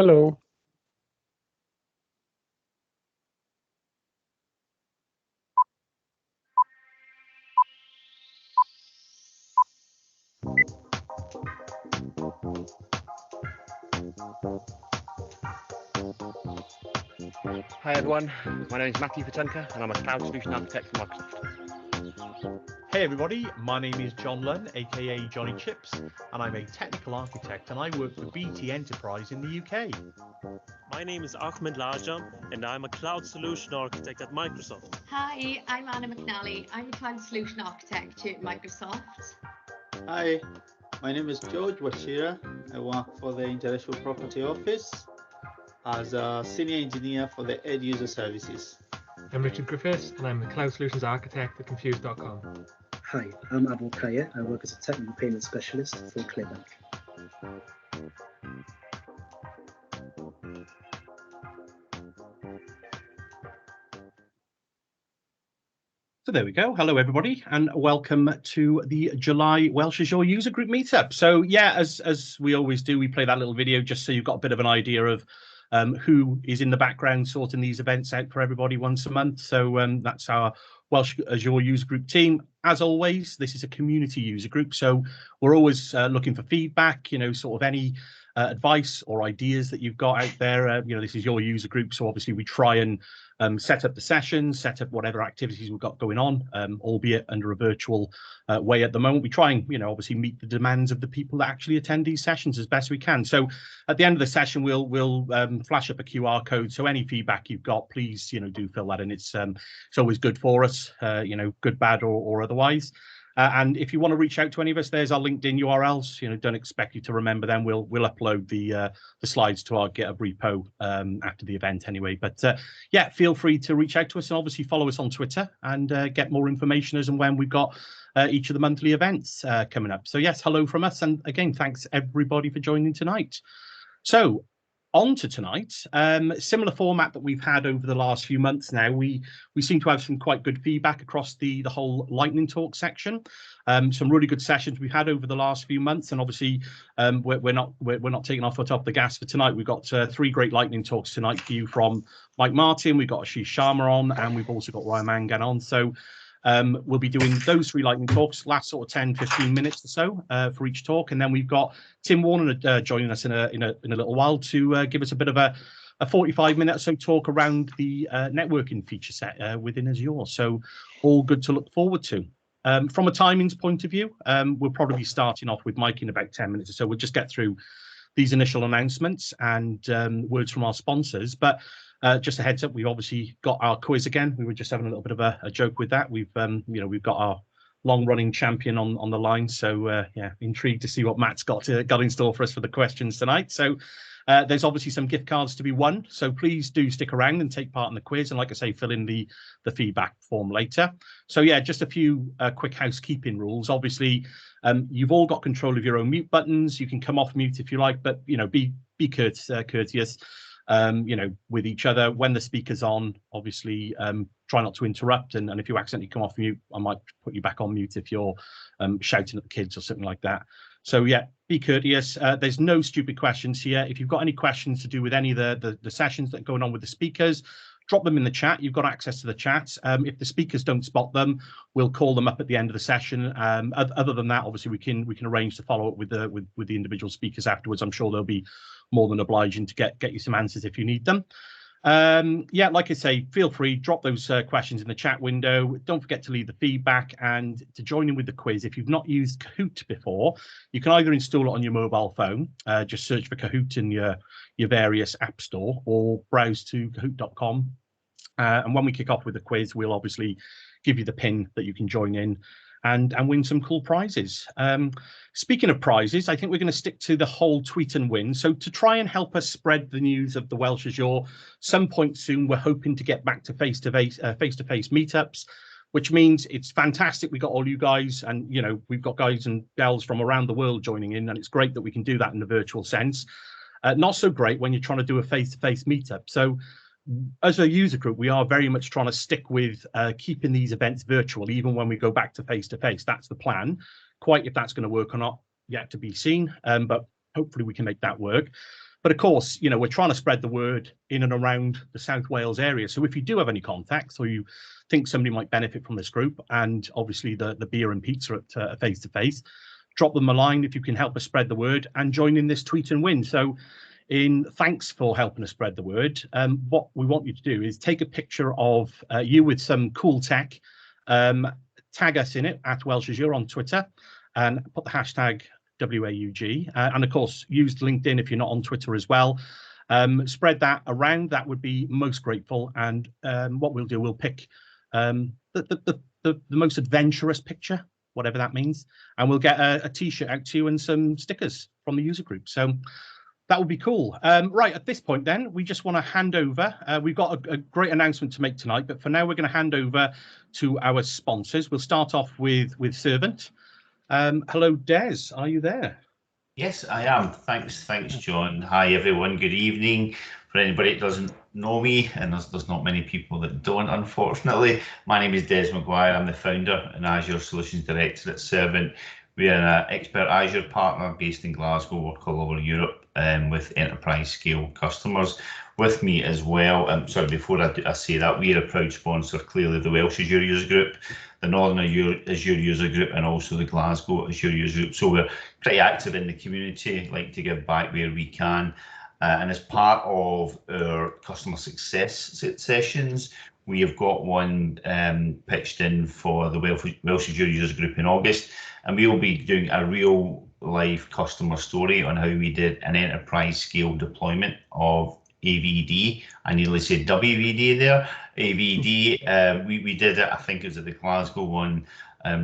Hello. Hi everyone, my name is Matthew Patunka and I'm a Cloud Solution Architect for Microsoft. Hey everybody, my name is John Lunn, aka Johnny Chips, and I'm a technical architect and I work for BT Enterprise in the UK. My name is Ahmed Larjam and I'm a Cloud Solution Architect at Microsoft. Hi, I'm Anna McNally. I'm a Cloud Solution Architect at Microsoft. Hi, my name is George Washira. I work for the Intellectual Property Office as a Senior Engineer for the End User Services. I'm Richard Griffiths and I'm the Cloud Solutions Architect at Confused.com. Hi, I'm Abul Kaya. I work as a Technical Payment Specialist for ClearBank. So there we go. Hello, everybody, and welcome to the July Welsh Azure User Group Meetup. So yeah, as we always do, we play that little video just so you've got a bit of an idea of who is in the background sorting these events out for everybody once a month. So that's our Welsh Azure User Group team. As always, this is a community user group, so we're always looking for feedback, sort of any advice or ideas that you've got out there. This is your user group, so obviously we try and set up the sessions, set up whatever activities we've got going on, albeit under a virtual way at the moment. We try and, obviously meet the demands of the people that actually attend these sessions as best we can. So at the end of the session, we'll flash up a QR code. So any feedback you've got, please, do fill that in. It's always good for us, good, bad, or otherwise. And if you want to reach out to any of us, there's our LinkedIn URLs. Don't expect you to remember them. We'll upload the slides to our GitHub repo after the event anyway. But yeah, feel free to reach out to us and obviously follow us on Twitter and get more information as and when we've got each of the monthly events coming up. So yes, hello from us. And again, thanks everybody for joining tonight. So on to tonight, similar format that we've had over the last few months now. We seem to have some quite good feedback across the whole lightning talk section. Some really good sessions we've had over the last few months, and obviously we're not taking our foot off the gas for tonight. We've got 3 great lightning talks tonight for you from Mike Martin. We've got Ashish Sharma on, and we've also got Ryan Mangan on. So we'll be doing those 3 lightning talks, last sort of 10-15 minutes or so for each talk, and then we've got Tim Warner joining us in a little while to give us a bit of a 45-minute or so talk around the networking feature set within Azure. So all good to look forward to. From a timings point of view, we'll probably be starting off with Mike in about 10 minutes or so. We'll just get through these initial announcements and words from our sponsors, but just a heads up, we've obviously got our quiz again. We were just having a little bit of a joke with that. We've got our long-running champion on the line. So yeah, intrigued to see what Matt's got in store for us for the questions tonight. So there's obviously some gift cards to be won. So please do stick around and take part in the quiz. And like I say, fill in the feedback form later. So yeah, just a few quick housekeeping rules. Obviously, you've all got control of your own mute buttons. You can come off mute if you like, but be courteous. With each other. When the speaker's on, obviously try not to interrupt, and if you accidentally come off mute, I might put you back on mute if you're shouting at the kids or something like that. So yeah, be courteous. There's no stupid questions here. If you've got any questions to do with any of the sessions that are going on with the speakers, drop them in the chat. You've got access to the chat. If the speakers don't spot them, we'll call them up at the end of the session. Other than that, obviously we can arrange to follow up with the individual speakers afterwards. I'm sure they'll be more than obliging to get you some answers if you need them. Yeah, like I say, feel free, drop those questions in the chat window. Don't forget to leave the feedback and to join in with the quiz. If you've not used Kahoot before, you can either install it on your mobile phone, just search for Kahoot in your various app store, or browse to kahoot.com. And when we kick off with the quiz, we'll obviously give you the pin that you can join in and win some cool prizes. Speaking of prizes, I think we're going to stick to the whole tweet and win. So to try and help us spread the news of the Welsh Azure, some point soon, we're hoping to get back to face-to-face meetups, which means it's fantastic. We got all you guys, and we've got guys and gals from around the world joining in, and it's great that we can do that in a virtual sense. Not so great when you're trying to do a face-to-face meetup. So as a user group, we are very much trying to stick with keeping these events virtual, even when we go back to face-to-face. That's the plan. Quite if that's going to work or not, yet to be seen, but hopefully we can make that work. But of course, you know, we're trying to spread the word in and around the South Wales area. So if you do have any contacts, or you think somebody might benefit from this group, and obviously the beer and pizza at face to face, drop them a line if you can help us spread the word and join in this tweet and win. So in thanks for helping us spread the word, what we want you to do is take a picture of you with some cool tech, tag us in it at Welsh Azure on Twitter, and put the hashtag WAUG, and of course use LinkedIn if you're not on Twitter as well. Spread that around. That would be most grateful. And what we'll do, we'll pick the most adventurous picture, whatever that means, and we'll get a t-shirt out to you and some stickers from the user group. So that would be cool. Right, at this point then, we just want to hand over. We've got a great announcement to make tonight, but for now we're going to hand over to our sponsors. We'll start off with Servant. Hello, Des, are you there? Yes, I am. Thanks, John. Hi, everyone. Good evening. For anybody that doesn't know me, and there's not many people that don't, unfortunately, my name is Des McGuire. I'm the founder and Azure Solutions Director at Servant. We are an expert Azure partner based in Glasgow, work all over Europe with enterprise scale customers. With me as well, sorry, before I say that, we are a proud sponsor, clearly, of the Welsh Azure User Group, the Northern Azure User Group, and also the Glasgow Azure User Group. So we're pretty active in the community, like to give back where we can. And as part of our customer success sessions, we have got one pitched in for the Welsh Azure User Group in August, and we will be doing a real life customer story on how we did an enterprise scale deployment of AVD. I nearly said WVD there. AVD. We did it, I think it was at the Glasgow one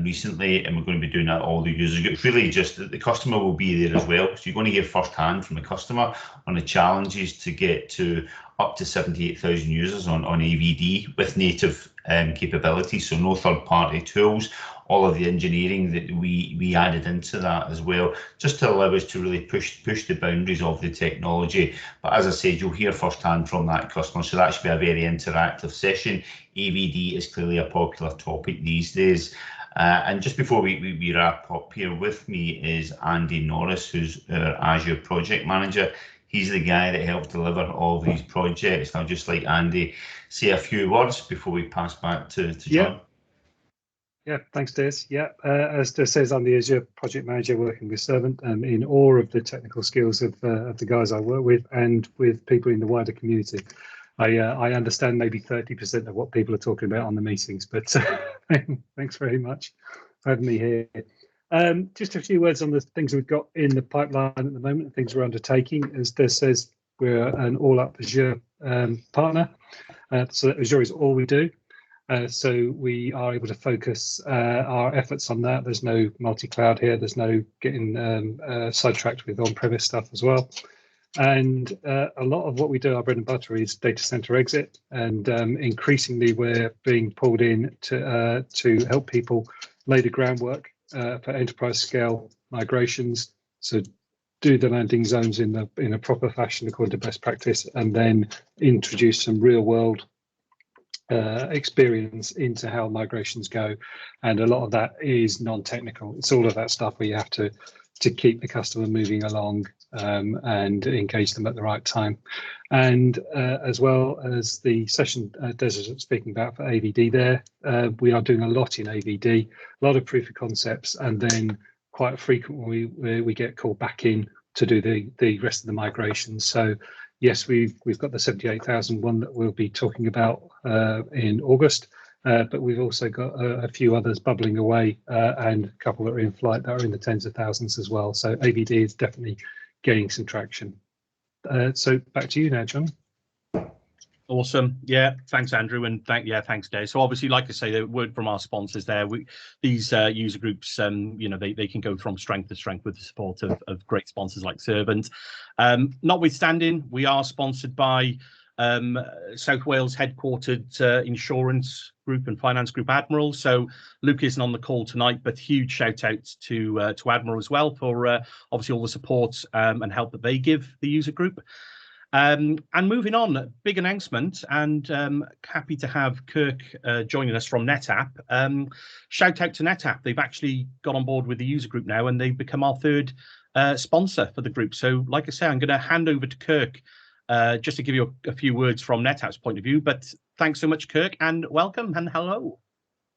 recently, and we're going to be doing that at all the user groups. Really, just the customer will be there as well, so you're going to hear firsthand from the customer on the challenges to get to up to 78,000 users on AVD with native capabilities, so no third-party tools. All of the engineering that we added into that as well, just to allow us to really push the boundaries of the technology. But as I said, you'll hear firsthand from that customer, so that should be a very interactive session. AVD is clearly a popular topic these days. And just before we wrap up, here with me is Andy Norris, who's our Azure project manager. He's the guy that helps deliver all these projects. I'll just like Andy say a few words before we pass back to John. Yeah, thanks, Des. Yeah, as Des says, I'm the Azure project manager working with Servant, in awe of the technical skills of the guys I work with and with people in the wider community. I understand maybe 30% of what people are talking about on the meetings, but thanks very much for having me here. Just a few words on the things we've got in the pipeline at the moment, things we're undertaking. As Des says, we're an all-up Azure partner, so Azure is all we do. So we are able to focus our efforts on that. There's no multi-cloud here. There's no getting sidetracked with on-premise stuff as well. And a lot of what we do, our bread and butter, is data center exit. And increasingly, we're being pulled in to help people lay the groundwork for enterprise scale migrations. So do the landing zones in a proper fashion according to best practice, and then introduce some real world experience into how migrations go. And a lot of that is non-technical. It's all of that stuff where you have to keep the customer moving along and engage them at the right time. And as well as the session Des is speaking about for AVD there, we are doing a lot in AVD, a lot of proof of concepts, and then quite frequently we get called back in to do the rest of the migration. So yes, we've got the 78,000 one that we'll be talking about in August, but we've also got a few others bubbling away and a couple that are in flight that are in the tens of thousands as well. So AVD is definitely gaining some traction. So back to you now, John. Awesome. Yeah, thanks, Andrew, and thanks, Dave. So obviously, like I say, the word from our sponsors there, these user groups, you know, they can go from strength to strength with the support of great sponsors like Servant. Notwithstanding, we are sponsored by South Wales headquartered insurance group and finance group Admiral. So Luke isn't on the call tonight, but huge shout out to Admiral as well for obviously all the support and help that they give the user group. And moving on, big announcement, and happy to have Kirk joining us from NetApp. Shout out to NetApp. They've actually got on board with the user group now, and they've become our third sponsor for the group. So like I say, I'm going to hand over to Kirk just to give you a few words from NetApp's point of view. But thanks so much, Kirk, and welcome and hello.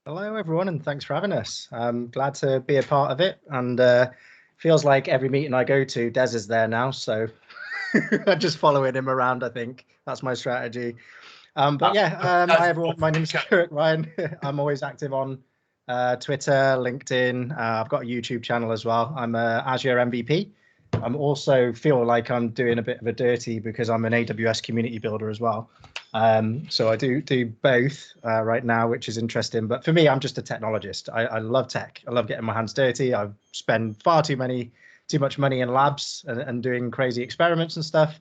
Hello, everyone, and thanks for having us. I'm glad to be a part of it, and feels like every meeting I go to, Des is there now, so I'm just following him around. I think that's my strategy. But yeah, hi everyone. My name is Kirk Ryan. I'm always active on Twitter, LinkedIn. I've got a YouTube channel as well. I'm a Azure MVP. I'm also feel like I'm doing a bit of a dirty because I'm an AWS community builder as well. So I do both right now, which is interesting. But for me, I'm just a technologist. I love tech. I love getting my hands dirty. I spend far too much money in labs and doing crazy experiments and stuff.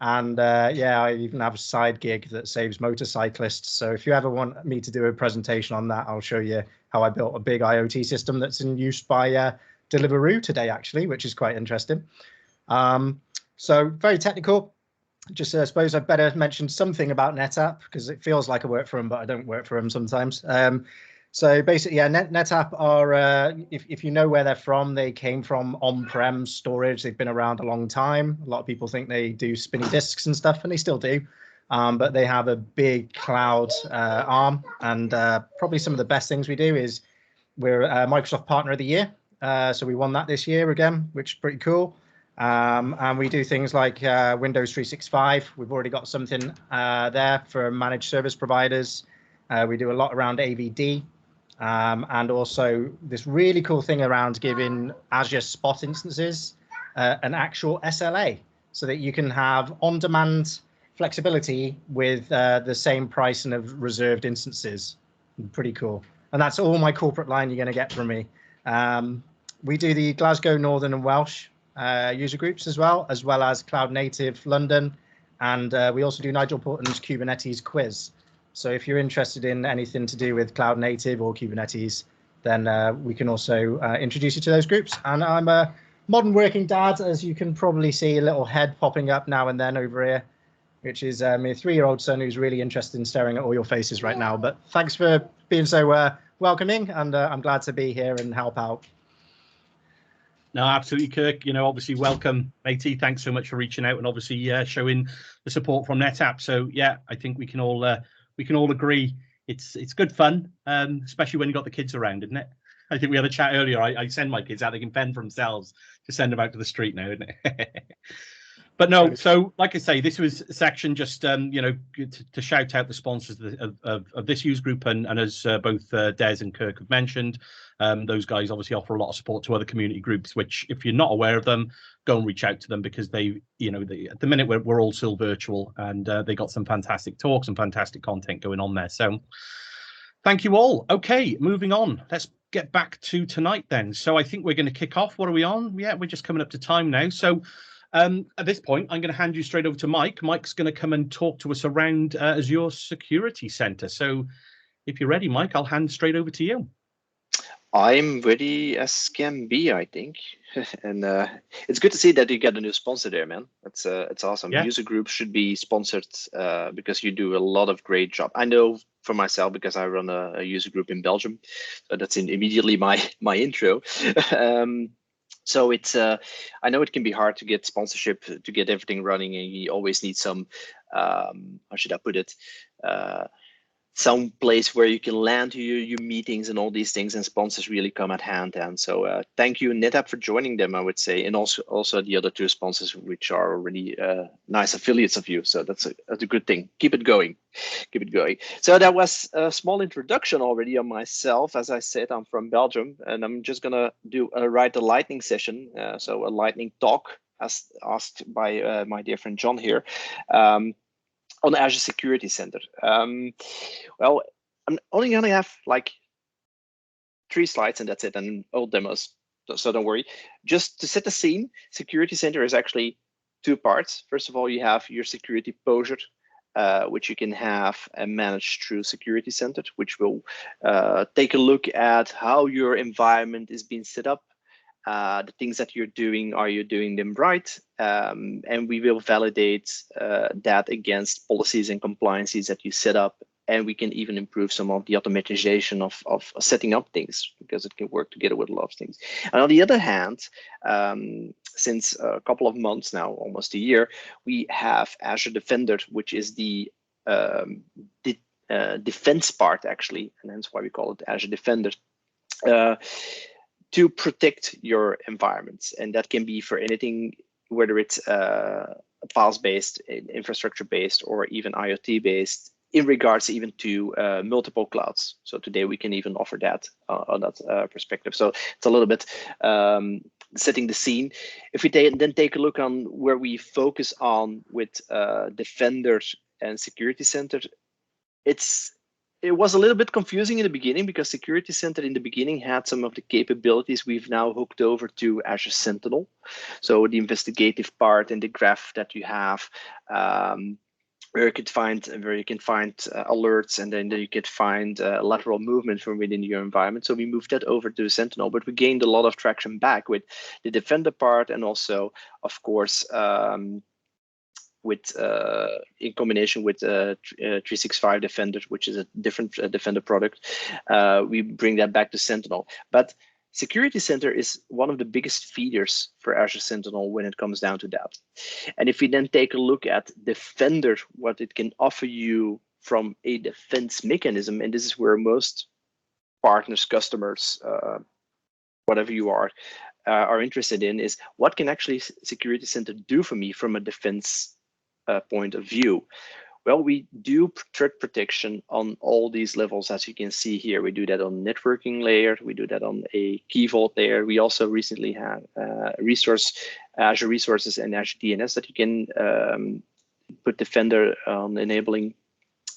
And yeah, I even have a side gig that saves motorcyclists. So if you ever want me to do a presentation on that, I'll show you how I built a big IoT system that's in use by Deliveroo today, actually, which is quite interesting. So very technical. Just I suppose I'd better mention something about NetApp because it feels like I work for them, but I don't work for them sometimes. So basically, yeah, NetApp are, if you know where they're from, they came from on-prem storage. They've been around a long time. A lot of people think they do spinny disks and stuff, and they still do. But they have a big cloud arm, and probably some of the best things we do is we're a Microsoft Partner of the Year. So we won that this year again, which is pretty cool. And we do things like Windows 365. We've already got something there for managed service providers. We do a lot around AVD. And also this really cool thing around giving Azure Spot instances an actual SLA so that you can have on-demand flexibility with the same price and of reserved instances. Pretty cool. And that's all my corporate line you're going to get from me. We do the Glasgow, Northern and Welsh user groups as well as Cloud Native London. And we also do Nigel Portman's Kubernetes quiz. So if you're interested in anything to do with Cloud Native or Kubernetes, then we can also introduce you to those groups. And I'm a modern working dad, as you can probably see a little head popping up now and then over here, which is my 3-year-old son who's really interested in staring at all your faces right now. But thanks for being so welcoming, and I'm glad to be here and help out. No, absolutely, Kirk. You know, obviously, welcome, matey. Thanks so much for reaching out and obviously showing the support from NetApp. So yeah, I think we can all agree it's good fun, especially when you got the kids around, isn't it? I think we had a chat earlier. I send my kids out; they can fend for themselves. To send them out to the street now, isn't it? But no, so like I say, this was a section just you know, to shout out the sponsors of this user group, and as both Des and Kirk have mentioned, those guys obviously offer a lot of support to other community groups, which if you're not aware of them, go and reach out to them, because they, you know, at the minute we're all still virtual, and they got some fantastic talks and fantastic content going on there. So thank you all. Okay, moving on. Let's get back to tonight then. So I think we're going to kick off. What are we on? Yeah, we're just coming up to time now. So at this point, I'm going to hand you straight over to Mike. Mike's going to come and talk to us around Azure Security Center. So if you're ready, Mike, I'll hand straight over to you. I'm ready as can be, I think. And it's good to see that you got a new sponsor there, man. It's awesome. Yeah. User groups should be sponsored because you do a lot of great job. I know for myself, because I run a user group in Belgium. So that's immediately my intro. So it's I know it can be hard to get sponsorship, to get everything running, and you always need some how should I put it, some place where you can land your meetings and all these things, and sponsors really come at hand. And so thank you, NetApp, for joining them, I would say, and also the other two sponsors, which are already nice affiliates of you. So that's a good thing. Keep it going. Keep it going. So that was a small introduction already on myself. As I said, I'm from Belgium, and I'm just gonna write a lightning session, so a lightning talk, as asked by my dear friend John here. On Azure Security Center. Well, I'm only gonna have like 3 slides and that's it, and all demos, so don't worry. Just to set the scene, Security Center is actually 2 parts. First of all, you have your security posture, which you can have and manage through Security Center, which will take a look at how your environment is being set up, the things that you're doing, are you doing them right? And we will validate that against policies and compliances that you set up and we can even improve some of the automatization of setting up things, because it can work together with a lot of things. And on the other hand, since a couple of months now, almost a year, we have Azure Defender, which is the defense part, actually, and hence why we call it Azure Defender, to protect your environments. And that can be for anything, whether it's files-based, infrastructure-based, or even IoT-based, in regards even to multiple clouds. So today we can even offer that on that perspective. So it's a little bit setting the scene. If we then take a look on where we focus on with Defender and Security Center, it was a little bit confusing in the beginning, because Security Center in the beginning had some of the capabilities we've now hooked over to Azure Sentinel. So the investigative part and the graph that you have, where you can find alerts, and then you can find lateral movement from within your environment. So we moved that over to Sentinel, but we gained a lot of traction back with the Defender part, and also, of course, with in combination with 365 Defender, which is a different Defender product. We bring that back to Sentinel. But Security Center is one of the biggest feeders for Azure Sentinel when it comes down to that. And if we then take a look at Defender, what it can offer you from a defense mechanism, and this is where most partners, customers, whatever you are interested in, is what can actually Security Center do for me from a defense point of view. Well, we do threat protection on all these levels, as you can see here. We do that on networking layer. We do that on a key vault layer. We also recently have Azure Resources and Azure DNS that you can put Defender on enabling.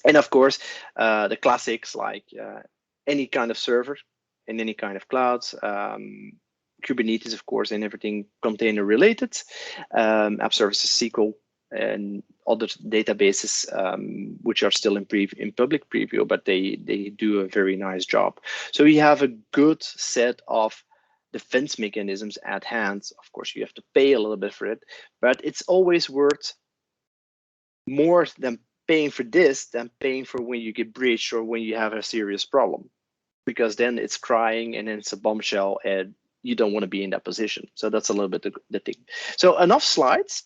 And of course, the classics like any kind of server in any kind of clouds, Kubernetes, of course, and everything container related, App Services, SQL, and other databases which are still in public preview, but they do a very nice job. So we have a good set of defense mechanisms at hand. Of course, you have to pay a little bit for it, but it's always worth more than paying for this than paying for when you get breached or when you have a serious problem, because then it's crying and then it's a bombshell and you don't want to be in that position. So that's a little bit the thing. So enough slides.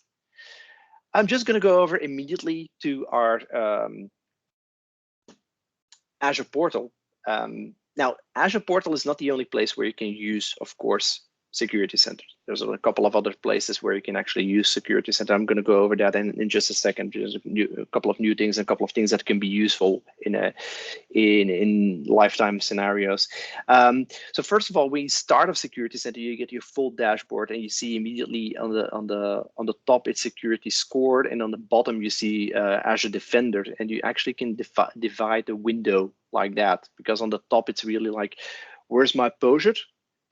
I'm just going to go over immediately to our Azure portal. Now, Azure portal is not the only place where you can use, of course, Security Center. There's a couple of other places where you can actually use Security Center. I'm going to go over that in just a second. There's a couple of new things, and a couple of things that can be useful in lifetime scenarios. So first of all, when you start off Security Center, you get your full dashboard, and you see immediately on the top it's security scored, and on the bottom you see Azure Defender, and you actually can divide the window like that, because on the top it's really like, where's my posture?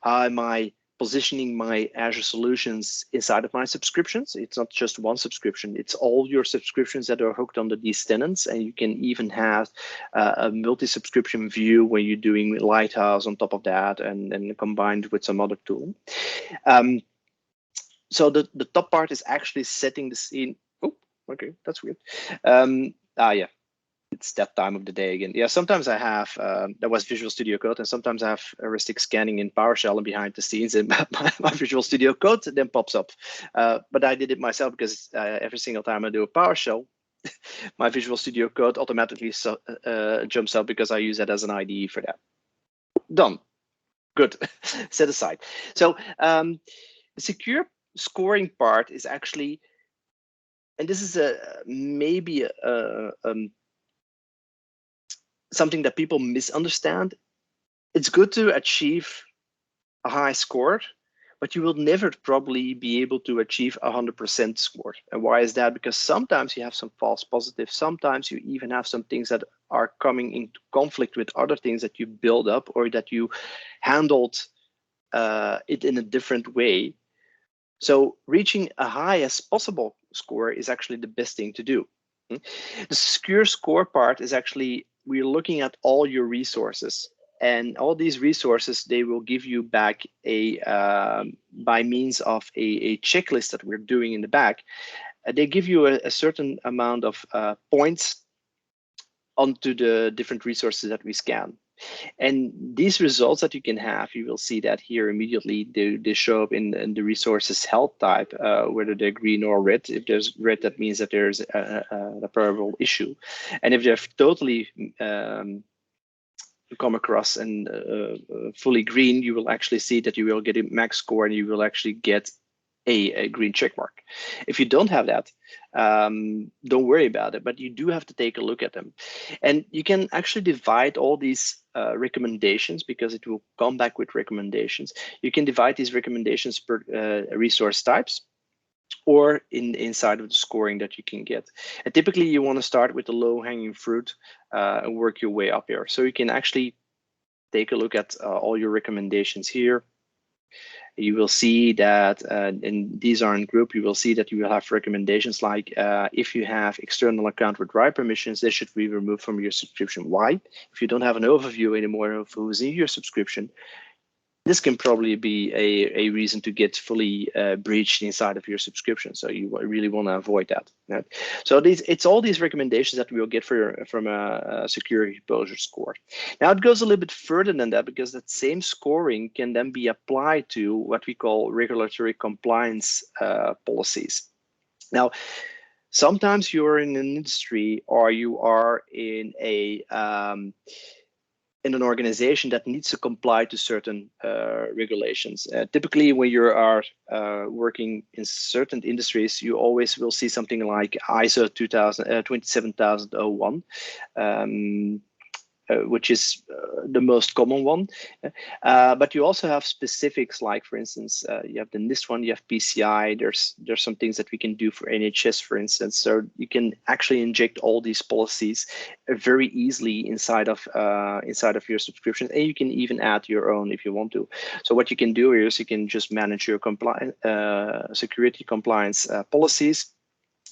How am I positioning my Azure solutions inside of my subscriptions? It's not just one subscription, it's all your subscriptions that are hooked onto these tenants. And you can even have a multi-subscription view when you're doing Lighthouse on top of that, and combined with some other tool. So the top part is actually setting the scene. Oh, okay, that's weird. Yeah. It's that time of the day again. Yeah, sometimes I have, that was Visual Studio Code, and sometimes I have heuristic scanning in PowerShell and behind the scenes, and my Visual Studio Code then pops up. But I did it myself, because every single time I do a PowerShell, my Visual Studio Code automatically jumps up, because I use that as an IDE for that. Done. Good. Set aside. So the secure scoring part is actually, and this is maybe something that people misunderstand. It's good to achieve a high score, but you will never probably be able to achieve 100% score. And why is that? Because sometimes you have some false positives. Sometimes you even have some things that are coming into conflict with other things that you build up, or that you handled it in a different way. So reaching a high as possible score is actually the best thing to do. The secure score part is actually, we're looking at all your resources, and all these resources, they will give you back by means of a checklist that we're doing in the back. They give you a certain amount of points onto the different resources that we scan. And these results that you can have, you will see that here immediately. They show up in the resources health type, whether they're green or red. If there's red, that means that there's a probable issue. And if they're totally come across and fully green, you will actually see that you will get a max score and you will actually get a green check mark. If you don't have that, don't worry about it, but you do have to take a look at them. And you can actually divide all these recommendations, because it will come back with recommendations. You can divide these recommendations per resource types, or inside of the scoring that you can get. And typically you want to start with the low-hanging fruit and work your way up here. So you can actually take a look at all your recommendations here. You will see that, and these are in group, you will see that you will have recommendations like if you have external account with write permissions, they should be removed from your subscription. Why? If you don't have an overview anymore of who's in your subscription, this can probably be a reason to get fully breached inside of your subscription. So you really want to avoid that. Right? So it's all these recommendations that we will get from a security exposure score. Now it goes a little bit further than that, because that same scoring can then be applied to what we call regulatory compliance policies. Now, sometimes you're in an industry, or you are in an organization that needs to comply to certain regulations. Typically, when you are working in certain industries, you always will see something like ISO 27001, which is the most common one. But you also have specifics, like, for instance, you have the NIST one, you have PCI, there's some things that we can do for NHS, for instance. So you can actually inject all these policies very easily inside of your subscriptions, and you can even add your own if you want to. So what you can do is you can just manage your security compliance policies.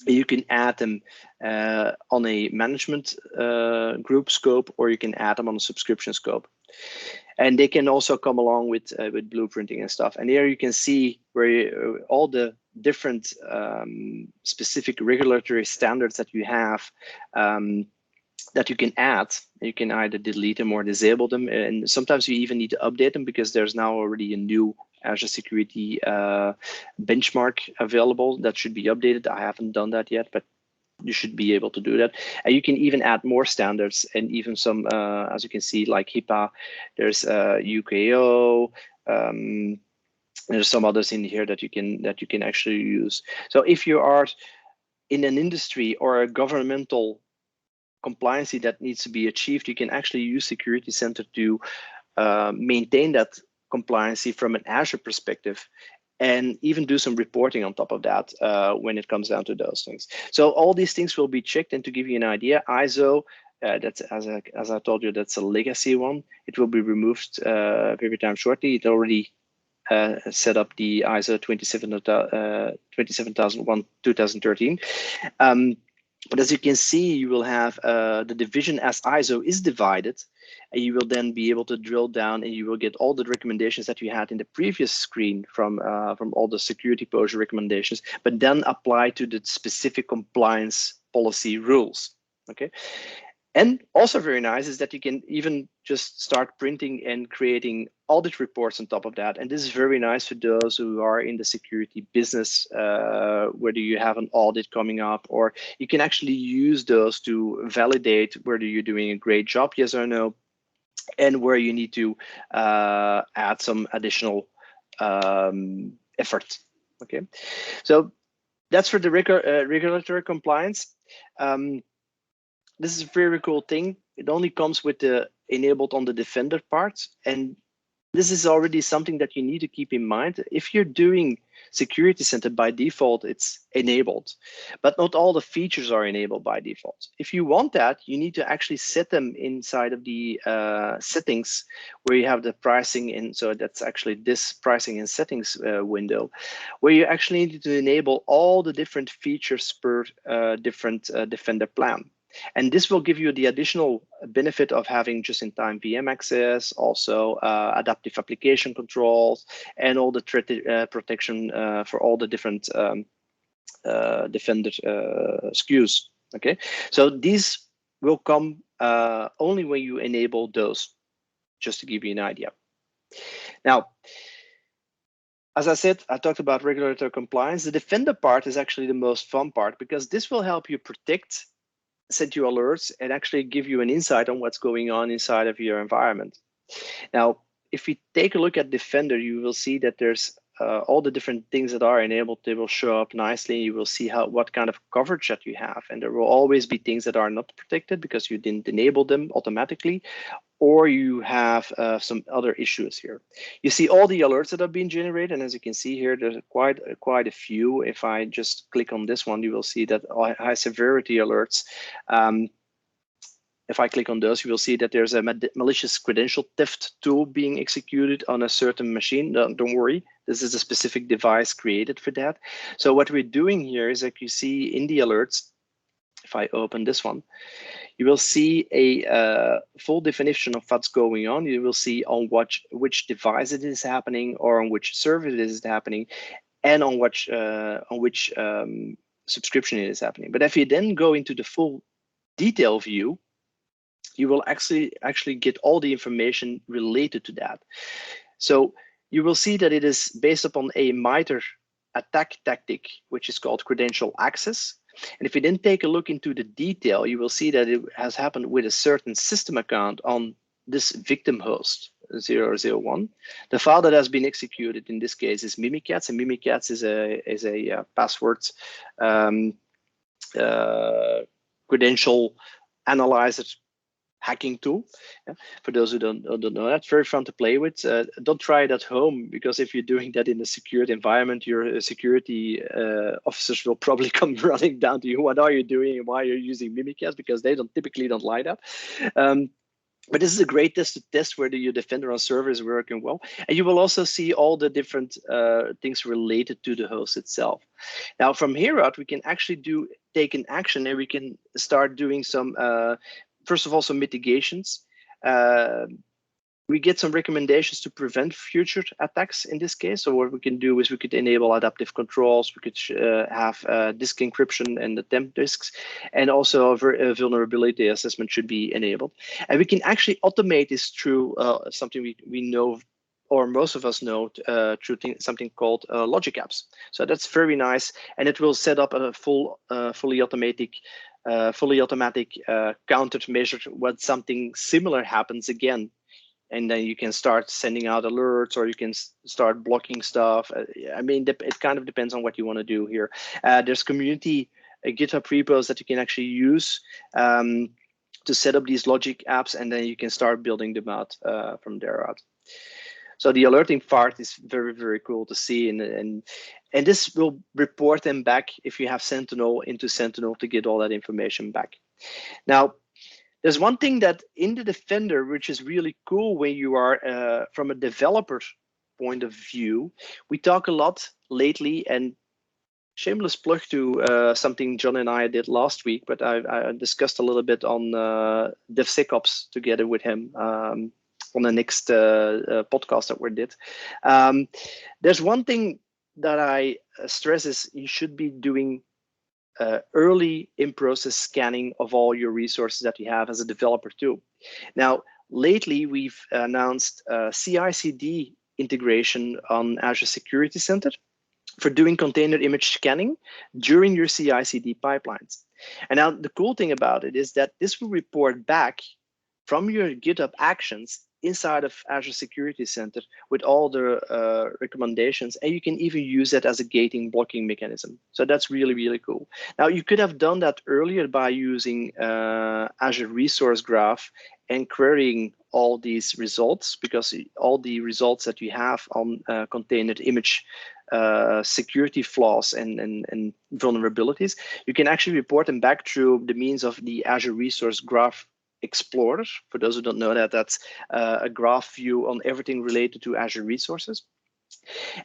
You can add them on a management group scope, or you can add them on a subscription scope. And they can also come along with blueprinting and stuff. And here you can see where all the different specific regulatory standards that you have that you can add. You can either delete them or disable them. And sometimes you even need to update them, because there's now already a new Azure security benchmark available that should be updated. I haven't done that yet, but you should be able to do that. And you can even add more standards, and even some, as you can see, like HIPAA, there's UKO, there's some others in here that you can actually use. So if you are in an industry or a governmental compliancy that needs to be achieved, you can actually use Security Center to maintain that compliancy from an Azure perspective, and even do some reporting on top of that when it comes down to those things. So all these things will be checked. And to give you an idea, ISO, that's as I told you, that's a legacy one. It will be removed very time shortly. It already set up the ISO 27001 2013. But as you can see, you will have the division as ISO is divided, and you will then be able to drill down, and you will get all the recommendations that you had in the previous screen from all the security exposure recommendations, but then apply to the specific compliance policy rules. Okay. And also very nice is that you can even just start printing and creating audit reports on top of that. And this is very nice for those who are in the security business, whether you have an audit coming up, or you can actually use those to validate whether you're doing a great job, yes or no, and where you need to add some additional effort. Okay, so that's for the regulatory compliance. This is a very cool thing. It only comes with the enabled on the Defender part. And this is already something that you need to keep in mind. If you're doing Security Center by default, it's enabled, but not all the features are enabled by default. If you want that, you need to actually set them inside of the settings where you have the pricing. And so that's actually this pricing and settings window, where you actually need to enable all the different features per different Defender plan. And this will give you the additional benefit of having just-in-time VM access, also adaptive application controls, and all the threat protection for all the different Defender SKUs. Okay, so these will come only when you enable those, just to give you an idea. Now, as I said, I talked about regulatory compliance. The Defender part is actually the most fun part, because this will help you predict, send you alerts, and actually give you an insight on what's going on inside of your environment. Now, if we take a look at Defender, you will see that there's all the different things that are enabled. They will show up nicely. You will see what kind of coverage that you have. And there will always be things that are not protected because you didn't enable them automatically, or you have some other issues here. You see all the alerts that have been generated, and as you can see here, there's quite a few. If I just click on this one, you will see that high severity alerts. If I click on those, you will see that there's a malicious credential theft tool being executed on a certain machine. Don't worry, this is a specific device created for that. So what we're doing here is that you see in the alerts, if I open this one, you will see a full definition of what's going on. You will see on which device it is happening, or on which server it is happening, and on which subscription it is happening. But if you then go into the full detail view, you will actually get all the information related to that. So you will see that it is based upon a MITRE attack tactic, which is called credential access. And if you then take a look into the detail, you will see that it has happened with a certain system account on this victim host 001. The file that has been executed in this case is Mimikatz, and Mimikatz is a password credential analyzer hacking tool. For those who don't know, that's very fun to play with. Don't try it at home, because if you're doing that in a secured environment, your security officers will probably come running down to you. What are you doing, and why are you using Mimikatz? Because they typically don't like that. But this is a great test to test whether your Defender on server is working well. And you will also see all the different things related to the host itself. Now, from here out, we can actually take an action, and we can start doing some first of all, some mitigations. We get some recommendations to prevent future attacks in this case. So what we can do is we could enable adaptive controls. We could have disk encryption and the temp disks, and also a vulnerability assessment should be enabled. And we can actually automate this through something we know, or most of us know, through something called logic apps. So that's very nice, and it will set up a fully automatic countermeasure when something similar happens again. And then you can start sending out alerts, or you can start blocking stuff. I mean, it kind of depends on what you want to do here. There's community GitHub repos that you can actually use to set up these logic apps, and then you can start building them out from there out. So the alerting part is very, very cool to see, and this will report them back if you have Sentinel into Sentinel to get all that information back. Now, there's one thing that in the Defender, which is really cool when you are from a developer point of view. We talk a lot lately, and shameless plug to something John and I did last week, but I discussed a little bit on DevSecOps together with him on the next podcast that we did. There's one thing that I stress is you should be doing early in-process scanning of all your resources that you have as a developer too. Now, lately we've announced CI/CD integration on Azure Security Center for doing container image scanning during your CI/CD pipelines. And now the cool thing about it is that this will report back from your GitHub actions inside of Azure Security Center with all the recommendations, and you can even use that as a gating blocking mechanism. So that's really, really cool. Now, you could have done that earlier by using Azure Resource Graph and querying all these results, because all the results that you have on container image security flaws and vulnerabilities, you can actually report them back through the means of the Azure Resource Graph Explorer. For those who don't know that, that's a graph view on everything related to Azure resources.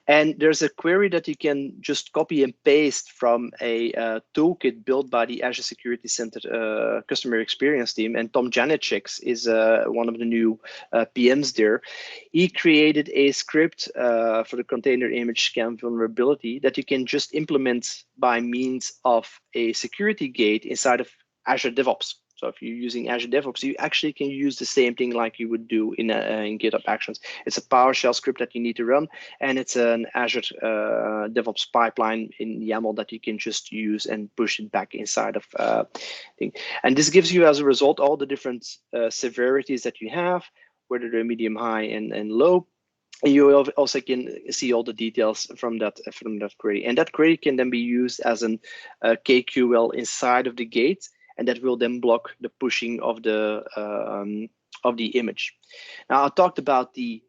And there's a query that you can just copy and paste from a toolkit built by the Azure Security Center customer experience team. And Tom Janicek is one of the new PMs there. He created a script for the container image scan vulnerability that you can just implement by means of a security gate inside of Azure DevOps. So if you're using Azure DevOps, you actually can use the same thing like you would do in GitHub Actions. It's a PowerShell script that you need to run, and it's an Azure DevOps pipeline in YAML that you can just use and push it back inside of thing. And this gives you, as a result, all the different severities that you have, whether they're medium, high, and low. And you also can see all the details from that query, and that query can then be used as an KQL inside of the gate, and that will then block the pushing of the image. Now I talked about the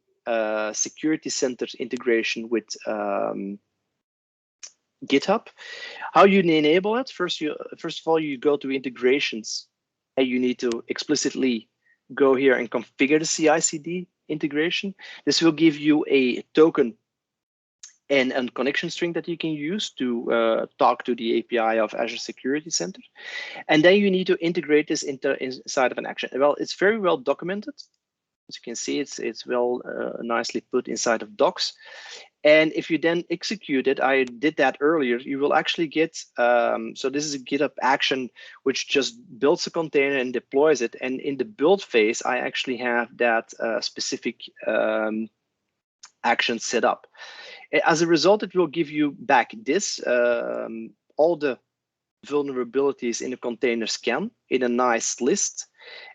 security center integration with GitHub. How you enable it? First of all, you go to integrations, and you need to explicitly go here and configure the CI/CD integration. This will give you a token and a connection string that you can use to talk to the API of Azure Security Center. And then you need to integrate this inside of an action. Well, it's very well documented. As you can see, it's well nicely put inside of docs. And if you then execute it, I did that earlier, you will actually get, so this is a GitHub action, which just builds a container and deploys it. And in the build phase, I actually have that specific action set up. As a result, it will give you back this, all the vulnerabilities in a container scan in a nice list.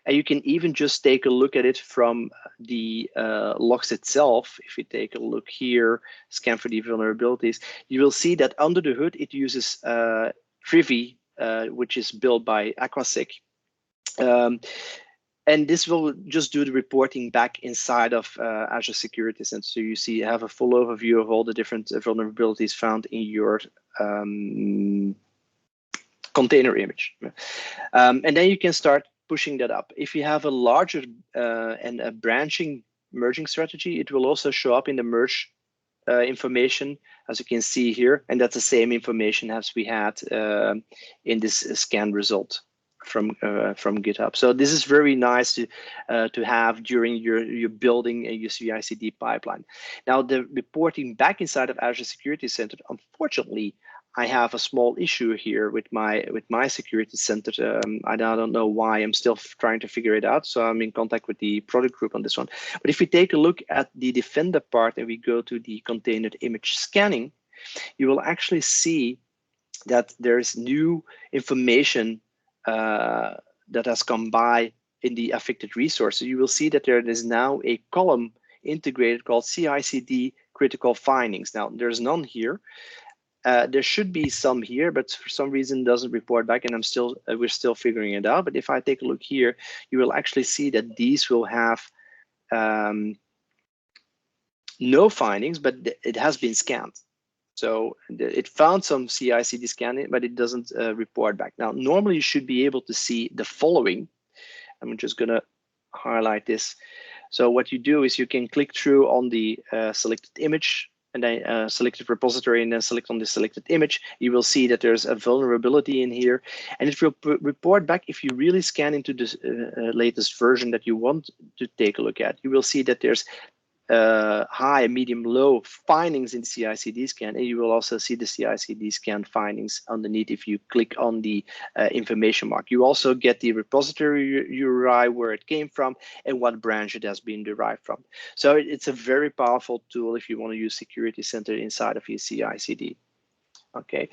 And you can even just take a look at it from the logs itself. If you take a look here, scan for the vulnerabilities, you will see that under the hood, it uses Privy, which is built by Aquasec. And this will just do the reporting back inside of Azure Security Center. So you have a full overview of all the different vulnerabilities found in your container image. And then you can start pushing that up. If you have a larger and a merging strategy, it will also show up in the merge information, as you can see here, and that's the same information as we had in this scan result from GitHub. So this is very nice to have during your building a CI/CD pipeline. Now the reporting back inside of Azure Security Center, unfortunately, I have a small issue here with my security center. I don't know why. I'm still trying to figure it out. So I'm in contact with the product group on this one. But if we take a look at the Defender part and we go to the container image scanning, you will actually see that there's new information that has come by in the affected resources. You will see that there is now a column integrated called CI/CD critical findings. Now there's none here. There should be some here, but for some reason doesn't report back, and we're still figuring it out. But if I take a look here, you will actually see that these will have no findings, but it has been scanned. So it found some CI/CD scanning, but it doesn't report back. Now, normally you should be able to see the following. I'm just gonna highlight this. So what you do is you can click through on the selected image, and then select the repository and then select on the selected image. You will see that there's a vulnerability in here, and it will report back if you really scan into the latest version that you want to take a look at. You will see that there's high, medium, low findings in the CI/CD scan, and you will also see the CI/CD scan findings underneath if you click on the information mark. You also get the repository URI, where it came from, and what branch it has been derived from. So it's a very powerful tool if you want to use Security Center inside of your CI/CD. Okay.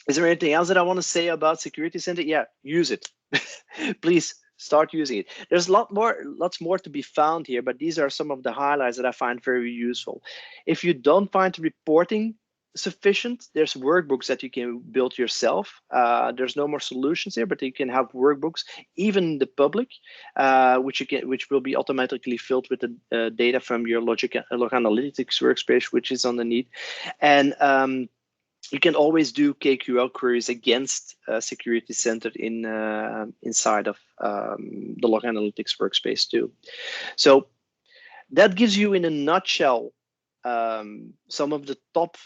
Is there anything else that I want to say about Security Center? Yeah, use it. Please start using it. There's lots more to be found here, but these are some of the highlights that I find very useful. If you don't find reporting sufficient, there's workbooks that you can build yourself. There's no more solutions here, but you can have workbooks, even the public, which will be automatically filled with the data from your log analytics workspace, which is underneath. And you can always do KQL queries against Security Center inside of the log analytics workspace too. So that gives you, in a nutshell, some of the top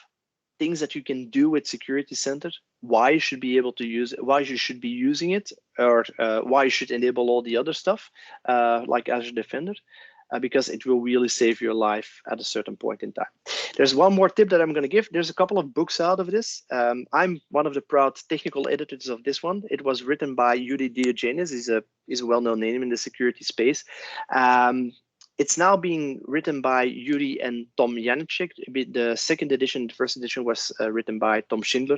things that you can do with Security Center, why you should be able to use it, why you should be using it, or why you should enable all the other stuff like Azure Defender. because it will really save your life at a certain point in time. There's one more tip that I'm going to give. There's a couple of books out of this. I'm one of the proud technical editors of this one. It was written by Yuri Diogenes. He's a well-known name in the security space. It's now being written by Yuri and Tom Janicek. The second edition, the first edition was written by Tom Schindler.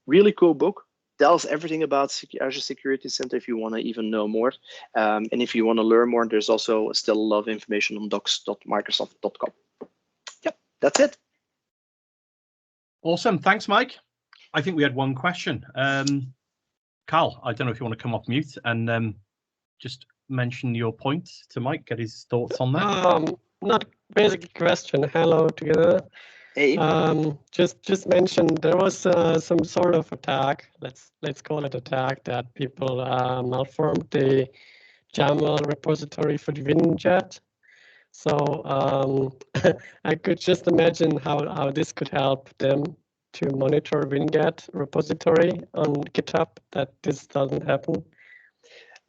Really cool book. Tells everything about Azure Security Center if you want to even know more. And if you want to learn more, there's also still a lot of information on docs.microsoft.com. Yep, that's it. Awesome. Thanks, Mike. I think we had one question. Carl, I don't know if you want to come off mute and just mention your point to Mike, get his thoughts on that. Not basically question. Hello together. Hey. Just mentioned there was some sort of attack. Let's call it attack that people malformed the YAML repository for the WinJet. So I could just imagine how this could help them to monitor WinGet repository on GitHub, that this doesn't happen.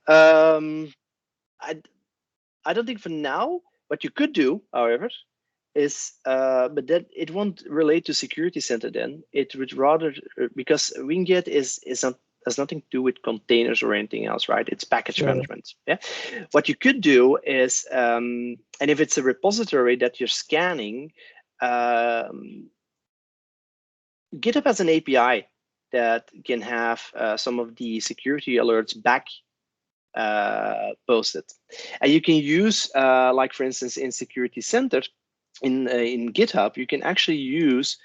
I don't think for now. What you could do, however, is but that it won't relate to Security Center then. It would rather, because WinGet has nothing to do with containers or anything else, right? It's package management. Yeah. What you could do is, and if it's a repository that you're scanning, GitHub has an API that can have some of the security alerts back posted, and you can use, like for instance, in Security Center. In GitHub, you can actually use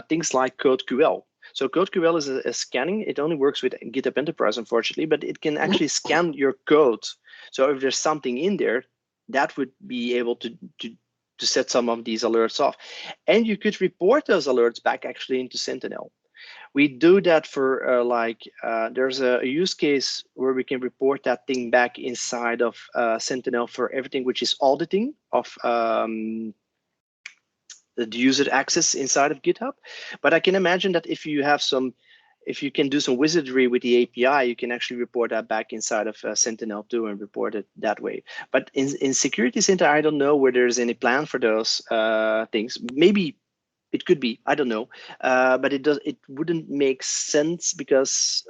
things like CodeQL. So CodeQL is a scanning. It only works with GitHub Enterprise, unfortunately, but it can actually scan your code. So if there's something in there, that would be able to set some of these alerts off. And you could report those alerts back actually into Sentinel. We do that for there's a use case where we can report that thing back inside of Sentinel for everything which is auditing of the user access inside of GitHub. But I can imagine that if you can do some wizardry with the API, you can actually report that back inside of Sentinel too and report it that way. But in Security Center, I don't know where there's any plan for those things. Maybe it could be, I don't know. But it wouldn't make sense because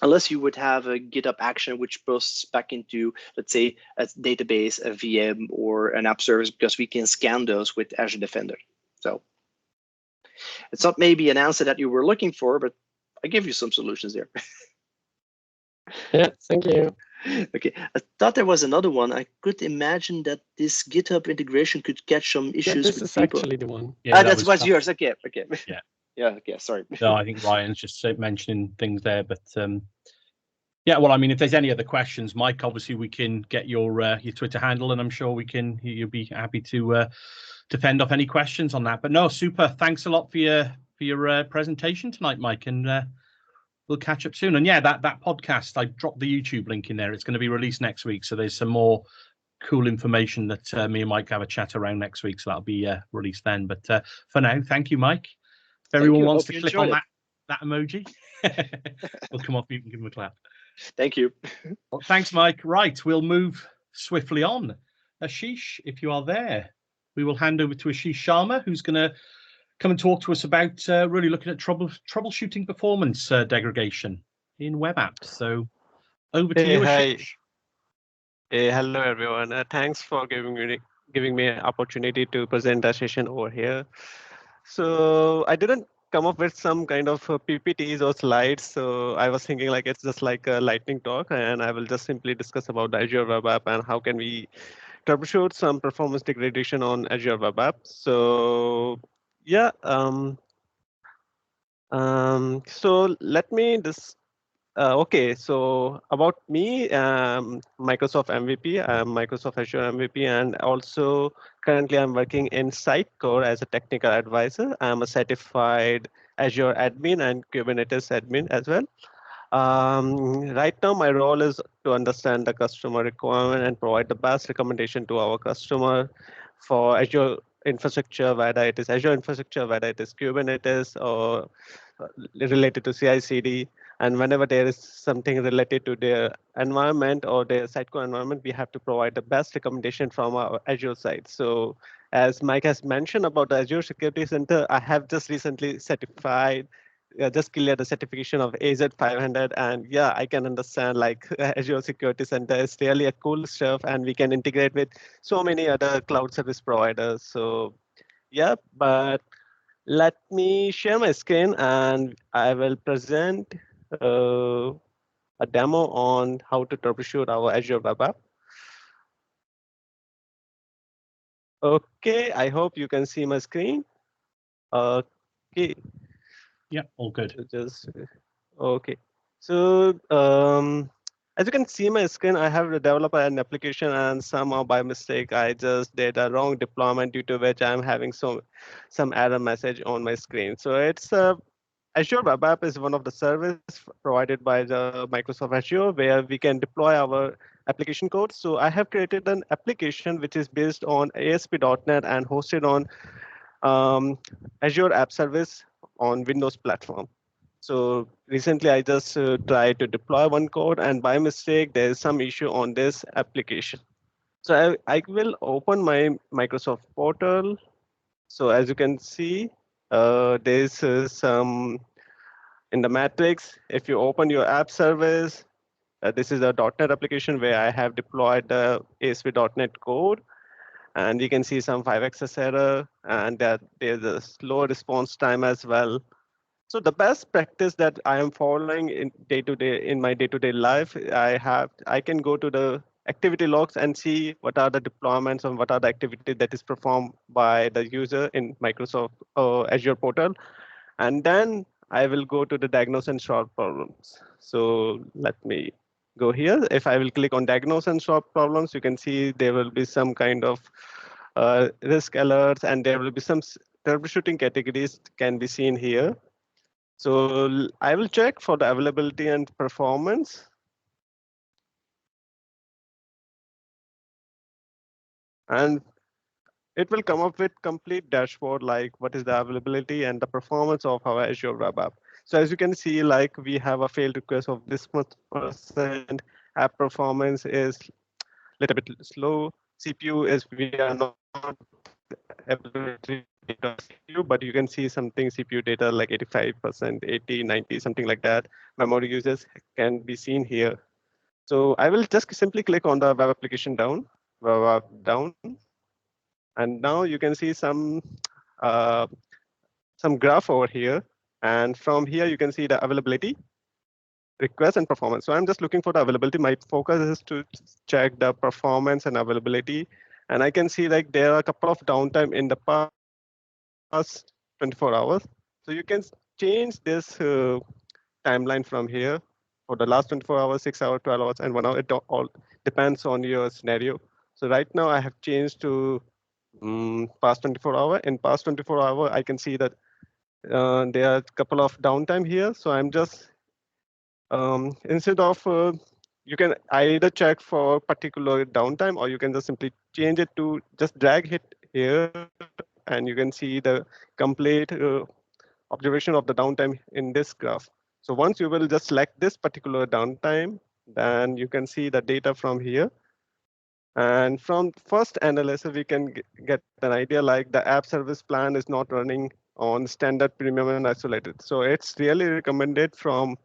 unless you would have a GitHub action which posts back into, let's say, a database, a VM, or an app service, because we can scan those with Azure Defender. So it's not maybe an answer that you were looking for, but I gave you some solutions there. Yeah, thank you. Okay, I thought there was another one. I could imagine that this GitHub integration could catch some issues with people. This is actually the one. Yeah, that was yours. Okay. Yeah. Yeah, okay, sorry. No, I think Ryan's just mentioning things there, but yeah, well, I mean, if there's any other questions, Mike, obviously we can get your Twitter handle, and I'm sure you'll be happy to fend off any questions on that. But no, super. Thanks a lot for your presentation tonight, Mike, and we'll catch up soon. And yeah, that podcast, I dropped the YouTube link in there. It's going to be released next week, so there's some more cool information that me and Mike have a chat around next week, so that'll be released then. But for now, thank you, Mike. If everyone wants to click on that emoji, we'll come off mute and give him a clap. Thank you. Well, thanks, Mike. Right, we'll move swiftly on. Ashish, if you are there, we will hand over to Ashish Sharma, who's going to come and talk to us about really looking at troubleshooting performance degradation in web apps. So over to you, Ashish. Hey, hello, everyone. Thanks for giving me an opportunity to present a session over here. So I didn't come up with some kind of PPTs or slides. So I was thinking like it's just like a lightning talk, and I will just simply discuss about the Azure Web App and how can we troubleshoot some performance degradation on Azure Web App. So yeah, so let me just okay, so about me, Microsoft MVP, I'm Microsoft Azure MVP, and also currently I'm working in Sitecore as a technical advisor. I'm a certified Azure admin and Kubernetes admin as well. Right now, my role is to understand the customer requirement and provide the best recommendation to our customer for Azure infrastructure, whether it is Azure infrastructure, whether it is Kubernetes or related to CI/CD. And whenever there is something related to their environment or their sitecore environment, we have to provide the best recommendation from our Azure side. So as Mike has mentioned about the Azure Security Center, I have just recently certified, just cleared the certification of AZ 500. And yeah, I can understand like Azure Security Center is really a cool stuff, and we can integrate with so many other cloud service providers. So yeah, but let me share my screen and I will present a demo on how to troubleshoot our Azure web app. Okay, I hope you can see my screen. Okay. Yeah, all good. Just okay. So as you can see my screen, I have developed an application, and somehow by mistake I just did a wrong deployment, due to which I'm having some error message on my screen. So it's Azure Web App is one of the services provided by the Microsoft Azure where we can deploy our application code. So I have created an application which is based on ASP.NET and hosted on Azure App Service on Windows platform. So recently I just tried to deploy one code, and by mistake there is some issue on this application. So I will open my Microsoft portal. So as you can see, there's some in the matrix. If you open your app service, this is a .NET application where I have deployed the ASP.NET code, and you can see some 5xs error, and that there's a slow response time as well. So the best practice that I am following in my day-to-day life, I can go to the activity logs and see what are the deployments and what are the activities that is performed by the user in Microsoft Azure portal. And then I will go to the diagnose and solve problems. So let me go here. If I will click on diagnose and solve problems, you can see there will be some kind of risk alerts, and there will be some troubleshooting categories can be seen here. So I will check for the availability and performance. And it will come up with complete dashboard, like what is the availability and the performance of our Azure Web App. So as you can see, like we have a failed request of this much %, app performance is a little bit slow. CPU is, we are not availability data CPU, but you can see something CPU data like 85%, 80, 90, something like that. Memory users can be seen here. So I will just simply click on the web application down, web app down. And now you can see some graph over here. And from here, you can see the availability, request, and performance. So I'm just looking for the availability. My focus is to check the performance and availability. And I can see like there are a couple of downtime in the past 24 hours. So you can change this timeline from here for the last 24 hours, 6 hours, 12 hours, and 1 hour. It all depends on your scenario. So right now I have changed to past 24 hour. In past 24 hour, I can see that there are a couple of downtime here. So I'm just, instead of, you can either check for particular downtime, or you can just simply change it to just drag it here, and you can see the complete observation of the downtime in this graph. So once you will just select this particular downtime, then you can see the data from here. And from first analysis, we can get an idea like the app service plan is not running on standard, premium, and isolated. So it's really recommended from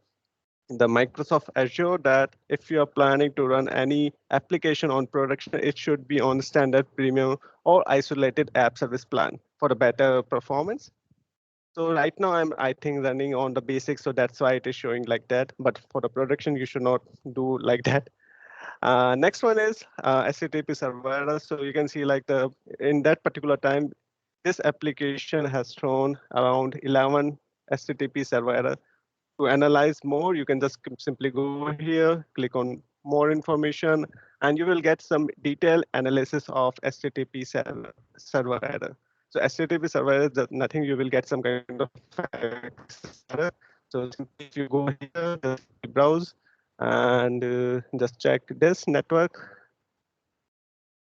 the Microsoft Azure that if you are planning to run any application on production, it should be on standard, premium, or isolated app service plan for a better performance. So right now I think running on the basics, so that's why it is showing like that. But for the production, you should not do like that. Next one is HTTP server. So you can see like in that particular time, this application has shown around 11 HTTP server error. To analyze more, you can just simply go here, click on more information, and you will get some detailed analysis of HTTP server error. So HTTP server error is nothing, you will get some kind of error. So if you go here, just browse and just check this network.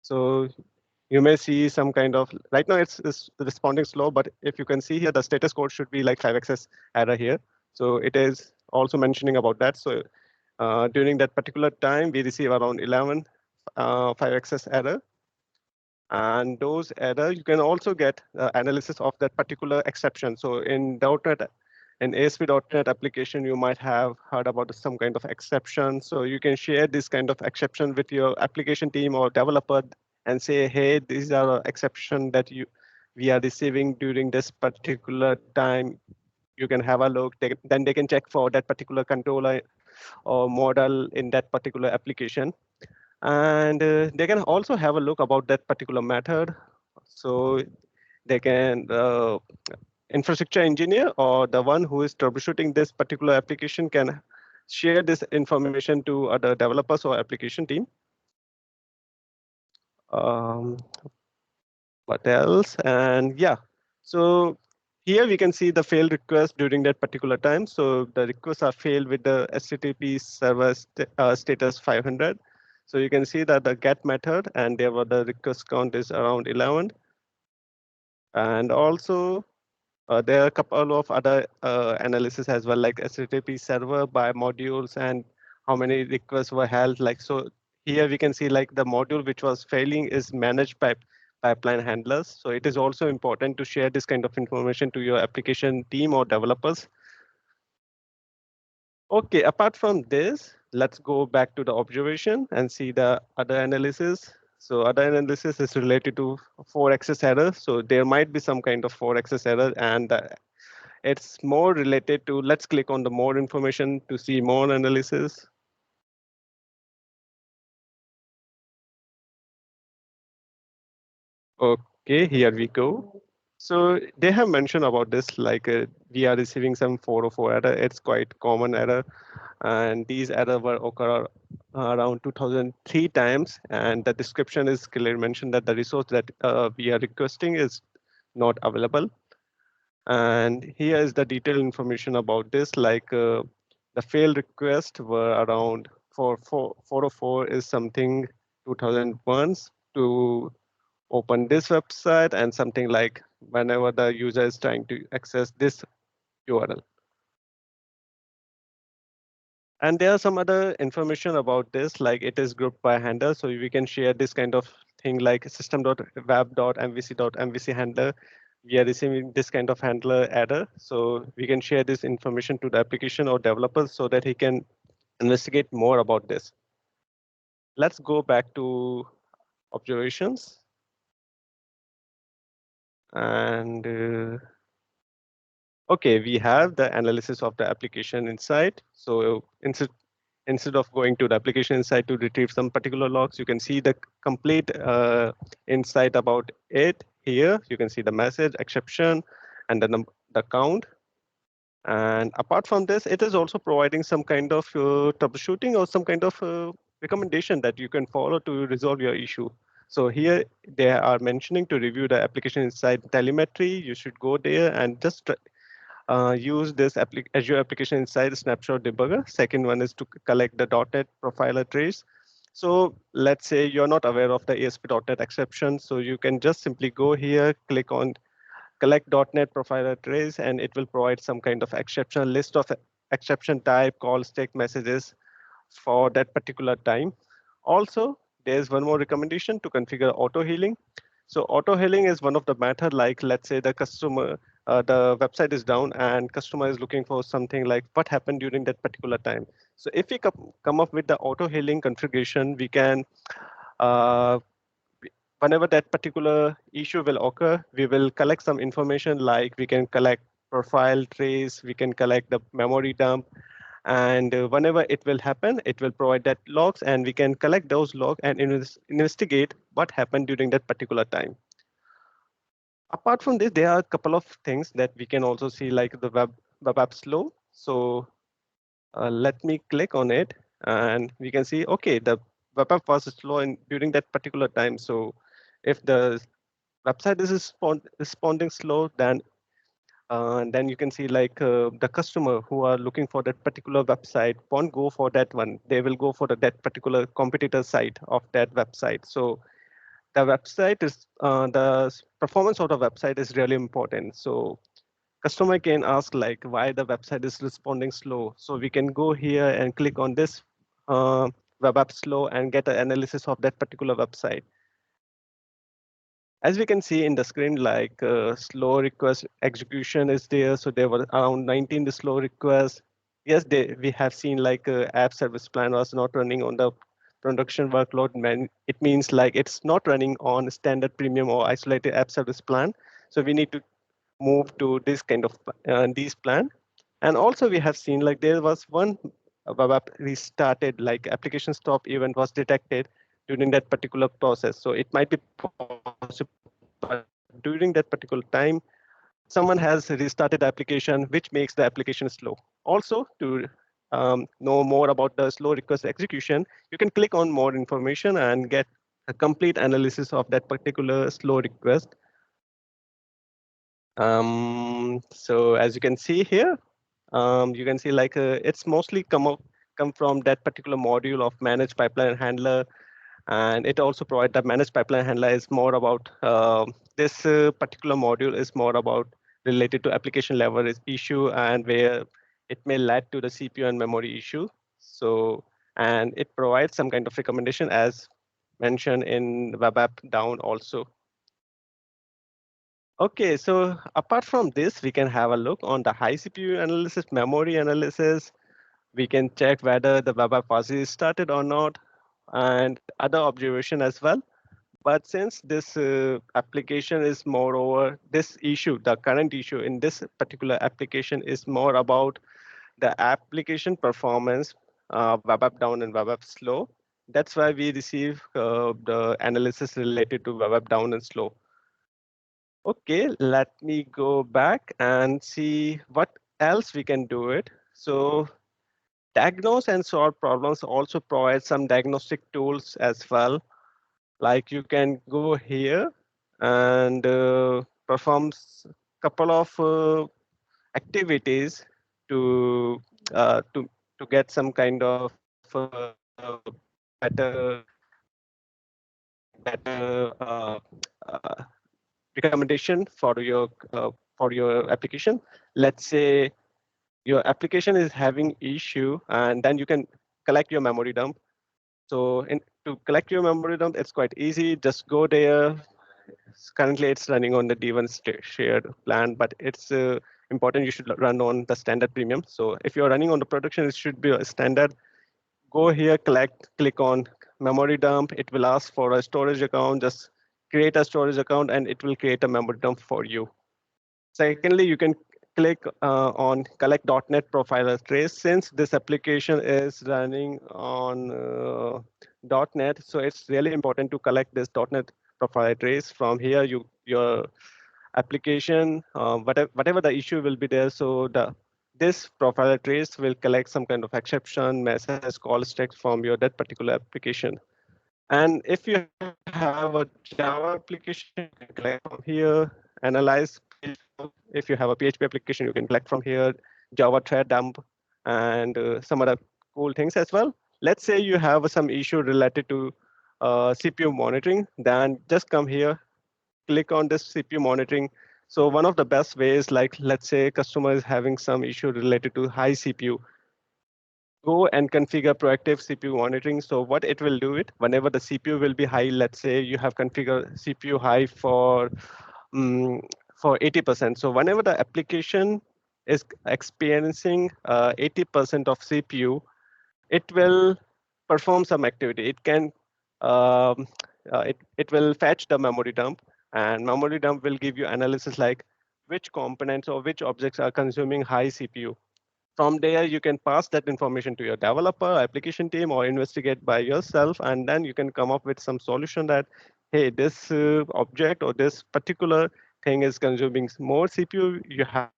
So you may see some kind of, right now it's responding slow, but if you can see here, the status code should be like 5xs error here. So it is also mentioning about that. So during that particular time, we receive around 11 5xs error. And those errors, you can also get analysis of that particular exception. So in .NET, in ASP.NET application, you might have heard about some kind of exception. So you can share this kind of exception with your application team or developer and say, hey, these are exception that we are receiving during this particular time. You can have a look. Then they can check for that particular controller or model in that particular application. And they can also have a look about that particular method. So they can, infrastructure engineer or the one who is troubleshooting this particular application can share this information to other developers or application team. What else? And yeah, so here we can see the failed request during that particular time. So the requests are failed with the HTTP server status 500. So you can see that the get method and there were the request count is around 11. And also there are a couple of other analysis as well, like HTTP server by modules and how many requests were held. Like, so here we can see like the module which was failing is managed by pipeline handlers. So it is also important to share this kind of information to your application team or developers. Okay, apart from this, let's go back to the observation and see the other analysis. So other analysis is related to 4xs error. So there might be some kind of 4xs error, and it's more related to, let's click on the more information to see more analysis. Okay, here we go. So they have mentioned about this, like we are receiving some 404 error. It's quite common error. And these errors were occur around 2003 times. And the description is clearly mentioned that the resource that we are requesting is not available. And here is the detailed information about this, like the failed request were around 404 is something 2001 to open this website and something like whenever the user is trying to access this URL. And there are some other information about this, like it is grouped by handler. So we can share this kind of thing like system.web.mvc.mvc handler. We are receiving this kind of handler error. So we can share this information to the application or developers so that he can investigate more about this. Let's go back to observations. And okay, we have the analysis of the application inside. So instead of going to the application inside to retrieve some particular logs, you can see the complete insight about it here. You can see the message, exception, and then the count. And apart from this, it is also providing some kind of troubleshooting or some kind of recommendation that you can follow to resolve your issue. So here they are mentioning to review the application inside telemetry. You should go there and just use this Azure Application Insight Snapshot Debugger. Second one is to collect the .NET profiler trace. So let's say you're not aware of the ASP.NET exception. So you can just simply go here, click on collect .NET profiler trace, and it will provide some kind of exception list of exception type, call stack messages for that particular time. Also, there's one more recommendation to configure auto healing. So auto healing is one of the method, like let's say the customer, the website is down and customer is looking for something like what happened during that particular time. So if we come up with the auto healing configuration, we can, whenever that particular issue will occur, we will collect some information, like we can collect profile trace, we can collect the memory dump, and whenever it will happen, it will provide that logs, and we can collect those logs and investigate what happened during that particular time. Apart from this, there are a couple of things that we can also see, like the web app slow. So let me click on it, and we can see, okay, the web app was slow during that particular time. So if the website is responding slow, then you can see like the customer who are looking for that particular website won't go for that one. They will go for that particular competitor site of that website. So the website is the performance of the website is really important. So customer can ask like why the website is responding slow. So we can go here and click on this web app slow and get an analysis of that particular website. As we can see in the screen, like slow request execution is there. So there were around 19 slow requests. Yes, we have seen like app service plan was not running on the production workload. It means like it's not running on standard premium or isolated app service plan. So we need to move to this kind of these plan. And also we have seen like there was one web app restarted, like application stop event was detected during that particular process. So it might be possible, but during that particular time, someone has restarted the application, which makes the application slow. Also, to know more about the slow request execution, you can click on more information and get a complete analysis of that particular slow request. So as you can see here, you can see like it's mostly come from that particular module of managed pipeline handler. And it also provides that managed pipeline handler is more about this particular module is more about related to application level issue and where it may lead to the CPU and memory issue. So, and it provides some kind of recommendation as mentioned in web app down also. Okay, so apart from this, we can have a look on the high CPU analysis, memory analysis. We can check whether the web app was restarted or not, and other observation as well. But since this application is moreover, this issue, the current issue in this particular application is more about the application performance, web app down and web app slow. That's why we receive the analysis related to web app down and slow. Okay, let me go back and see what else we can do it. So diagnose and solve problems also provide some diagnostic tools as well. Like you can go here and perform a couple of activities to get some kind of better recommendation for your application. Let's say your application is having issue, and then you can collect your memory dump. So to collect your memory dump, it's quite easy. Just go there. Currently, it's running on the D1 shared plan, but it's important you should run on the standard premium. So if you're running on the production, it should be a standard. Go here, click on memory dump. It will ask for a storage account. Just create a storage account, and it will create a memory dump for you. Secondly, you can click on collect .NET profiler trace. Since this application is running on .NET, so it's really important to collect this .NET profiler trace. From here, your application, whatever the issue will be there, so this profiler trace will collect some kind of exception, message, call stack from that particular application. And if you have a Java application, you can collect from here, analyze. If you have a PHP application, you can collect from here, Java thread dump, and some other cool things as well. Let's say you have some issue related to CPU monitoring, then just come here, click on this CPU monitoring. So one of the best ways, like let's say customer is having some issue related to high CPU, go and configure proactive CPU monitoring. So what it will do it, whenever the CPU will be high, let's say you have configured CPU high for 80%. So whenever the application is experiencing 80% of CPU, it will perform some activity. It can it will fetch the memory dump, and memory dump will give you analysis like which components or which objects are consuming high CPU. From there, you can pass that information to your developer, application team, or investigate by yourself, and then you can come up with some solution that, hey, this object or this particular thing is consuming more CPU. You have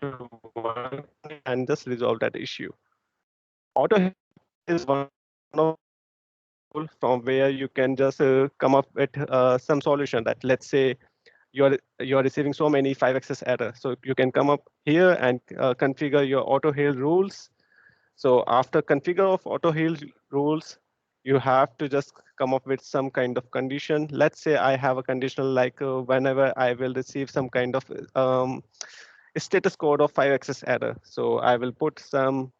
to work and just resolve that issue. Auto is one of from where you can just come up with some solution that, let's say, you're receiving so many 5xs error. So you can come up here and configure your auto heal rules. So after configure of auto heal rules, you have to just come up with some kind of condition. Let's say I have a conditional like whenever I will receive some kind of status code of 5-access error. So I will put some.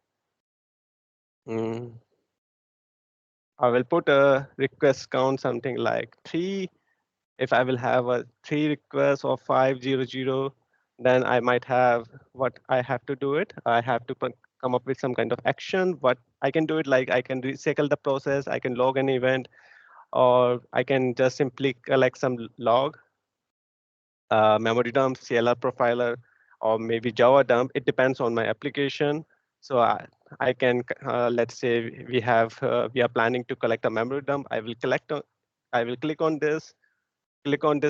I will put a request count something like 3. If I will have a 3 requests of 500, then I might have what I have to do it. I have to come up with some kind of action. But I can do it like I can recycle the process. I can log an event, or I can just simply collect some log, memory dump, CLR profiler, or maybe Java dump. It depends on my application. So I can, let's say we are planning to collect a memory dump. I will click on this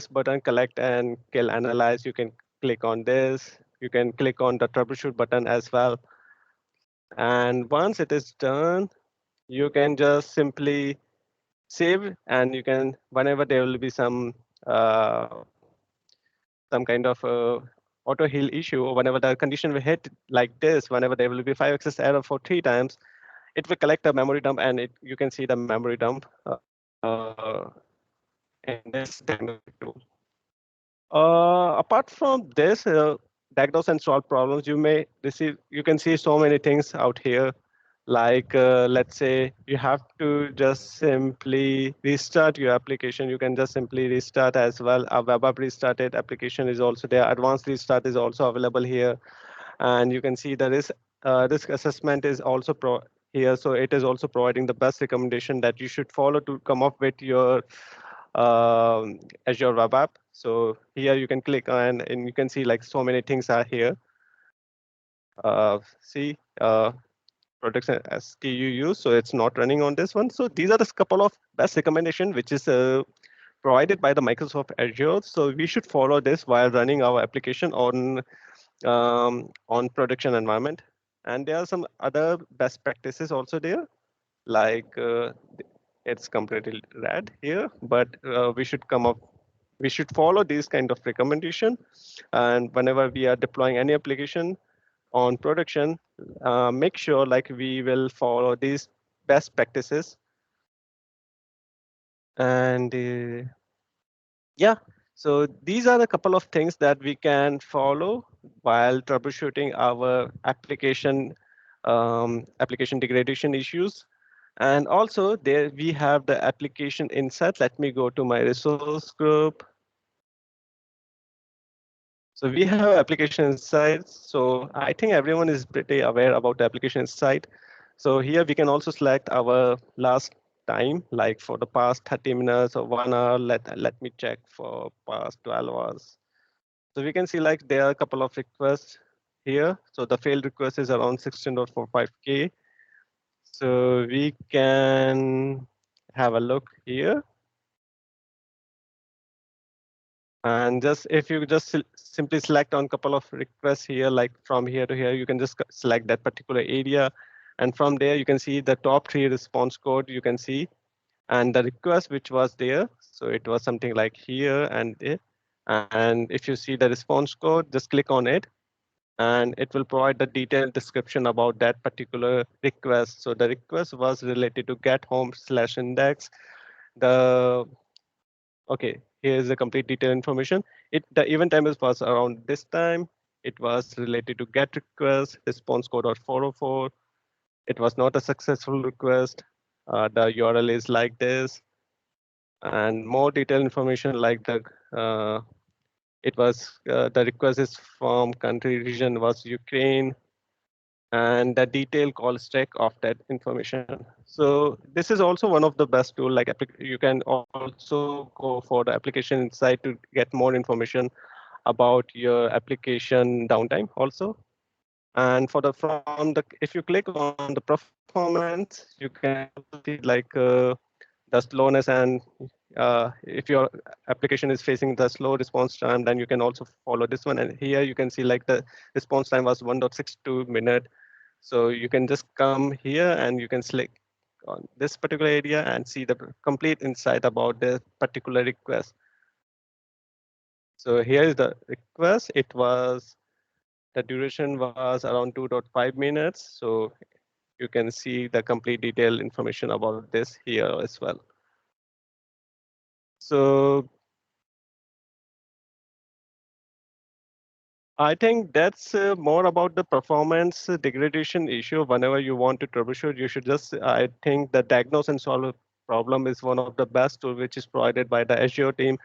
button, collect and kill analyze. You can click on this. You can click on the troubleshoot button as well. And once it is done, you can just simply save, and you can, whenever there will be some kind of auto heal issue, or whenever the condition will hit like this, whenever there will be 5-access error for 3 times, it will collect a memory dump, and you can see the memory dump in this diagnostic tool. Apart from this, diagnose and solve problems, you can see so many things out here. Like, let's say you have to just simply restart your application. You can just simply restart as well. A web app restarted application is also there. Advanced restart is also available here. And you can see the risk assessment is also here. So it is also providing the best recommendation that you should follow to come up with your Azure web app. So here you can click on, and you can see like so many things are here. Products and SKU use, so it's not running on this one. So these are the couple of best recommendation which is provided by the Microsoft Azure. So we should follow this while running our application on production environment. And there are some other best practices also there, like it's completely red here, but we should follow these kind of recommendation. And whenever we are deploying any application on production, make sure like we will follow these best practices. And yeah, so these are a couple of things that we can follow while troubleshooting our application degradation issues. And also there we have the application insight. Let me go to my resource group. So we have application insights. So I think everyone is pretty aware about the application insight. So here we can also select our last time, like for the past 30 minutes or 1 hour. Let me check for past 12 hours. So we can see like there are a couple of requests here. So the failed request is around 16.45K. So we can have a look here. And just if you just simply select on a couple of requests here, like from here to here, you can just select that particular area. And from there, you can see the top 3 response code you can see, and the request which was there. So it was something like here and there. And if you see the response code, just click on it, and it will provide the detailed description about that particular request. So the request was related to get home/index. Okay, here's the complete detailed information. The event time was around this time. It was related to get request, response code or 404. It was not a successful request. The URL is like this. And more detailed information like the request is from country region was Ukraine, and the detailed call stack of that information. So this is also one of the best tool. Like you can also go for the application insight to get more information about your application downtime also. And if you click on the performance, you can see like the slowness, and if your application is facing the slow response time, then you can also follow this one. And here you can see like the response time was 1.62 minute. So you can just come here and you can select on this particular area and see the complete insight about this particular request. So here is the request. The duration was around 2.5 minutes. So you can see the complete detailed information about this here as well. So I think that's more about the performance degradation issue. Whenever you want to troubleshoot, you should just, I think the diagnose and solve a problem is one of the best tool which is provided by the Azure team.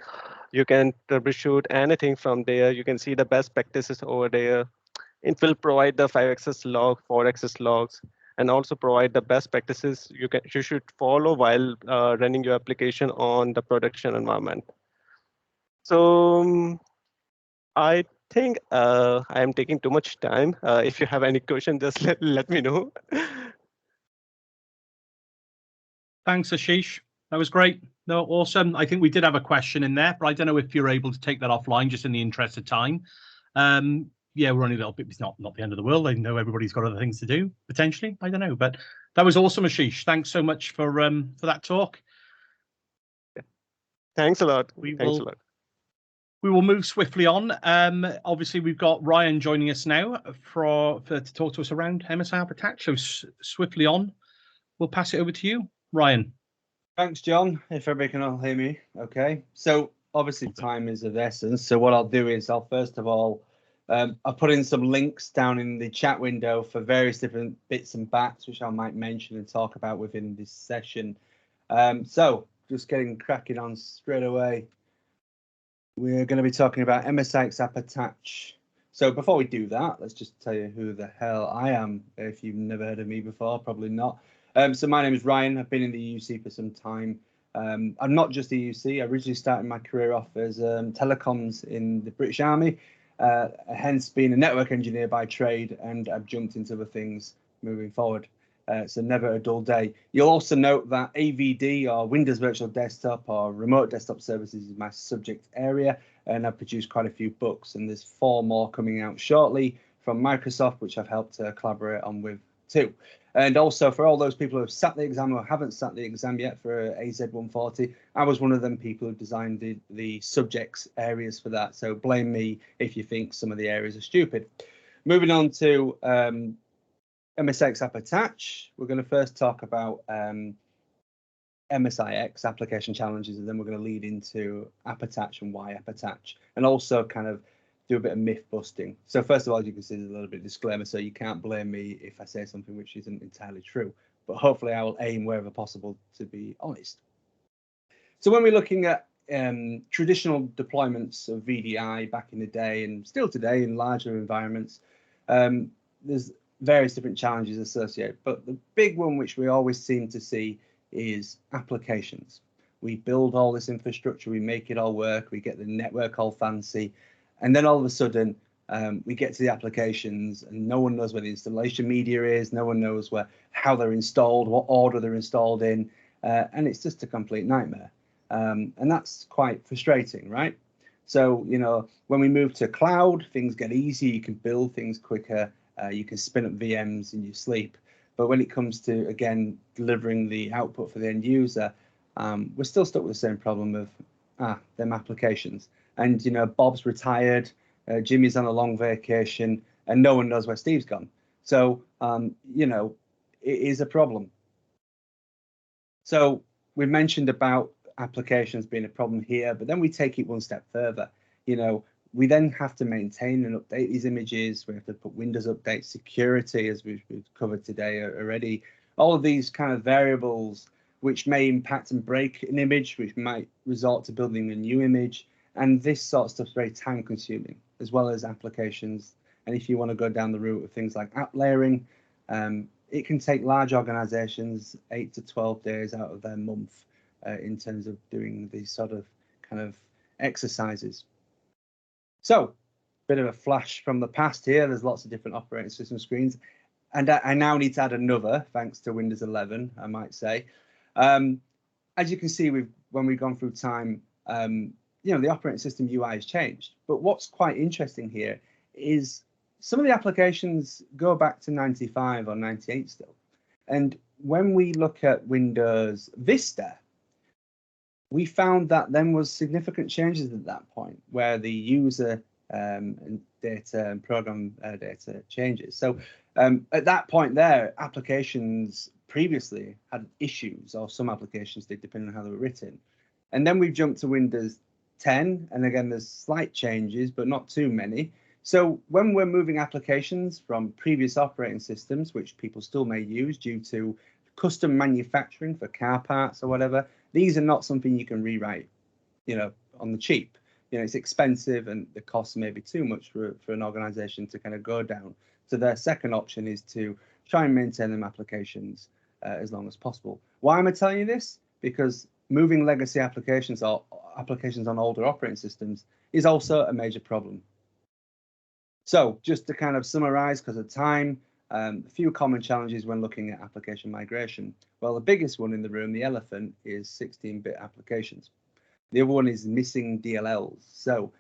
You can troubleshoot anything from there. You can see the best practices over there. It will provide the 5xs log, 4xs logs, and also provide the best practices you should follow while running your application on the production environment. So I think I am taking too much time. If you have any question, just let me know. Thanks, Ashish. That was great. No, awesome. I think we did have a question in there, but I don't know if you're able to take that offline just in the interest of time. Yeah, we're only a little bit, it's not the end of the world. I know everybody's got other things to do, potentially. I don't know, but that was awesome, Ashish. Thanks so much for that talk. Thanks a lot. Thanks a lot. We will move swiftly on. Obviously, we've got Ryan joining us now to talk to us around MSI Attach. So swiftly on, we'll pass it over to you, Ryan. Thanks, John. If everybody can all hear me, okay. So obviously, time is of the essence. So what I'll do is I'll first of all, I'll put in some links down in the chat window for various different bits and bats, which I might mention and talk about within this session. So just getting cracking on straight away. We're going to be talking about MSIX App Attach. So before we do that, let's just tell you who the hell I am. If you've never heard of me before, probably not. So my name is Ryan. I've been in the UC for some time. I'm not just a UC. I originally started my career off as telecoms in the British Army, hence being a network engineer by trade, and I've jumped into other things moving forward. So never a dull day. You'll also note that AVD, or Windows Virtual Desktop, or Remote Desktop Services, is my subject area, and I've produced quite a few books, and there's 4 more coming out shortly from Microsoft, which I've helped to collaborate on with too. And also for all those people who have sat the exam or haven't sat the exam yet for AZ140, I was one of them people who designed the subjects areas for that. So blame me if you think some of the areas are stupid. Moving on to MSIX App Attach, we're going to first talk about MSIX application challenges, and then we're going to lead into App Attach and why App Attach, and also kind of do a bit of myth busting. So first of all, as you can see, there's a little bit of disclaimer, so you can't blame me if I say something which isn't entirely true, but hopefully I will aim wherever possible to be honest. So when we're looking at traditional deployments of VDI back in the day, and still today in larger environments, there's various different challenges associated, but the big one which we always seem to see is applications. We build all this infrastructure, we make it all work, we get the network all fancy, and then all of a sudden we get to the applications and no one knows where the installation media is, no one knows how they're installed, what order they're installed in, and it's just a complete nightmare. And that's quite frustrating, right? So, you know, when we move to cloud, things get easy, you can build things quicker, you can spin up VMs in your sleep. But when it comes to, again, delivering the output for the end user, we're still stuck with the same problem of them applications. And, you know, Bob's retired, Jimmy's on a long vacation, and no one knows where Steve's gone. So, you know, it is a problem. So we mentioned about applications being a problem here, but then we take it one step further. You know, we then have to maintain and update these images. We have to put Windows Update security, as we've covered today already. All of these kind of variables which may impact and break an image, which might result to building a new image. And this sort of stuff is very time consuming, as well as applications. And if you want to go down the route of things like app layering, it can take large organizations 8 to 12 days out of their month in terms of doing these sort of kind of exercises. So, bit of a flash from the past here. There's lots of different operating system screens. And I now need to add another, thanks to Windows 11, I might say. As you can see, when we've gone through time, you know, the operating system UI has changed. But what's quite interesting here is some of the applications go back to 95 or 98 still. And when we look at Windows Vista, we found that there was significant changes at that point where the user data and program data changes. So at that point there, applications previously had issues, or some applications did, depending on how they were written. And then we've jumped to Windows 10, and again, there's slight changes, but not too many. So when we're moving applications from previous operating systems, which people still may use due to custom manufacturing for car parts or whatever, these are not something you can rewrite, on the cheap. It's expensive and the costs may be too much for an organization to kind of go down. So their second option is to try and maintain them applications as long as possible. Why am I telling you this? Because moving legacy applications or applications on older operating systems is also a major problem. So just to kind of summarize, because of time, a few common challenges when looking at application migration. Well, the biggest one in the room, the elephant, is 16-bit applications. The other one is missing DLLs. So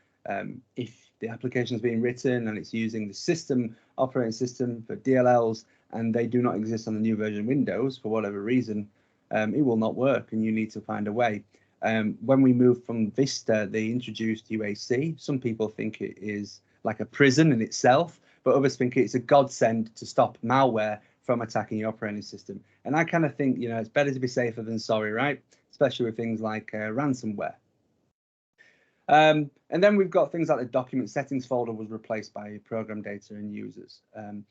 if the application is being written and it's using the operating system for DLLs and they do not exist on the new version of Windows for whatever reason, it will not work and you need to find a way. When we moved from Vista, they introduced UAC. Some people think it is like a prison in itself, but others think it's a godsend to stop malware from attacking your operating system. And I kind of think, it's better to be safer than sorry, right? Especially with things like ransomware. And then we've got things like the document settings folder was replaced by program data and users. And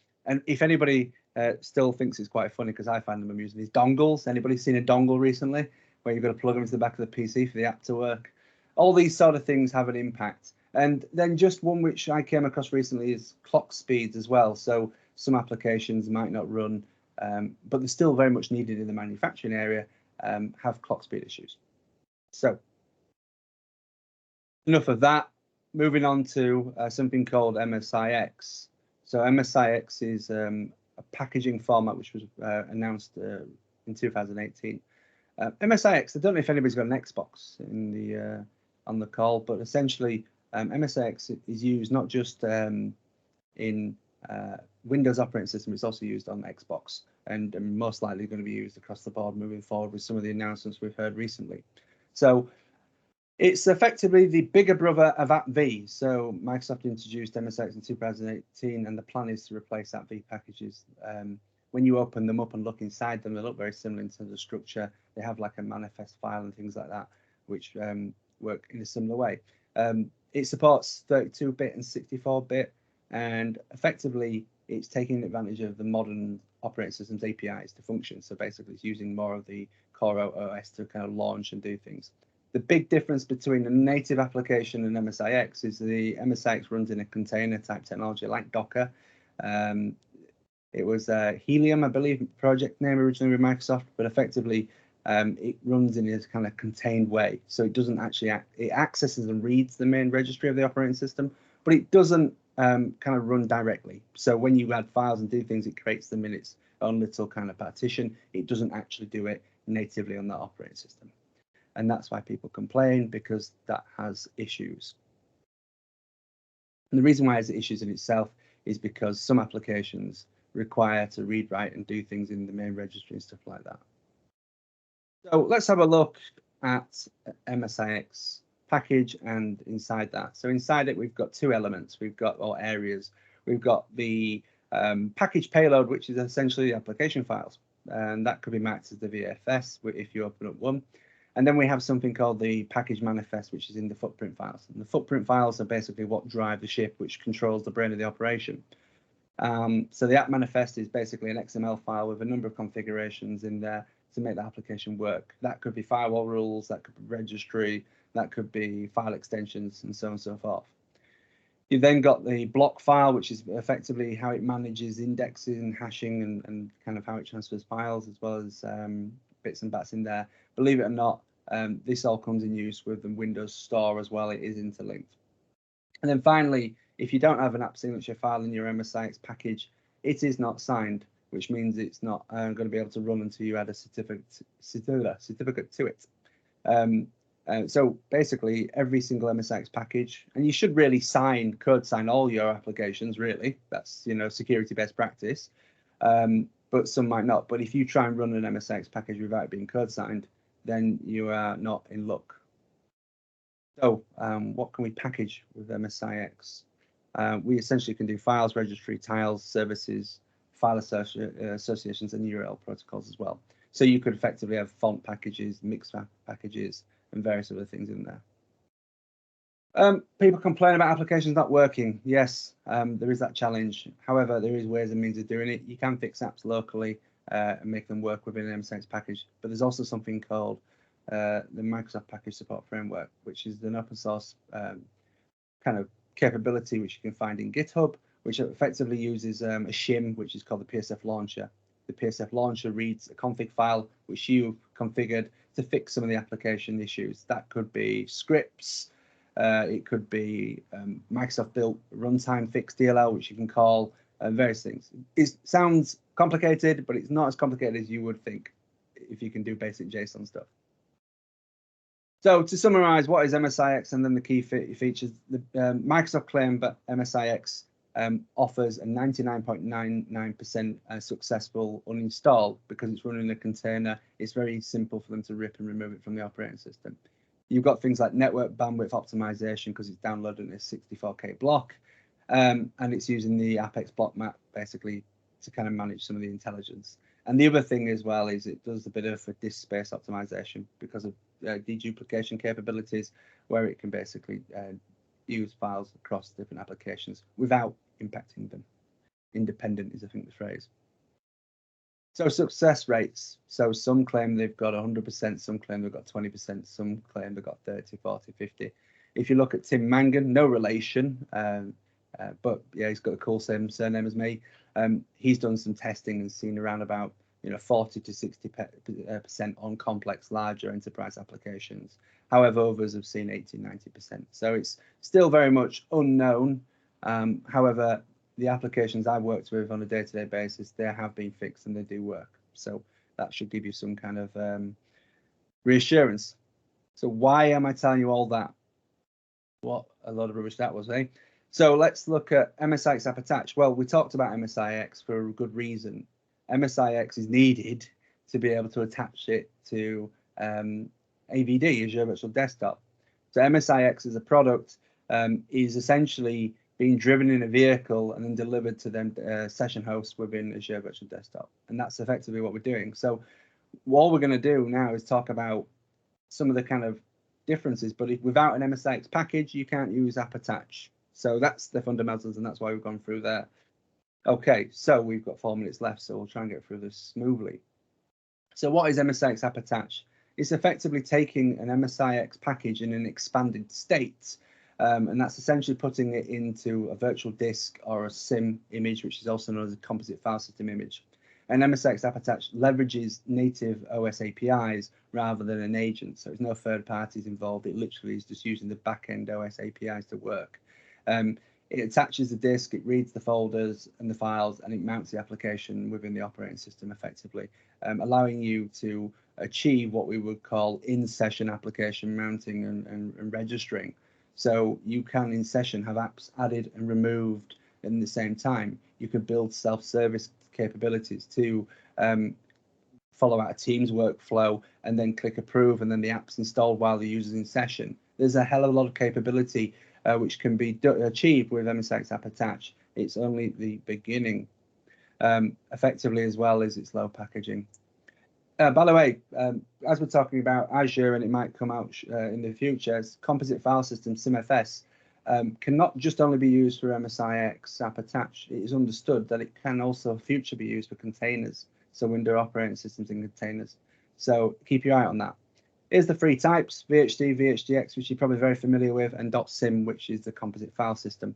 if anybody still thinks it's quite funny, because I find them amusing, these dongles. Anybody seen a dongle recently where you've got to plug them into the back of the PC for the app to work? All these sort of things have an impact. And then just one which I came across recently is clock speeds as well. So some applications might not run, but they're still very much needed in the manufacturing area, have clock speed issues. So enough of that. Moving on to something called MSIX. So MSIX is a packaging format which was announced in 2018. MSIX, I don't know if anybody's got an Xbox in the on the call, but essentially MSIX is used not just in Windows operating system, it's also used on Xbox and most likely going to be used across the board moving forward with some of the announcements we've heard recently. So it's effectively the bigger brother of AppV. So Microsoft introduced MSIX in 2018, and the plan is to replace AppV packages. When you open them up and look inside them, they look very similar in terms of structure. They have like a manifest file and things like that, which work in a similar way. It supports 32-bit and 64-bit, and effectively it's taking advantage of the modern operating systems APIs to function. So basically it's using more of the core OS to kind of launch and do things. The big difference between a native application and MSIX is the MSIX runs in a container type technology like Docker. It was Helium, I believe, project name originally with Microsoft, but effectively it runs in a kind of contained way. So it doesn't actually, it accesses and reads the main registry of the operating system, but it doesn't kind of run directly. So when you add files and do things, it creates them in its own little kind of partition. It doesn't actually do it natively on that operating system. And that's why people complain, because that has issues. And the reason why it has issues in itself is because some applications require to read, write, and do things in the main registry and stuff like that. So let's have a look at MSIX package and inside that. So inside it, we've got two elements. We've got, or areas. We've got the package payload, which is essentially application files. And that could be marked as the VFS if you open up one. And then we have something called the package manifest, which is in the footprint files. And the footprint files are basically what drive the ship, which controls the brain of the operation. So the app manifest is basically an XML file with a number of configurations in there to make the application work. That could be firewall rules, that could be registry, that could be file extensions, and so on and so forth. You've then got the block file, which is effectively how it manages indexing, hashing, and kind of how it transfers files, as well as bits and bats in there. Believe it or not, this all comes in use with the Windows Store as well. It is interlinked. And then finally, if you don't have an app signature file in your MSIX package, it is not signed, which means it's not going to be able to run until you add a certificate to it. So basically, every single MSIX package, and you should really code sign all your applications, really. That's, security best practice. But some might not. But if you try and run an MSIX package without it being code signed, then you are not in luck. So what can we package with MSIX? We essentially can do files, registry, tiles, services, file associations, and URL protocols as well. So you could effectively have font packages, mixed packages, and various other things in there. People complain about applications not working. Yes, there is that challenge. However, there is ways and means of doing it. You can fix apps locally and make them work within an MSIX package. But there's also something called the Microsoft Package Support Framework, which is an open source kind of capability which you can find in GitHub, which effectively uses a shim, which is called the PSF launcher. The PSF launcher reads a config file which you configured to fix some of the application issues. That could be scripts. It could be Microsoft built runtime fix DLL, which you can call various things. It sounds complicated, but it's not as complicated as you would think if you can do basic JSON stuff. So to summarize, what is MSIX and then the key features? The Microsoft claim that MSIX offers a 99.99% successful uninstall because it's running a container. It's very simple for them to rip and remove it from the operating system. You've got things like network bandwidth optimization because it's downloading a 64K block, and it's using the Apex block map basically to kind of manage some of the intelligence. And the other thing as well is it does a bit of a disk space optimization because of deduplication capabilities, where it can basically use files across different applications without impacting them. Independent is, I think, the phrase. So success rates. So some claim they've got 100%, some claim they've got 20%, some claim they've got 30, 40, 50. If you look at Tim Mangan, no relation, but yeah, he's got a cool same surname as me. He's done some testing and seen around about 40 to 60% on complex, larger enterprise applications. However, others have seen 80, 90%. So it's still very much unknown. However, the applications I've worked with on a day-to-day basis, they have been fixed and they do work. So that should give you some kind of reassurance. So why am I telling you all that? What a lot of rubbish that was, eh? So let's look at MSIX app attach. Well, we talked about MSIX for a good reason. MSIX is needed to be able to attach it to AVD, Azure Virtual Desktop. So MSIX as a product is essentially being driven in a vehicle and then delivered to them session hosts within Azure Virtual Desktop. And that's effectively what we're doing. So what we're going to do now is talk about some of the kind of differences, but without an MSIX package, you can't use app attach. So that's the fundamentals, and that's why we've gone through there. Okay, so we've got 4 minutes left, so we'll try and get through this smoothly. So what is MSIX app attach? It's effectively taking an MSIX package in an expanded state, and that's essentially putting it into a virtual disk or a SIM image, which is also known as a composite file system image. And MSIX app attach leverages native OS APIs rather than an agent, so there's no third parties involved. It literally is just using the backend OS APIs to work. It attaches the disk, it reads the folders and the files, and it mounts the application within the operating system effectively, allowing you to achieve what we would call in-session application mounting and registering. So you can, in session, have apps added and removed in the same time. You could build self-service capabilities to follow out a Teams workflow and then click approve, and then the app's installed while the user's in session. There's a hell of a lot of capability which can be achieved with MSIX app attach. It's only the beginning, effectively, as well as its low packaging. By the way, as we're talking about Azure, and it might come out in the future, composite file system, SIMFS, cannot just only be used for MSIX app attach. It is understood that it can also future be used for containers, so Windows operating systems in containers. So keep your eye on that. Here's the three types: VHD, VHDX, which you're probably very familiar with, and .sim, which is the composite file system.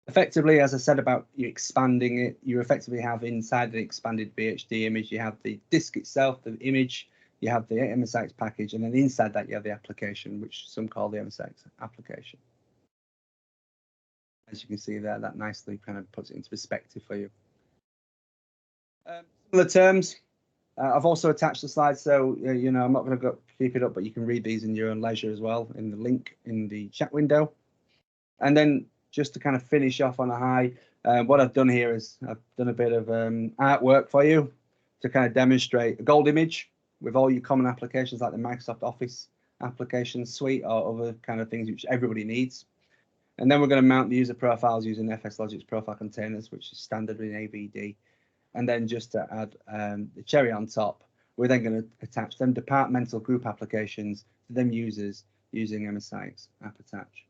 Effectively, as I said about you expanding it, you effectively have inside the expanded VHD image, you have the disk itself, the image, you have the MSIX package, and then inside that you have the application, which some call the MSIX application. As you can see there, that nicely kind of puts it into perspective for you. Some of the terms. I've also attached the slides, so I'm not going to keep it up, but you can read these in your own leisure as well in the link in the chat window. And then just to kind of finish off on a high, what I've done here is I've done a bit of artwork for you to kind of demonstrate a gold image with all your common applications like the Microsoft Office application suite or other kind of things which everybody needs. And then we're going to mount the user profiles using FSLogic's profile containers, which is standard in AVD. And then just to add the cherry on top, we're then going to attach them departmental group applications to them users using MSIX app attach.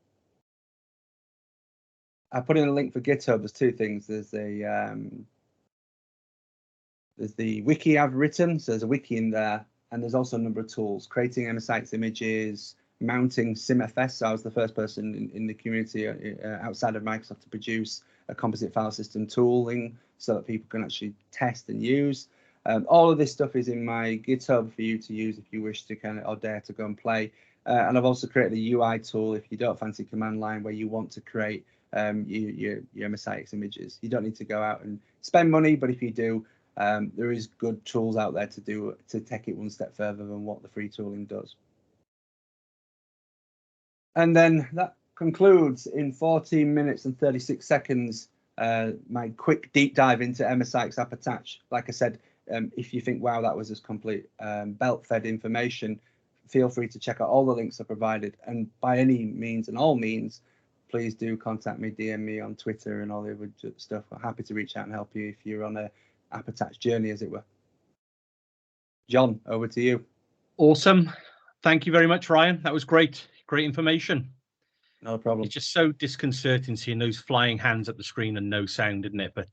I put in a link for GitHub. There's two things. There's the wiki I've written, so there's a wiki in there, and there's also a number of tools, creating MSIX images, mounting SimFS. So I was the first person in the community outside of Microsoft to produce a composite file system tooling so that people can actually test and use. All of this stuff is in my GitHub for you to use if you wish to kind of or dare to go and play. And I've also created a UI tool if you don't fancy command line where you want to create your MSIX images. You don't need to go out and spend money, but if you do, there is good tools out there to take it one step further than what the free tooling does. And then that concludes in 14 minutes and 36 seconds my quick deep dive into MSIX app attach. Like I said, if you think, wow, that was just complete belt-fed information, feel free to check out all the links I provided. And by any means and all means, please do contact me, DM me on Twitter and all the other stuff. I'm happy to reach out and help you if you're on a app attach journey, as it were. John, over to you. Awesome. Thank you very much, Ryan. That was great. Great information. No problem. It's just so disconcerting seeing those flying hands at the screen and no sound, isn't it? But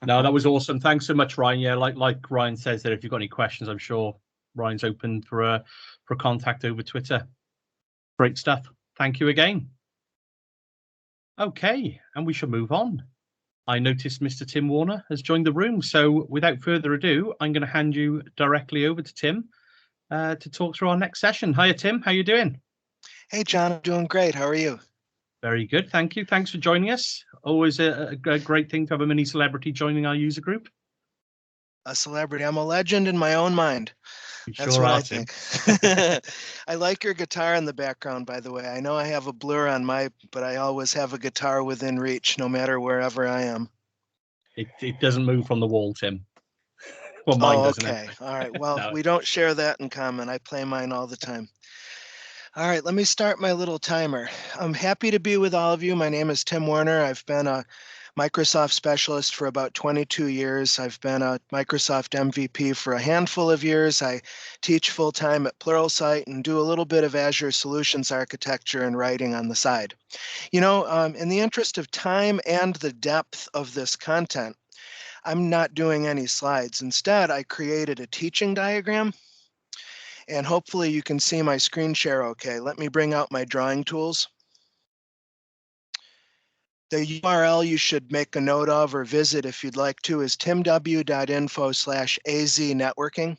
no, that was awesome. Thanks so much, Ryan. Yeah, like Ryan says there, if you've got any questions, I'm sure Ryan's open for contact over Twitter. Great stuff. Thank you again. Okay, and we shall move on. I noticed Mr. Tim Warner has joined the room. So without further ado, I'm going to hand you directly over to Tim to talk through our next session. Hiya, Tim. How you doing? Hey, John. I'm doing great. How are you? Very good. Thank you. Thanks for joining us. Always a great thing to have a mini celebrity joining our user group. A celebrity. I'm a legend in my own mind. That's sure what are, I think. I like your guitar in the background, by the way. I know I have a blur on but I always have a guitar within reach, no matter wherever I am. It doesn't move from the wall, Tim. Well, mine doesn't. Okay. Anyway. All right. Well, No. we don't share that in common. I play mine all the time. All right, let me start my little timer. I'm happy to be with all of you. My name is Tim Warner. I've been a Microsoft specialist for about 22 years. I've been a Microsoft MVP for a handful of years. I teach full-time at Pluralsight and do a little bit of Azure solutions architecture and writing on the side. You know, in the interest of time and the depth of this content, I'm not doing any slides. Instead, I created a teaching diagram. And hopefully you can see my screen share okay. Let me bring out my drawing tools. The URL you should make a note of or visit if you'd like to is timw.info/AZnetworking.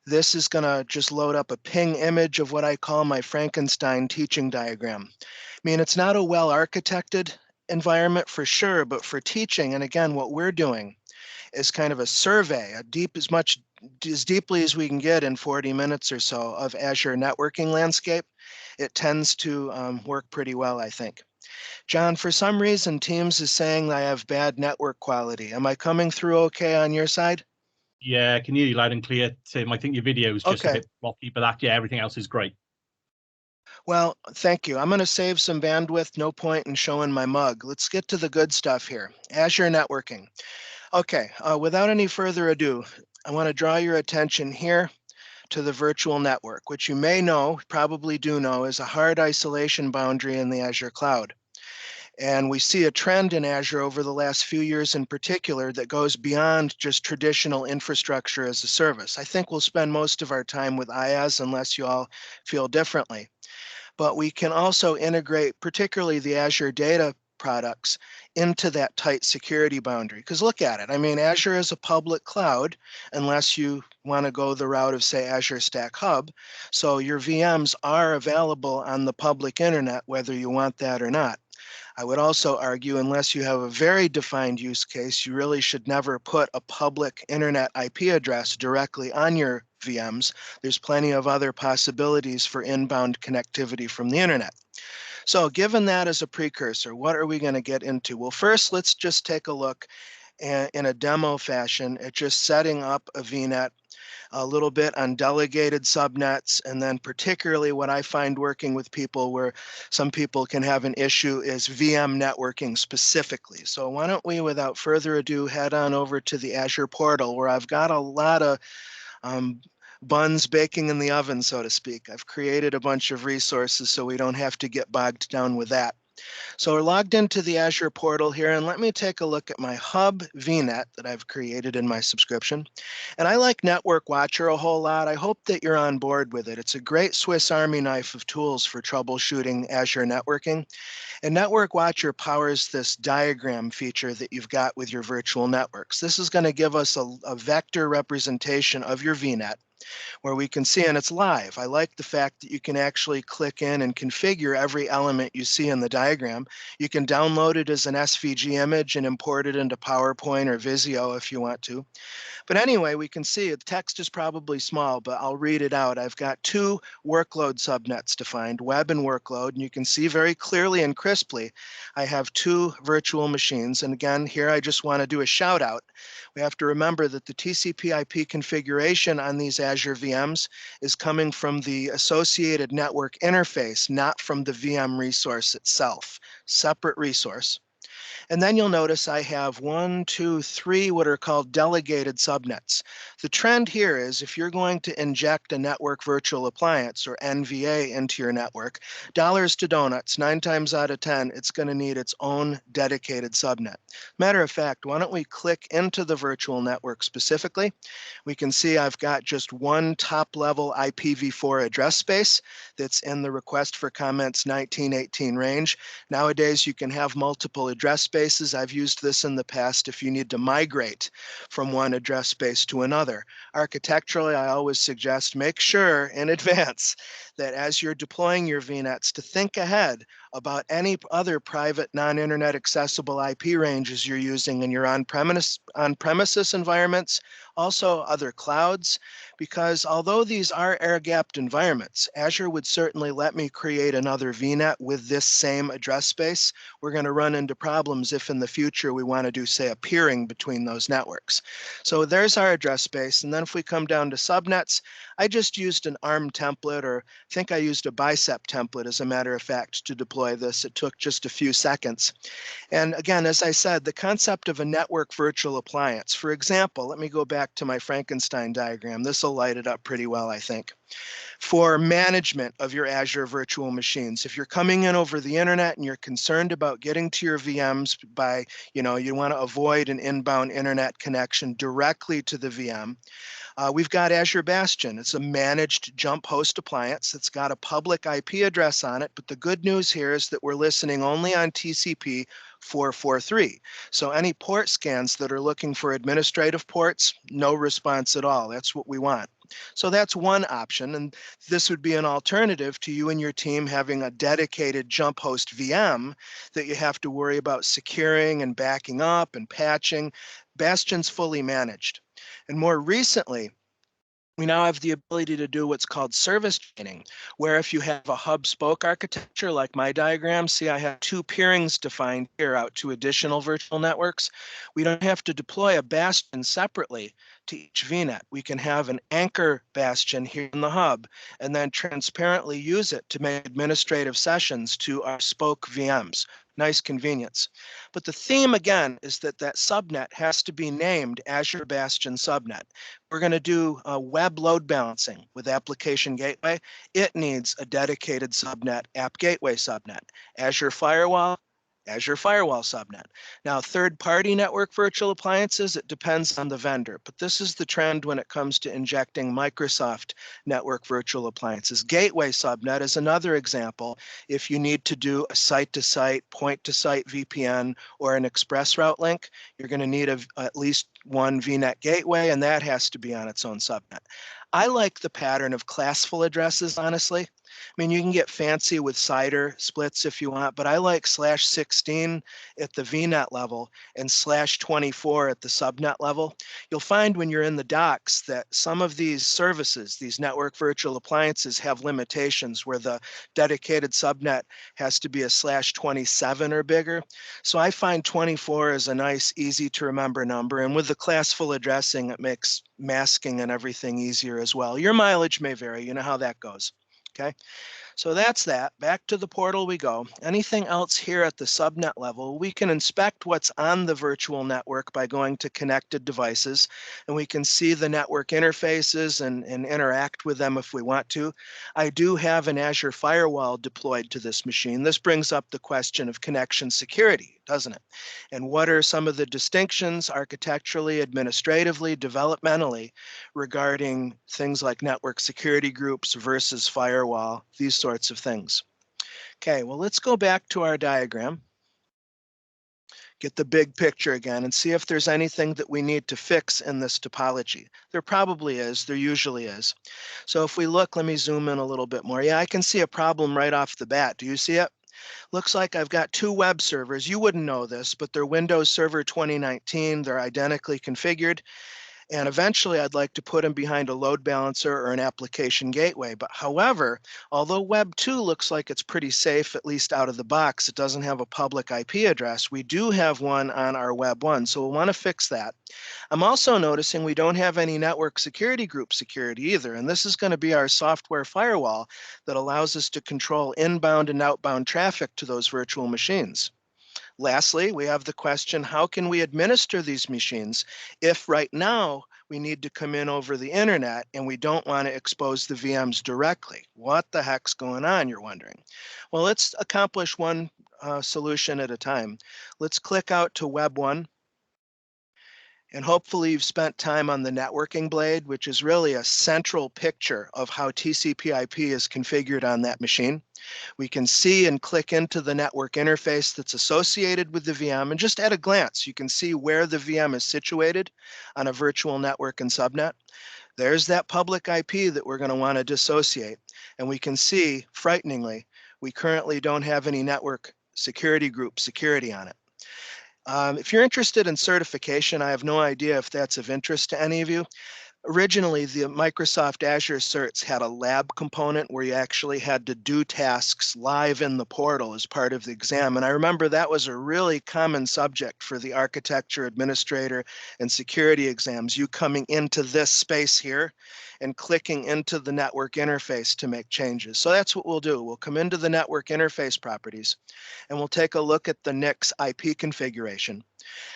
This is going to just load up a ping image of what I call my Frankenstein teaching diagram. I mean, it's not a well-architected environment for sure, but for teaching, and again, what we're doing is kind of a survey, as deeply as we can get in 40 minutes or so of Azure networking landscape. It tends to work pretty well, I think. John, for some reason, Teams is saying I have bad network quality. Am I coming through okay on your side? Yeah, I can hear you loud and clear, Tim. I think your video is just a bit rocky, but everything else is great. Well, thank you. I'm going to save some bandwidth. No point in showing my mug. Let's get to the good stuff here. Azure networking. Okay, without any further ado, I want to draw your attention here to the virtual network, which you may know, probably do know, is a hard isolation boundary in the Azure cloud. And we see a trend in Azure over the last few years in particular that goes beyond just traditional infrastructure as a service. I think we'll spend most of our time with IaaS unless you all feel differently. But we can also integrate particularly the Azure data products into that tight security boundary. Because look at it. I mean, Azure is a public cloud, unless you want to go the route of, say, Azure Stack Hub. So your VMs are available on the public internet, whether you want that or not. I would also argue, unless you have a very defined use case, you really should never put a public internet IP address directly on your VMs. There's plenty of other possibilities for inbound connectivity from the internet. So given that as a precursor, what are we going to get into? Well, first, let's just take a look in a demo fashion at just setting up a VNet, a little bit on delegated subnets, and then particularly what I find working with people where some people can have an issue is VM networking specifically. So why don't we, without further ado, head on over to the Azure portal where I've got a lot of buns baking in the oven, so to speak. I've created a bunch of resources so we don't have to get bogged down with that. So we're logged into the Azure portal here, and let me take a look at my hub VNet that I've created in my subscription. And I like Network Watcher a whole lot. I hope that you're on board with it. It's a great Swiss Army knife of tools for troubleshooting Azure networking. And Network Watcher powers this diagram feature that you've got with your virtual networks. This is going to give us a vector representation of your VNet, where we can see, and it's live. I like the fact that you can actually click in and configure every element you see in the diagram. You can download it as an SVG image and import it into PowerPoint or Visio if you want to. But anyway, we can see the text is probably small, but I'll read it out. I've got two workload subnets defined, web and workload, and you can see very clearly and crisply, I have two virtual machines. And again, here I just want to do a shout out. We have to remember that the TCP/IP configuration on these Azure VMs is coming from the associated network interface, not from the VM resource itself, separate resource. And then you'll notice I have 1, 2, 3 what are called delegated subnets. The trend here is if you're going to inject a network virtual appliance or NVA into your network, dollars to donuts, 9 times out of 10, it's going to need its own dedicated subnet. Matter of fact, why don't we click into the virtual network specifically? We can see I've got just one top-level IPv4 address space that's in the request for comments 1918 range. Nowadays, you can have multiple address spaces. I've used this in the past if you need to migrate from one address space to another. Architecturally, I always suggest make sure in advance that as you're deploying your VNets to think ahead about any other private non-internet accessible IP ranges you're using in your on-premises environments, also other clouds, because although these are air-gapped environments, Azure would certainly let me create another VNet with this same address space. We're going to run into problems if in the future we want to do, say, a peering between those networks. So there's our address space. And then if we come down to subnets, I just used an ARM template, or I think I used a bicep template, as a matter of fact, to deploy this. It took just a few seconds. And again, as I said, the concept of a network virtual appliance. For example, let me go back to my Frankenstein diagram. This will light it up pretty well, I think. For management of your Azure virtual machines, if you're coming in over the internet and you're concerned about getting to your VMs by, you want to avoid an inbound internet connection directly to the VM, we've got Azure Bastion. It's a managed jump host appliance. It's got a public IP address on it, but the good news here is that we're listening only on TCP 443. So any port scans that are looking for administrative ports, no response at all. That's what we want. So that's one option, and this would be an alternative to you and your team having a dedicated jump host VM that you have to worry about securing and backing up and patching. Bastion's fully managed. And more recently, we now have the ability to do what's called service chaining, where if you have a hub-spoke architecture like my diagram, see I have two peerings defined here out to additional virtual networks. We don't have to deploy a bastion separately to each VNet. We can have an anchor bastion here in the hub and then transparently use it to make administrative sessions to our spoke VMs. Nice convenience. But the theme again is that that subnet has to be named Azure Bastion subnet. We're going to do web load balancing with Application Gateway. It needs a dedicated subnet, App Gateway subnet. Azure Firewall subnet. Now, third-party network virtual appliances, it depends on the vendor, but this is the trend when it comes to injecting Microsoft network virtual appliances. Gateway subnet is another example. If you need to do a site-to-site, point-to-site VPN or an express route link, you're going to need at least one VNet gateway, and that has to be on its own subnet. I like the pattern of classful addresses, honestly. I mean, you can get fancy with CIDR splits if you want, but I like /16 at the VNet level and /24 at the subnet level. You'll find when you're in the docs that some of these services, these network virtual appliances, have limitations where the dedicated subnet has to be a /27 or bigger. So I find 24 is a nice, easy to remember number. And with the classful addressing, it makes masking and everything easier as well. Your mileage may vary. You know how that goes. Okay, So that's that. Back to the portal we go. Anything else here at the subnet level, we can inspect what's on the virtual network by going to connected devices, and we can see the network interfaces and interact with them if we want to. I do have an Azure firewall deployed to this machine. This brings up the question of connection security, doesn't it? And what are some of the distinctions architecturally, administratively, developmentally regarding things like network security groups versus firewall, these sorts of things. Okay, well, let's go back to our diagram, get the big picture again, and see if there's anything that we need to fix in this topology. There probably is, there usually is. So if we look, let me zoom in a little bit more. Yeah, I can see a problem right off the bat. Do you see it? Looks like I've got two web servers. You wouldn't know this, but they're Windows Server 2019. They're identically configured. And eventually I'd like to put them behind a load balancer or an application gateway. But however, although Web 2 looks like it's pretty safe, at least out of the box, it doesn't have a public IP address. We do have one on our Web 1, so we'll want to fix that. I'm also noticing we don't have any network security group security either. And this is going to be our software firewall that allows us to control inbound and outbound traffic to those virtual machines. Lastly, we have the question, how can we administer these machines if right now we need to come in over the internet and we don't want to expose the VMs directly? What the heck's going on, you're wondering? Well, let's accomplish one solution at a time. Let's click out to Web 1. And hopefully you've spent time on the networking blade, which is really a central picture of how TCP/IP is configured on that machine. We can see and click into the network interface that's associated with the VM. And just at a glance, you can see where the VM is situated on a virtual network and subnet. There's that public IP that we're going to want to dissociate. And we can see, frighteningly, we currently don't have any network security group security on it. If you're interested in certification, I have no idea if that's of interest to any of you. Originally, the Microsoft Azure certs had a lab component where you actually had to do tasks live in the portal as part of the exam. And I remember that was a really common subject for the architecture, administrator, and security exams. You coming into this space here and clicking into the network interface to make changes. So that's what we'll do. We'll come into the network interface properties and we'll take a look at the NIC's IP configuration.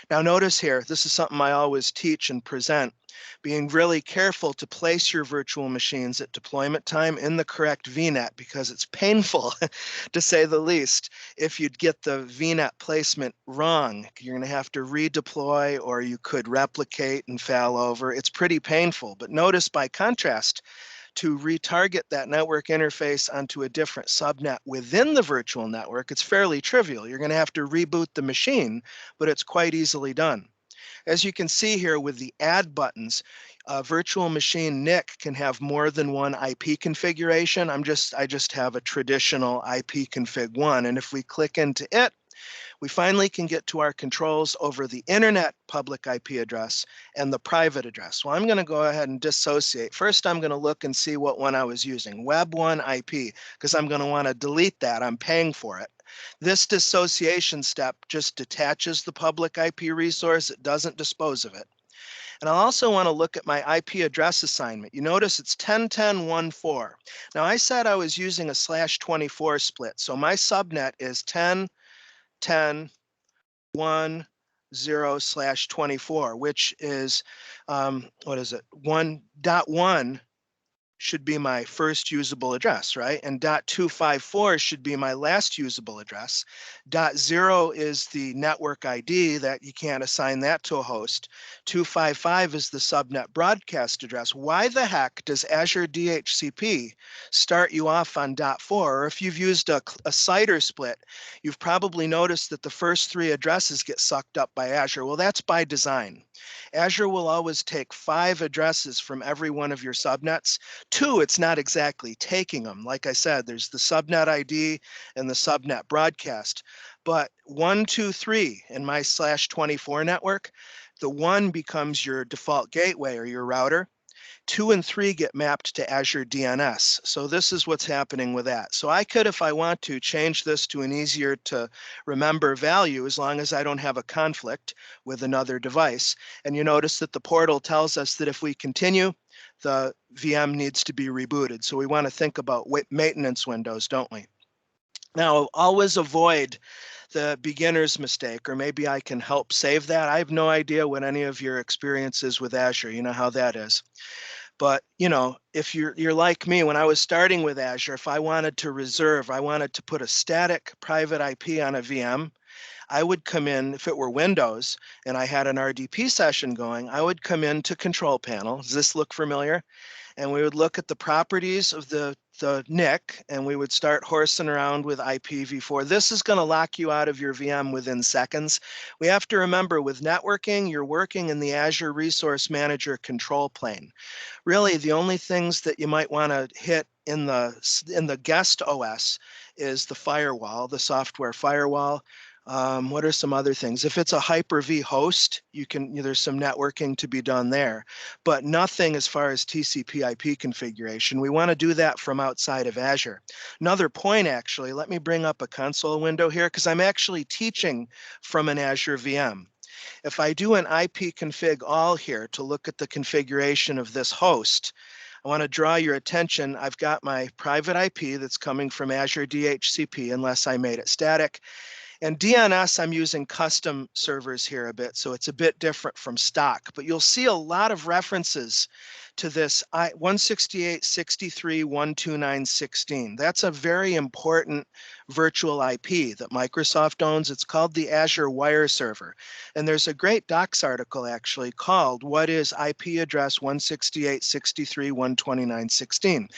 Now notice here, this is something I always teach and present, being really careful to place your virtual machines at deployment time in the correct VNet, because it's painful to say the least if you'd get the VNet placement wrong. You're going to have to redeploy, or you could replicate and fail over. It's pretty painful. But notice by contrast, to retarget that network interface onto a different subnet within the virtual network, it's fairly trivial. You're going to have to reboot the machine, but it's quite easily done. As you can see here with the add buttons, a virtual machine NIC can have more than one IP configuration. I just have a traditional IP config 1. And if we click into it, we finally can get to our controls over the internet public IP address and the private address. Well, I'm going to go ahead and dissociate. First, I'm going to look and see what one I was using, Web 1 IP, because I'm going to want to delete that. I'm paying for it. This dissociation step just detaches the public IP resource. It doesn't dispose of it. And I'll also want to look at my IP address assignment. You notice it's 10.10.1.4. Now, I said I was using a /24 split, so my subnet is 10.10.1.0/24, which is, what is it? 1.1 should be my first usable address, right? And .254 should be my last usable address. .0 is the network ID that you can't assign that to a host. 255 is the subnet broadcast address. Why the heck does Azure DHCP start you off on .4? Or if you've used a CIDR split, you've probably noticed that the first 3 addresses get sucked up by Azure. Well, that's by design. Azure will always take 5 addresses from every one of your subnets. 2, it's not exactly taking them. Like I said, there's the subnet ID and the subnet broadcast. But 1, 2, 3 in my /24 network, the 1 becomes your default gateway or your router. 2 and 3 get mapped to Azure DNS. So this is what's happening with that. So I could, if I want to, change this to an easier to remember value as long as I don't have a conflict with another device. And you notice that the portal tells us that if we continue, the VM needs to be rebooted. So we want to think about maintenance windows, don't we? Now, always avoid the beginner's mistake, or maybe I can help save that. I have no idea what any of your experience is with Azure. You know how that is. But, you know, if you're like me, when I was starting with Azure, if I wanted to put a static private IP on a VM, I would come in, if it were Windows and I had an RDP session going, I would come into Control Panel. Does this look familiar? And we would look at the properties of the NIC, and we would start horsing around with IPv4. This is going to lock you out of your VM within seconds. We have to remember, with networking, you're working in the Azure Resource Manager control plane. Really, the only things that you might want to hit in the guest OS is the firewall, the software firewall. What are some other things? If it's a Hyper-V host, there's some networking to be done there, but nothing as far as TCP/IP configuration. We want to do that from outside of Azure. Another point, actually, let me bring up a console window here because I'm actually teaching from an Azure VM. If I do an ipconfig all here to look at the configuration of this host, I want to draw your attention. I've got my private IP that's coming from Azure DHCP, unless I made it static. And DNS, I'm using custom servers here a bit, so it's a bit different from stock, but you'll see a lot of references to this 168.63.129.16. That's a very important virtual IP that Microsoft owns. It's called the Azure Wire Server. And there's a great docs article actually called What is IP address 168.63.129.16?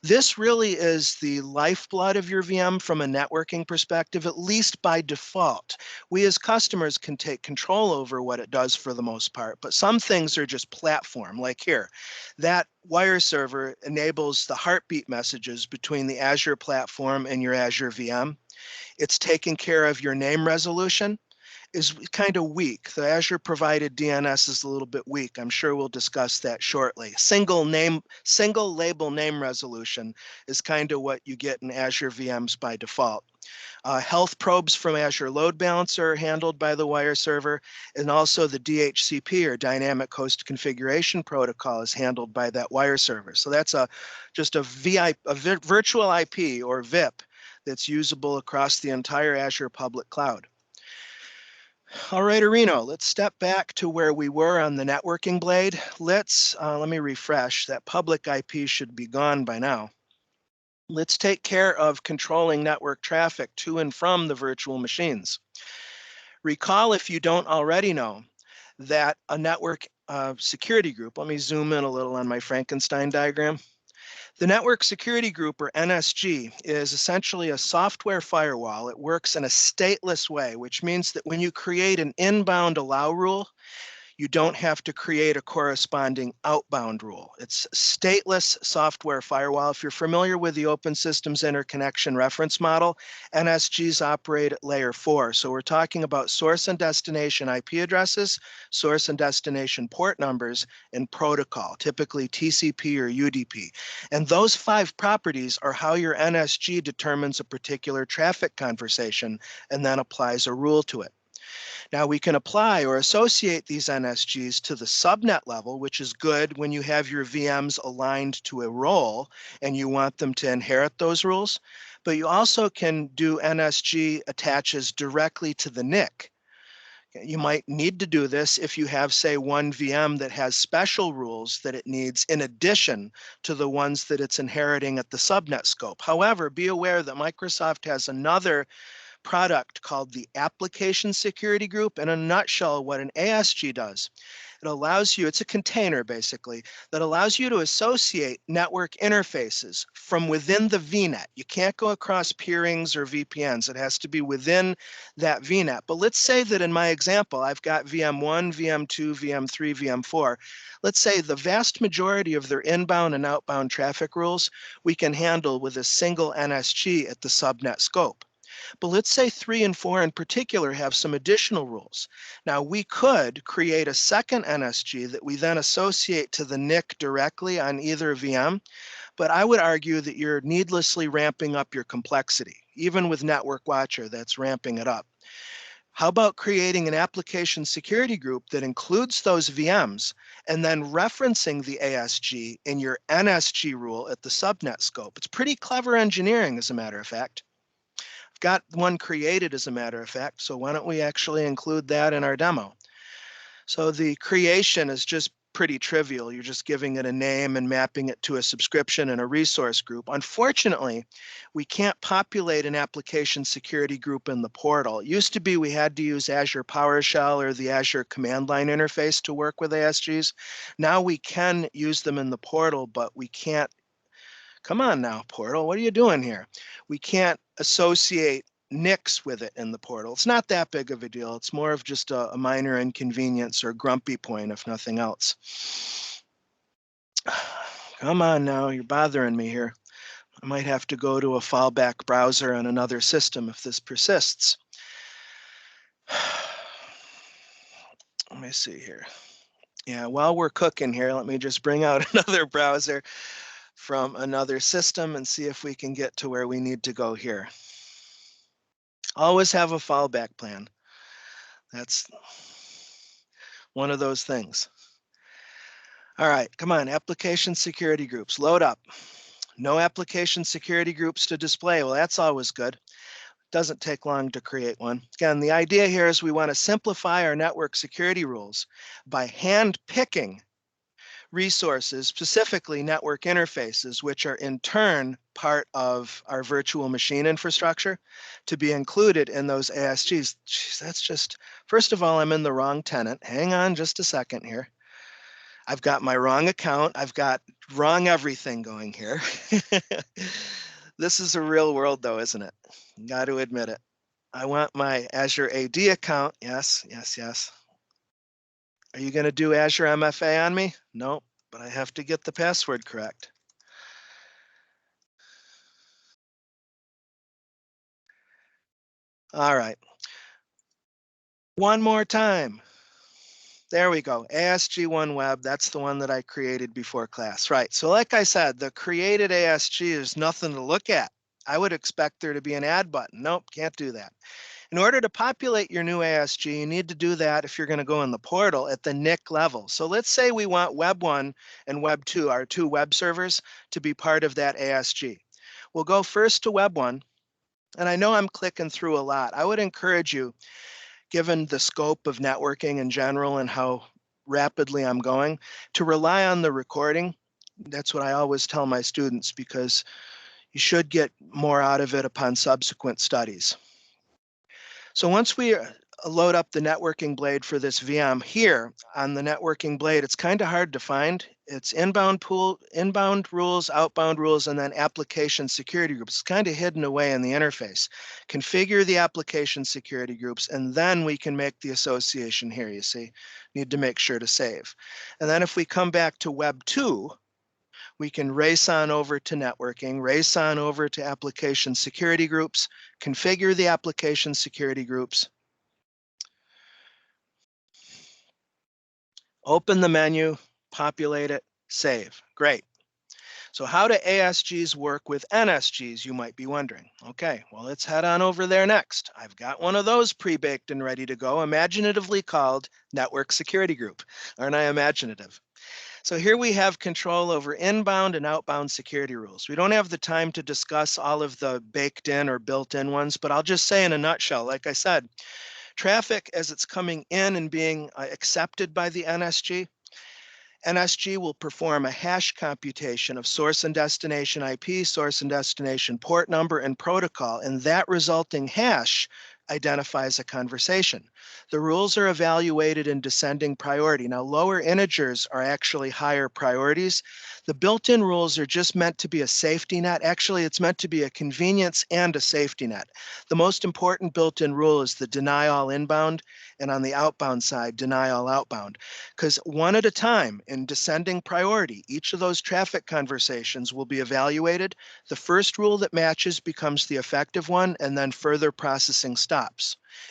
This really is the lifeblood of your VM from a networking perspective, at least by default. We as customers can take control over what it does for the most part, but some things are just platform, like here. That wire server enables the heartbeat messages between the Azure platform and your Azure VM. It's taking care of your name resolution. Is kind of weak. The Azure provided DNS is a little bit weak. I'm sure we'll discuss that shortly. Single label name resolution is kind of what you get in Azure VMs by default. Health probes from Azure Load Balancer are handled by the wire server, and also the DHCP, or Dynamic Host Configuration Protocol, is handled by that wire server. So that's just a virtual IP, or VIP, that's usable across the entire Azure public cloud. All right, Arino, let's step back to where we were on the networking blade. Let me refresh. That public IP should be gone by now. Let's take care of controlling network traffic to and from the virtual machines. Recall, if you don't already know, that a network security group, let me zoom in a little on my Frankenstein diagram. The Network Security Group, or NSG, is essentially a software firewall. It works in a stateless way, which means that when you create an inbound allow rule, you don't have to create a corresponding outbound rule. It's stateless software firewall. If you're familiar with the Open Systems Interconnection Reference Model, NSGs operate at layer 4. So we're talking about source and destination IP addresses, source and destination port numbers, and protocol, typically TCP or UDP. And those 5 properties are how your NSG determines a particular traffic conversation and then applies a rule to it. Now we can apply or associate these NSGs to the subnet level, which is good when you have your VMs aligned to a role and you want them to inherit those rules. But you also can do NSG attaches directly to the NIC. You might need to do this if you have, say, one VM that has special rules that it needs in addition to the ones that it's inheriting at the subnet scope. However, be aware that Microsoft has another product called the Application Security Group. In a nutshell, what an ASG does, it allows you, it's a container basically, that allows you to associate network interfaces from within the VNet. You can't go across peerings or VPNs. It has to be within that VNet. But let's say that in my example, I've got VM1, VM2, VM3, VM4. Let's say the vast majority of their inbound and outbound traffic rules we can handle with a single NSG at the subnet scope. But let's say 3 and 4 in particular have some additional rules. Now we could create a second NSG that we then associate to the NIC directly on either VM, but I would argue that you're needlessly ramping up your complexity. Even with Network Watcher, that's ramping it up. How about creating an application security group that includes those VMs and then referencing the ASG in your NSG rule at the subnet scope? It's pretty clever engineering, as a matter of fact. I've got one created, as a matter of fact, so why don't we actually include that in our demo? So the creation is just pretty trivial. You're just giving it a name and mapping it to a subscription and a resource group. Unfortunately, we can't populate an application security group in the portal. It used to be we had to use Azure PowerShell or the Azure command line interface to work with ASGs. Now we can use them in the portal, but we can't. Come on now, portal, what are you doing here? We can't associate NICs with it in the portal. It's not that big of a deal. It's more of just a minor inconvenience or grumpy point, if nothing else. Come on now, you're bothering me here. I might have to go to a fallback browser on another system if this persists. Let me see here. Yeah, while we're cooking here, let me just bring out another browser from another system and see if we can get to where we need to go here. Always have a fallback plan. That's one of those things. All right, come on, application security groups, load up. No application security groups to display. Well, that's always good. Doesn't take long to create one. Again, the idea here is we want to simplify our network security rules by hand-picking resources, specifically network interfaces, which are in turn part of our virtual machine infrastructure, to be included in those ASGs. Jeez, that's just, first of all, I'm in the wrong tenant. Hang on just a second here. I've got my wrong account. I've got wrong everything going here. This is a real world though, isn't it? Got to admit it. I want my Azure AD account. Yes, yes, yes. Are you going to do Azure MFA on me? No, but I have to get the password correct. All right. One more time. There we go. ASG1 Web. That's the one that I created before class. Right. So like I said, the created ASG is nothing to look at. I would expect there to be an add button. Nope, can't do that. In order to populate your new ASG, you need to do that if you're going to go in the portal at the NIC level. So let's say we want Web 1 and Web 2, our two web servers, to be part of that ASG. We'll go first to Web 1. And I know I'm clicking through a lot. I would encourage you, given the scope of networking in general and how rapidly I'm going, to rely on the recording. That's what I always tell my students, because you should get more out of it upon subsequent studies. So once we load up the networking blade for this VM here on the networking blade, it's kind of hard to find. It's inbound rules, outbound rules, and then application security groups. It's kind of hidden away in the interface. Configure the application security groups, and then we can make the association here, you see. Need to make sure to save. And then if we come back to Web 2, we can race on over to networking, race on over to application security groups, configure the application security groups, open the menu, populate it, save. Great. So how do ASGs work with NSGs, you might be wondering. Okay, well, let's head on over there next. I've got one of those pre-baked and ready to go, imaginatively called Network Security Group. Aren't I imaginative? So here we have control over inbound and outbound security rules. We don't have the time to discuss all of the baked in or built in ones, but I'll just say in a nutshell, like I said, traffic as it's coming in and being accepted by the NSG, NSG will perform a hash computation of source and destination IP, source and destination port number, and protocol, and that resulting hash identifies a conversation. The rules are evaluated in descending priority. Now, lower integers are actually higher priorities. The built-in rules are just meant to be a safety net. Actually, it's meant to be a convenience and a safety net. The most important built-in rule is the deny all inbound, and on the outbound side, deny all outbound. Because one at a time in descending priority, each of those traffic conversations will be evaluated. The first rule that matches becomes the effective one, and then further processing stops.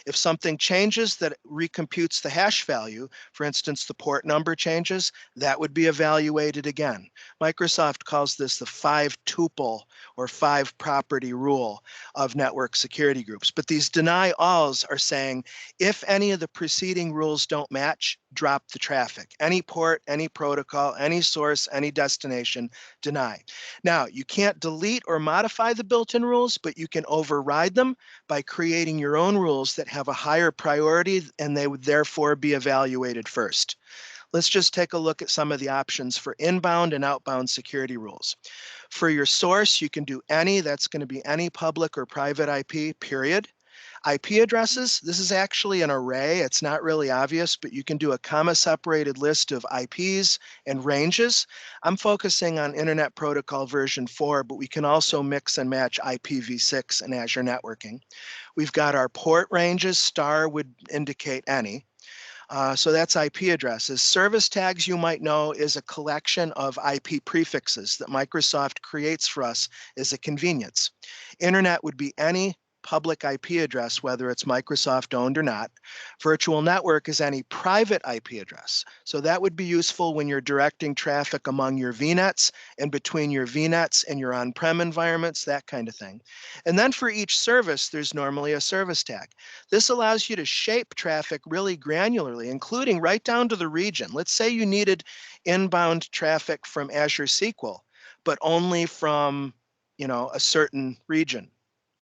If something changes that recomputes the hash value, for instance, the port number changes, that would be evaluated again. Microsoft calls this the 5-tuple or 5-property rule of network security groups. But these deny alls are saying if any of the preceding rules don't match, drop the traffic. Any port, any protocol, any source, any destination, deny. Now, you can't delete or modify the built-in rules, but you can override them by creating your own rules that have a higher priority and they would therefore be evaluated first. Let's just take a look at some of the options for inbound and outbound security rules. For your source, you can do any, that's going to be any public or private IP, period. IP addresses, this is actually an array. It's not really obvious, but you can do a comma-separated list of IPs and ranges. I'm focusing on Internet Protocol version 4, but we can also mix and match IPv6 and Azure networking. We've got our port ranges. Star would indicate any. So that's IP addresses. Service tags, you might know, is a collection of IP prefixes that Microsoft creates for us as a convenience. Internet would be any public IP address, whether it's Microsoft owned or not. Virtual network is any private IP address. So that would be useful when you're directing traffic among your VNets and between your VNets and your on-prem environments, that kind of thing. And then for each service, there's normally a service tag. This allows you to shape traffic really granularly, including right down to the region. Let's say you needed inbound traffic from Azure SQL, but only from, a certain region.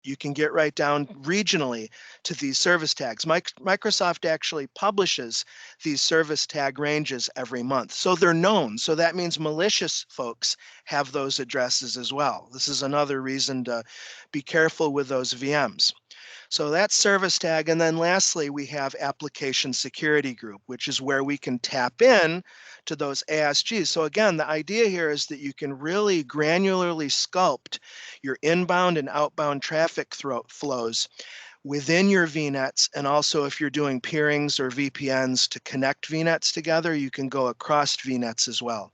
You can get right down regionally to these service tags. Microsoft actually publishes these service tag ranges every month. So they're known. So that means malicious folks have those addresses as well. This is another reason to be careful with those VMs. So that's service tag. And then lastly, we have application security group, which is where we can tap in to those ASGs. So again, the idea here is that you can really granularly sculpt your inbound and outbound traffic flows within your VNets. And also if you're doing peerings or VPNs to connect VNets together, you can go across VNets as well.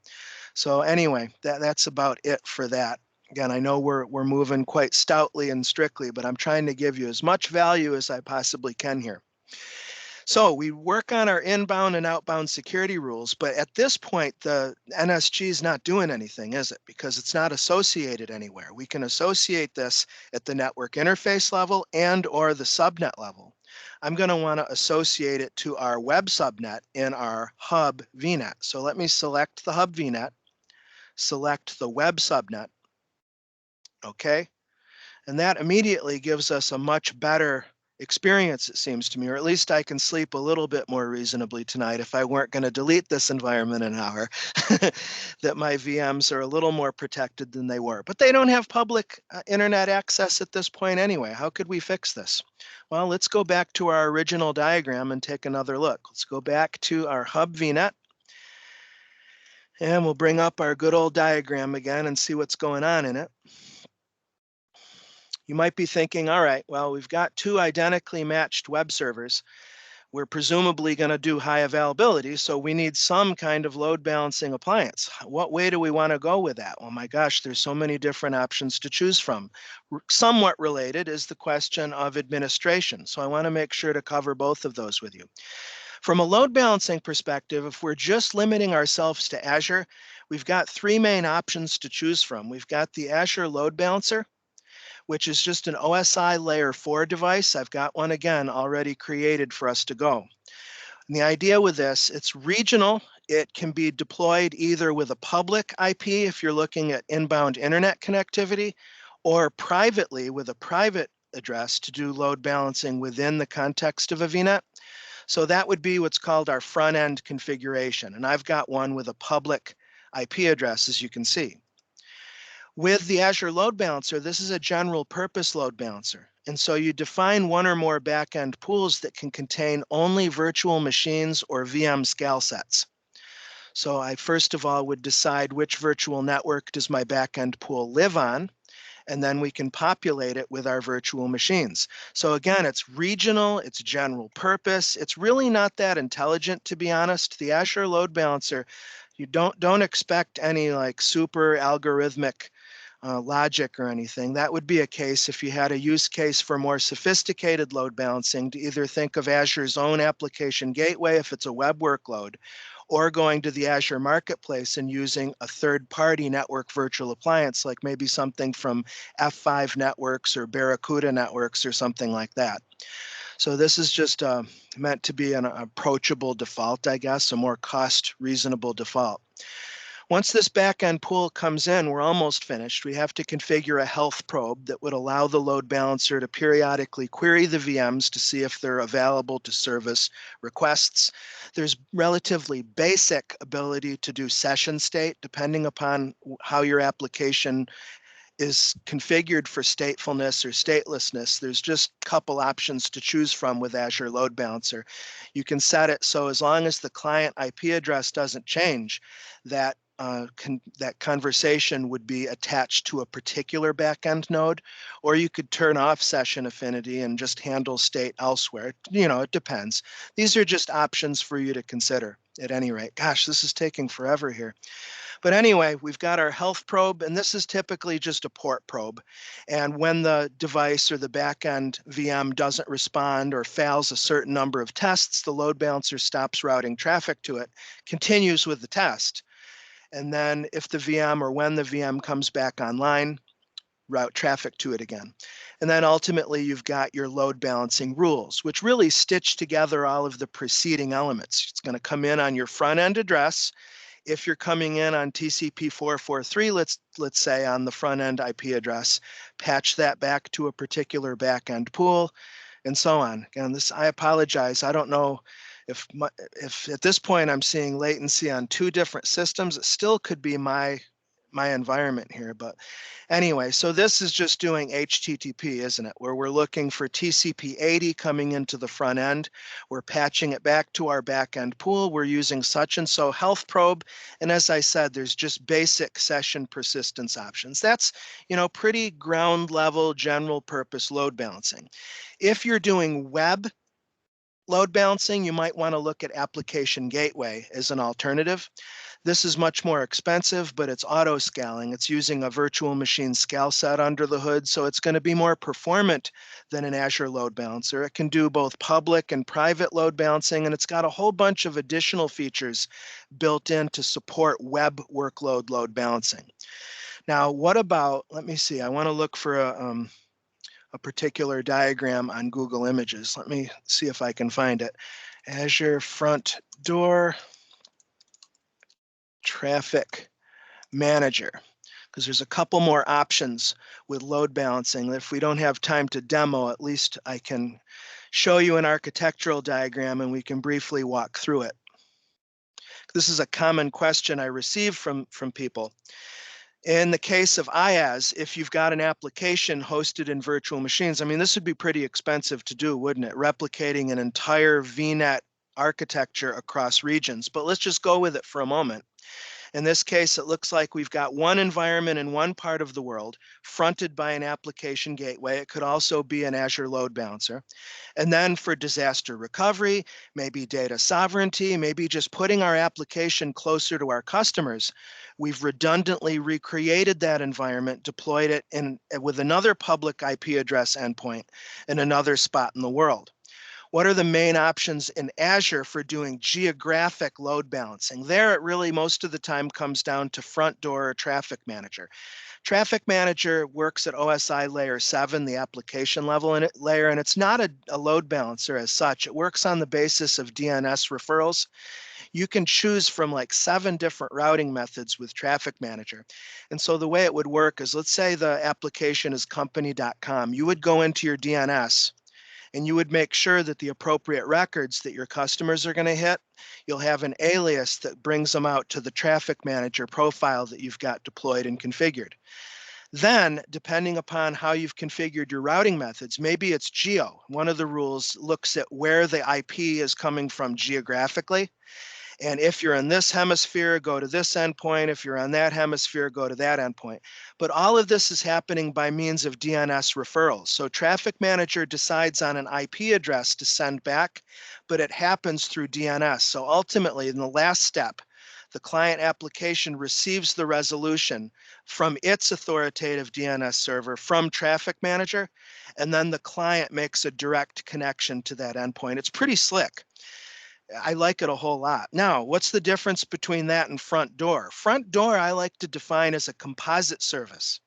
So anyway, that's about it for that. Again, I know we're moving quite stoutly and strictly, but I'm trying to give you as much value as I possibly can here. So we work on our inbound and outbound security rules, but at this point, the NSG is not doing anything, is it? Because it's not associated anywhere. We can associate this at the network interface level and or the subnet level. I'm going to want to associate it to our web subnet in our hub VNet. So let me select the hub VNet, select the web subnet. Okay, and that immediately gives us a much better experience, it seems to me, or at least I can sleep a little bit more reasonably tonight if I weren't going to delete this environment in an hour, that my VMs are a little more protected than they were. But they don't have public internet access at this point anyway. How could we fix this? Well, let's go back to our original diagram and take another look. Let's go back to our hub VNet. And we'll bring up our good old diagram again and see what's going on in it. You might be thinking, all right, well, we've got two identically matched web servers. We're presumably going to do high availability, so we need some kind of load balancing appliance. What way do we want to go with that? Oh my gosh, there's so many different options to choose from. Somewhat related is the question of administration. So I want to make sure to cover both of those with you. From a load balancing perspective, if we're just limiting ourselves to Azure, we've got three main options to choose from. We've got the Azure Load Balancer, which is just an OSI layer 4 device. I've got one again already created for us to go. And the idea with this, it's regional. It can be deployed either with a public IP if you're looking at inbound internet connectivity, or privately with a private address to do load balancing within the context of a VNet. So that would be what's called our front end configuration. And I've got one with a public IP address, as you can see. With the Azure Load Balancer, this is a general purpose load balancer. And so you define one or more backend pools that can contain only virtual machines or VM scale sets. So I first of all would decide which virtual network does my backend pool live on, and then we can populate it with our virtual machines. So again, it's regional, it's general purpose. It's really not that intelligent, to be honest. The Azure Load Balancer, you don't expect any like super algorithmic logic or anything. That would be a case if you had a use case for more sophisticated load balancing, to either think of Azure's own application gateway if it's a web workload, or going to the Azure Marketplace and using a third-party network virtual appliance, like maybe something from F5 Networks or Barracuda Networks or something like that. So this is just meant to be an approachable default, I guess, a more cost reasonable default. Once this backend pool comes in, we're almost finished. We have to configure a health probe that would allow the load balancer to periodically query the VMs to see if they're available to service requests. There's relatively basic ability to do session state, depending upon how your application is configured for statefulness or statelessness. There's just a couple options to choose from with Azure Load Balancer. You can set it so as long as the client IP address doesn't change, that that conversation would be attached to a particular backend node, or you could turn off session affinity and just handle state elsewhere. You know, it depends. These are just options for you to consider at any rate. Gosh, this is taking forever here. But anyway, we've got our health probe, and this is typically just a port probe. And when the device or the backend VM doesn't respond or fails a certain number of tests, the load balancer stops routing traffic to it, continues with the test. And then if the VM or when the VM comes back online, route traffic to it again. And then ultimately you've got your load balancing rules, which really stitch together all of the preceding elements. It's going to come in on your front end address. If you're coming in on TCP 443, let's say on the front end IP address, patch that back to a particular backend pool, and so on. Again, this, I apologize. I don't know if at this point I'm seeing latency on two different systems. It still could be my environment here, but anyway, so this is just doing HTTP, isn't it? Where we're looking for TCP 80 coming into the front end. We're patching it back to our backend pool. We're using such and so health probe. And as I said, there's just basic session persistence options. That's, you know, pretty ground level general purpose load balancing. If you're doing web load balancing, you might want to look at application gateway as an alternative. This is much more expensive, but it's auto scaling. It's using a virtual machine scale set under the hood, so it's going to be more performant than an Azure load balancer. It can do both public and private load balancing, and it's got a whole bunch of additional features built in to support web workload load balancing. Now, what about, let me see, I want to look for a particular diagram on Google Images. Let me see if I can find it. Azure front door traffic manager, because there's a couple more options with load balancing. If we don't have time to demo, at least I can show you an architectural diagram and we can briefly walk through it. This is a common question I receive from people. In the case of IaaS, if you've got an application hosted in virtual machines, I mean, this would be pretty expensive to do, wouldn't it? Replicating an entire VNet architecture across regions. But let's just go with it for a moment. In this case, it looks like we've got one environment in one part of the world fronted by an application gateway. It could also be an Azure load balancer. And then for disaster recovery, maybe data sovereignty, maybe just putting our application closer to our customers, we've redundantly recreated that environment, deployed it with another public IP address endpoint in another spot in the world. What are the main options in Azure for doing geographic load balancing? There, it really most of the time comes down to front door or traffic manager. Traffic manager works at OSI layer 7, the application level layer, and it's not a load balancer as such. It works on the basis of DNS referrals. You can choose from like 7 different routing methods with Traffic Manager. And so the way it would work is, let's say the application is company.com. You would go into your DNS and you would make sure that the appropriate records that your customers are going to hit, you'll have an alias that brings them out to the Traffic Manager profile that you've got deployed and configured. Then, depending upon how you've configured your routing methods, maybe it's geo. One of the rules looks at where the IP is coming from geographically. And if you're in this hemisphere, go to this endpoint. If you're on that hemisphere, go to that endpoint. But all of this is happening by means of DNS referrals. So Traffic Manager decides on an IP address to send back, but it happens through DNS. So ultimately, in the last step, The client application receives the resolution from its authoritative DNS server from Traffic Manager, and then the client makes a direct connection to that endpoint. It's pretty slick. I like it a whole lot. Now, what's the difference between that and Front Door? Front Door I like to define as a composite service,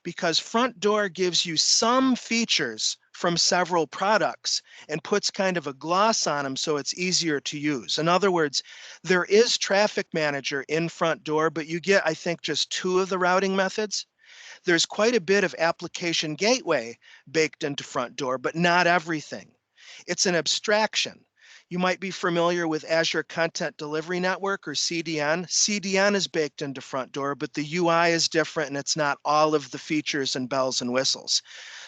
because Front Door gives you some features from several products and puts kind of a gloss on them so it's easier to use. In other words, there is Traffic Manager in Front Door, but you get, I think, just 2 of the routing methods. There's quite a bit of application gateway baked into Front Door, but not everything. It's an abstraction. You might be familiar with Azure Content Delivery Network, or CDN. CDN is baked into Front Door, but the UI is different and it's not all of the features and bells and whistles.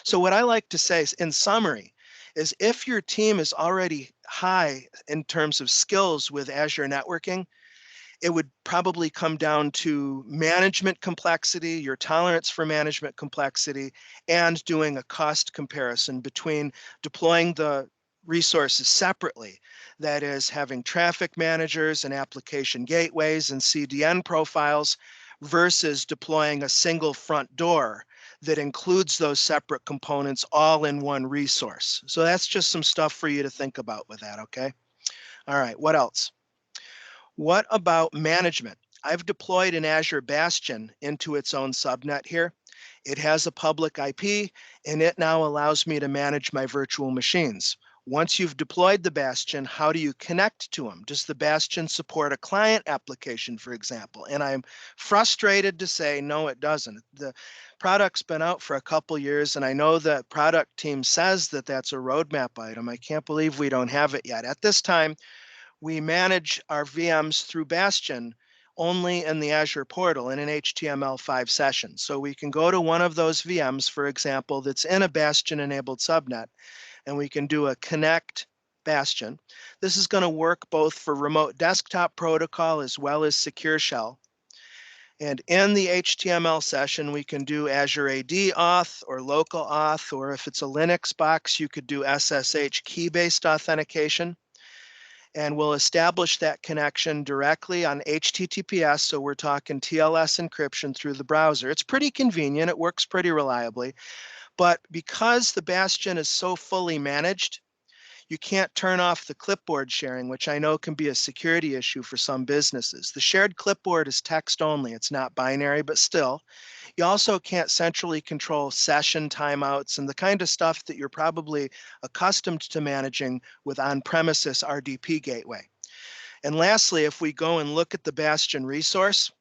So what I like to say is, in summary, is if your team is already high in terms of skills with Azure networking, it would probably come down to management complexity, your tolerance for management complexity, and doing a cost comparison between deploying the resources separately, that is, having traffic managers and application gateways and CDN profiles, versus deploying a single Front Door that includes those separate components all in one resource. So that's just some stuff for you to think about with that, okay? All right, what else? What about management? I've deployed an Azure Bastion into its own subnet here. It has a public IP, and it now allows me to manage my virtual machines. Once you've deployed the Bastion, how do you connect to them? Does the Bastion support a client application, for example? And I'm frustrated to say, no, it doesn't. The product's been out for a couple years, and I know the product team says that that's a roadmap item. I can't believe we don't have it yet. At this time, we manage our VMs through Bastion only in the Azure portal in an HTML5 session. So we can go to one of those VMs, for example, that's in a Bastion-enabled subnet, and we can do a connect Bastion. This is going to work both for remote desktop protocol as well as secure shell. And in the HTML session, we can do Azure AD auth or local auth, or if it's a Linux box, you could do SSH key-based authentication. And we'll establish that connection directly on HTTPS, so we're talking TLS encryption through the browser. It's pretty convenient, it works pretty reliably, but because the Bastion is so fully managed, you can't turn off the clipboard sharing, which I know can be a security issue for some businesses. The shared clipboard is text only, it's not binary, but still. You also can't centrally control session timeouts and the kind of stuff that you're probably accustomed to managing with on-premises RDP gateway. And lastly, if we go and look at the Bastion resource,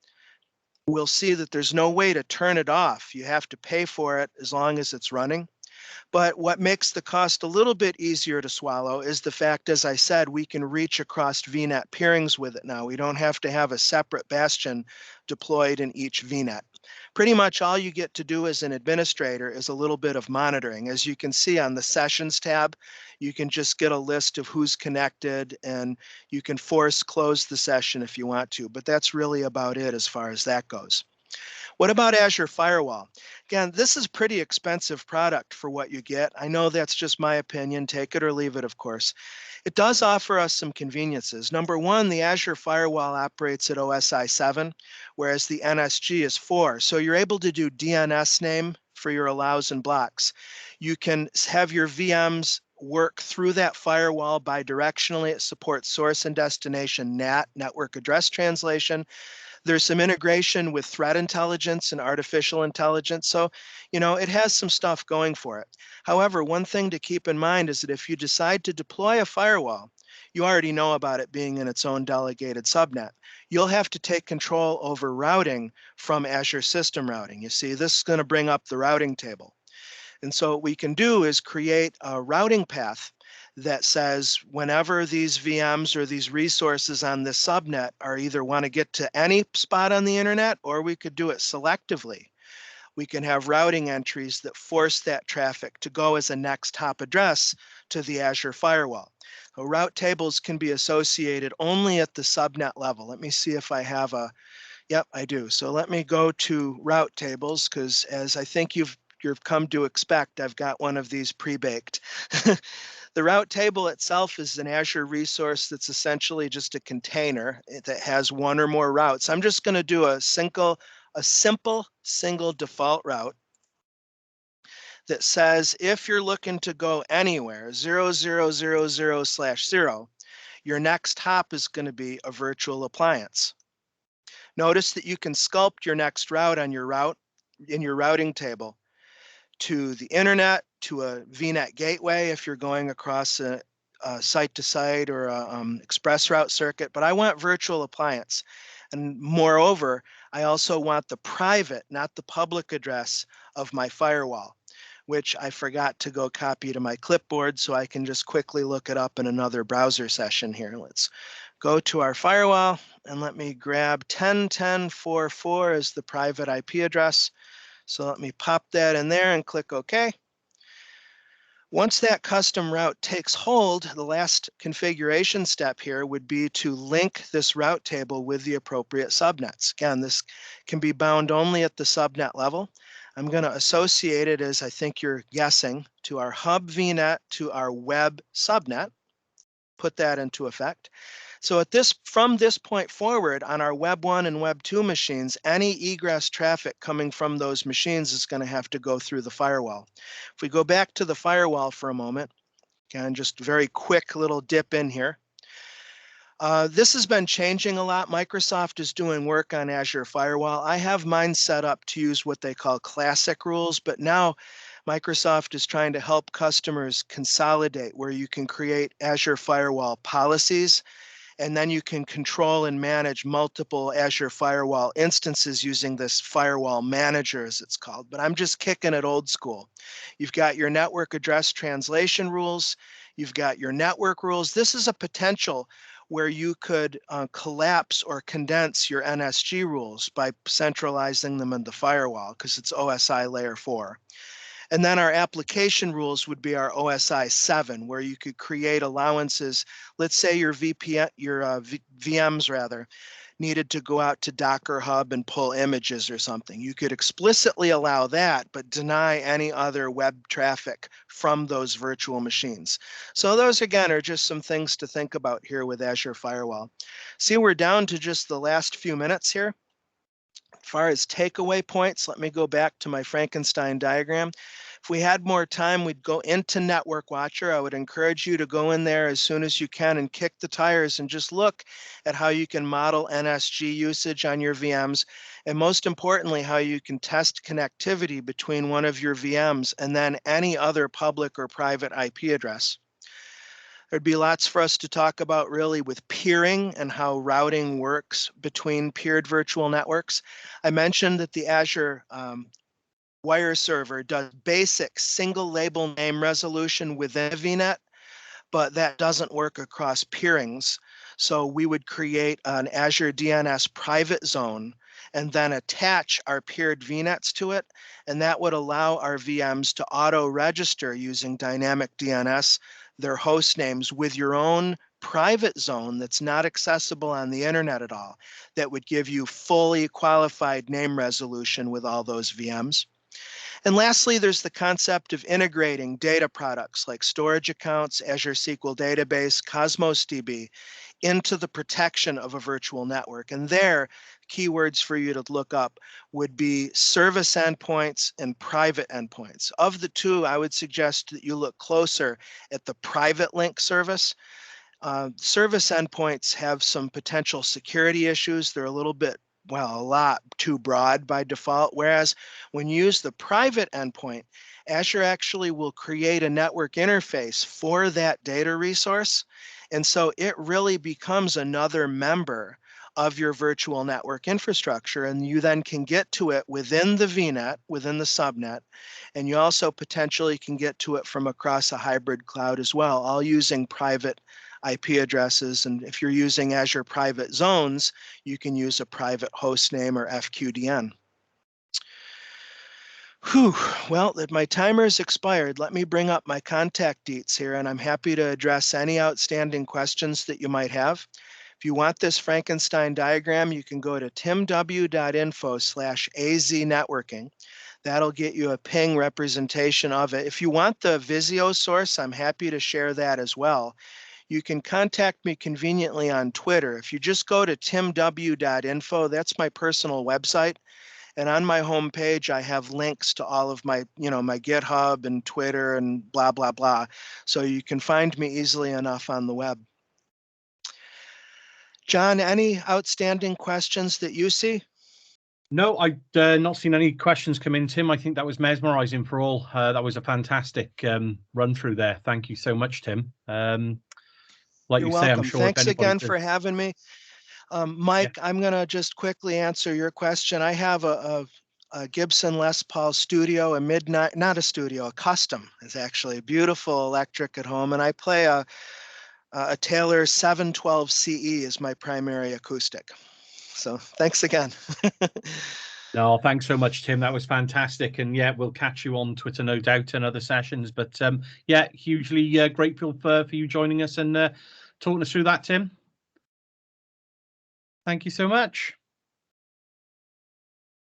we'll see that there's no way to turn it off. You have to pay for it as long as it's running. But what makes the cost a little bit easier to swallow is the fact, as I said, we can reach across VNet peerings with it now. We don't have to have a separate Bastion deployed in each VNet. Pretty much all you get to do as an administrator is a little bit of monitoring. As you can see on the Sessions tab, you can just get a list of who's connected, and you can force close the session if you want to. But that's really about it as far as that goes. What about Azure Firewall? Again, this is a pretty expensive product for what you get. I know that's just my opinion. Take it or leave it, of course. It does offer us some conveniences. Number one, the Azure Firewall operates at OSI 7, whereas the NSG is 4. So you're able to do DNS name for your allows and blocks. You can have your VMs work through that firewall bidirectionally. It supports source and destination NAT, network address translation. There's some integration with threat intelligence and artificial intelligence. So, you know, it has some stuff going for it. However, one thing to keep in mind is that if you decide to deploy a firewall, you already know about it being in its own delegated subnet. You'll have to take control over routing from Azure System Routing. You see, this is going to bring up the routing table. And so what we can do is create a routing path that says whenever these VMs or these resources on this subnet are either want to get to any spot on the internet, or we could do it selectively. We can have routing entries that force that traffic to go as a next hop address to the Azure firewall. So route tables can be associated only at the subnet level. Let me see if I have a, yep, I do. So let me go to route tables, because as I think you've come to expect, I've got one of these pre-baked. The route table itself is an Azure resource that's essentially just a container that has one or more routes. I'm just going to do a simple single default route that says if you're looking to go anywhere 0000/0, your next hop is going to be a virtual appliance. Notice that you can sculpt your next route on your route in your routing table to the internet, to a VNet gateway if you're going across a site-to-site or a express route circuit, but I want virtual appliance. And moreover, I also want the private, not the public address of my firewall, which I forgot to go copy to my clipboard, so I can just quickly look it up in another browser session here. Let's go to our firewall and let me grab 10.10.4.4 as the private IP address. So let me pop that in there and click OK. Once that custom route takes hold, the last configuration step here would be to link this route table with the appropriate subnets. Again, this can be bound only at the subnet level. I'm going to associate it, as I think you're guessing, to our hub VNet to our web subnet. Put that into effect. So from this point forward on our Web 1 and Web 2 machines, any egress traffic coming from those machines is going to have to go through the firewall. If we go back to the firewall for a moment, again, just a very quick little dip in here. This has been changing a lot. Microsoft is doing work on Azure Firewall. I have mine set up to use what they call classic rules, but now Microsoft is trying to help customers consolidate where you can create Azure Firewall policies, and then you can control and manage multiple Azure Firewall instances using this Firewall Manager, as it's called. But I'm just kicking it old school. You've got your network address translation rules. You've got your network rules. This is a potential where you could collapse or condense your NSG rules by centralizing them in the firewall, because it's OSI layer 4. And then our application rules would be our OSI 7, where you could create allowances. Let's say your VMs rather needed to go out to Docker Hub and pull images or something. You could explicitly allow that, but deny any other web traffic from those virtual machines. So those, again, are just some things to think about here with Azure Firewall. See, we're down to just the last few minutes here. As far as takeaway points, let me go back to my Frankenstein diagram. If we had more time, we'd go into Network Watcher. I would encourage you to go in there as soon as you can and kick the tires and just look at how you can model NSG usage on your VMs, and most importantly, how you can test connectivity between one of your VMs and then any other public or private IP address. There'd be lots for us to talk about really with peering and how routing works between peered virtual networks. I mentioned that the Azure wire server does basic single label name resolution within a VNet, but that doesn't work across peerings. So we would create an Azure DNS private zone and then attach our peered VNets to it. And that would allow our VMs to auto-register using dynamic DNS their host names with your own private zone that's not accessible on the internet at all, that would give you fully qualified name resolution with all those VMs. And lastly, there's the concept of integrating data products like storage accounts, Azure SQL Database, Cosmos DB into the protection of a virtual network. And there, keywords for you to look up would be service endpoints and private endpoints. Of the two, I would suggest that you look closer at the private link service. Service endpoints have some potential security issues. They're a little bit, well, a lot too broad by default, whereas when you use the private endpoint, Azure actually will create a network interface for that data resource. And so it really becomes another member of your virtual network infrastructure, and you then can get to it within the VNet, within the subnet, and you also potentially can get to it from across a hybrid cloud as well, all using private IP addresses. And if you're using Azure Private Zones, you can use a private host name or FQDN. Whew, well, my timer's expired. Let me bring up my contact deets here, and I'm happy to address any outstanding questions that you might have. If you want this Frankenstein diagram, you can go to timw.info/AZnetworking. That'll get you a ping representation of it. If you want the Visio source, I'm happy to share that as well. You can contact me conveniently on Twitter. If you just go to timw.info, that's my personal website. And on my homepage, I have links to all of my, my GitHub and Twitter and blah, blah, blah. So you can find me easily enough on the web. John, any outstanding questions that you see? No, I've not seen any questions come in, Tim. I think that was mesmerizing for all. That was a fantastic run through there. Thank you so much, Tim. Like You're you say, welcome. I'm sure Thanks if anybody again for having me. Mike, Yeah. I'm going to just quickly answer your question. I have a Gibson Les Paul Studio, not a studio, a custom. It's actually a beautiful electric at home, and I play a Taylor 712 CE as my primary acoustic. So thanks again. No, thanks so much, Tim. That was fantastic. And yeah, we'll catch you on Twitter, no doubt, and other sessions. But yeah, hugely grateful for you joining us and talking us through that, Tim. Thank you so much.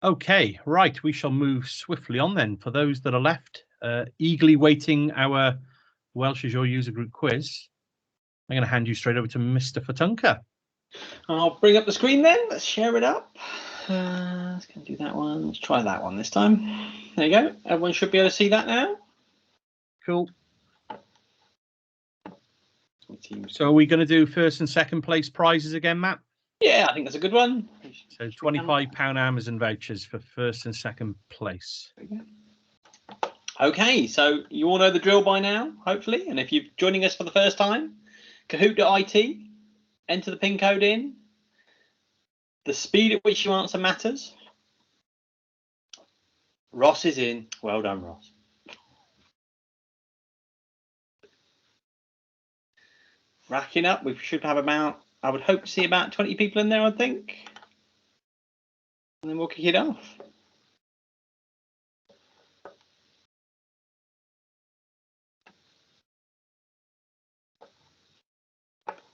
Okay, right. We shall move swiftly on then. For those that are left, eagerly waiting our Welsh Azure user group quiz, I'm going to hand you straight over to Mr. Fatunka. I'll bring up the screen then. Let's share it up. Let's go do that one. Let's try that one this time. There you go. Everyone should be able to see that now. Cool. So are we going to do first and second place prizes again, Matt? Yeah, I think that's a good one. So £25 Amazon vouchers for first and second place. Okay, so you all know the drill by now, hopefully. And if you're joining us for the first time, Kahoot.it, enter the PIN code in. The speed at which you answer matters. Ross is in. Well done, Ross. Racking up. We should have about, I would hope to see about 20 people in there, I think. And then we'll kick it off.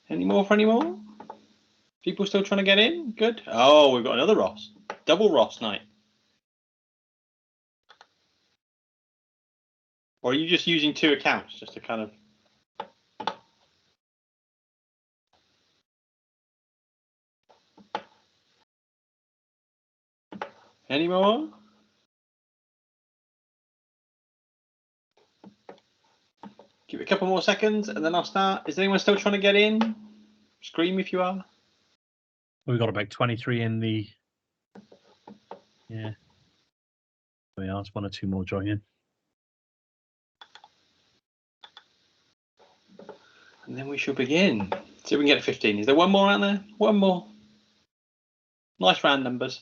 Any more for any more? People still trying to get in? Good. Oh, we've got another Ross. Double Ross night. Or are you just using 2 accounts just to kind of... Any more? Give it a couple more seconds and then I'll start. Is anyone still trying to get in? Scream if you are. We've got about 23 in the... Yeah. There we are. It's 1 or 2 more joining. And then we shall begin. See if we can get to 15. Is there one more out there? One more. Nice round numbers.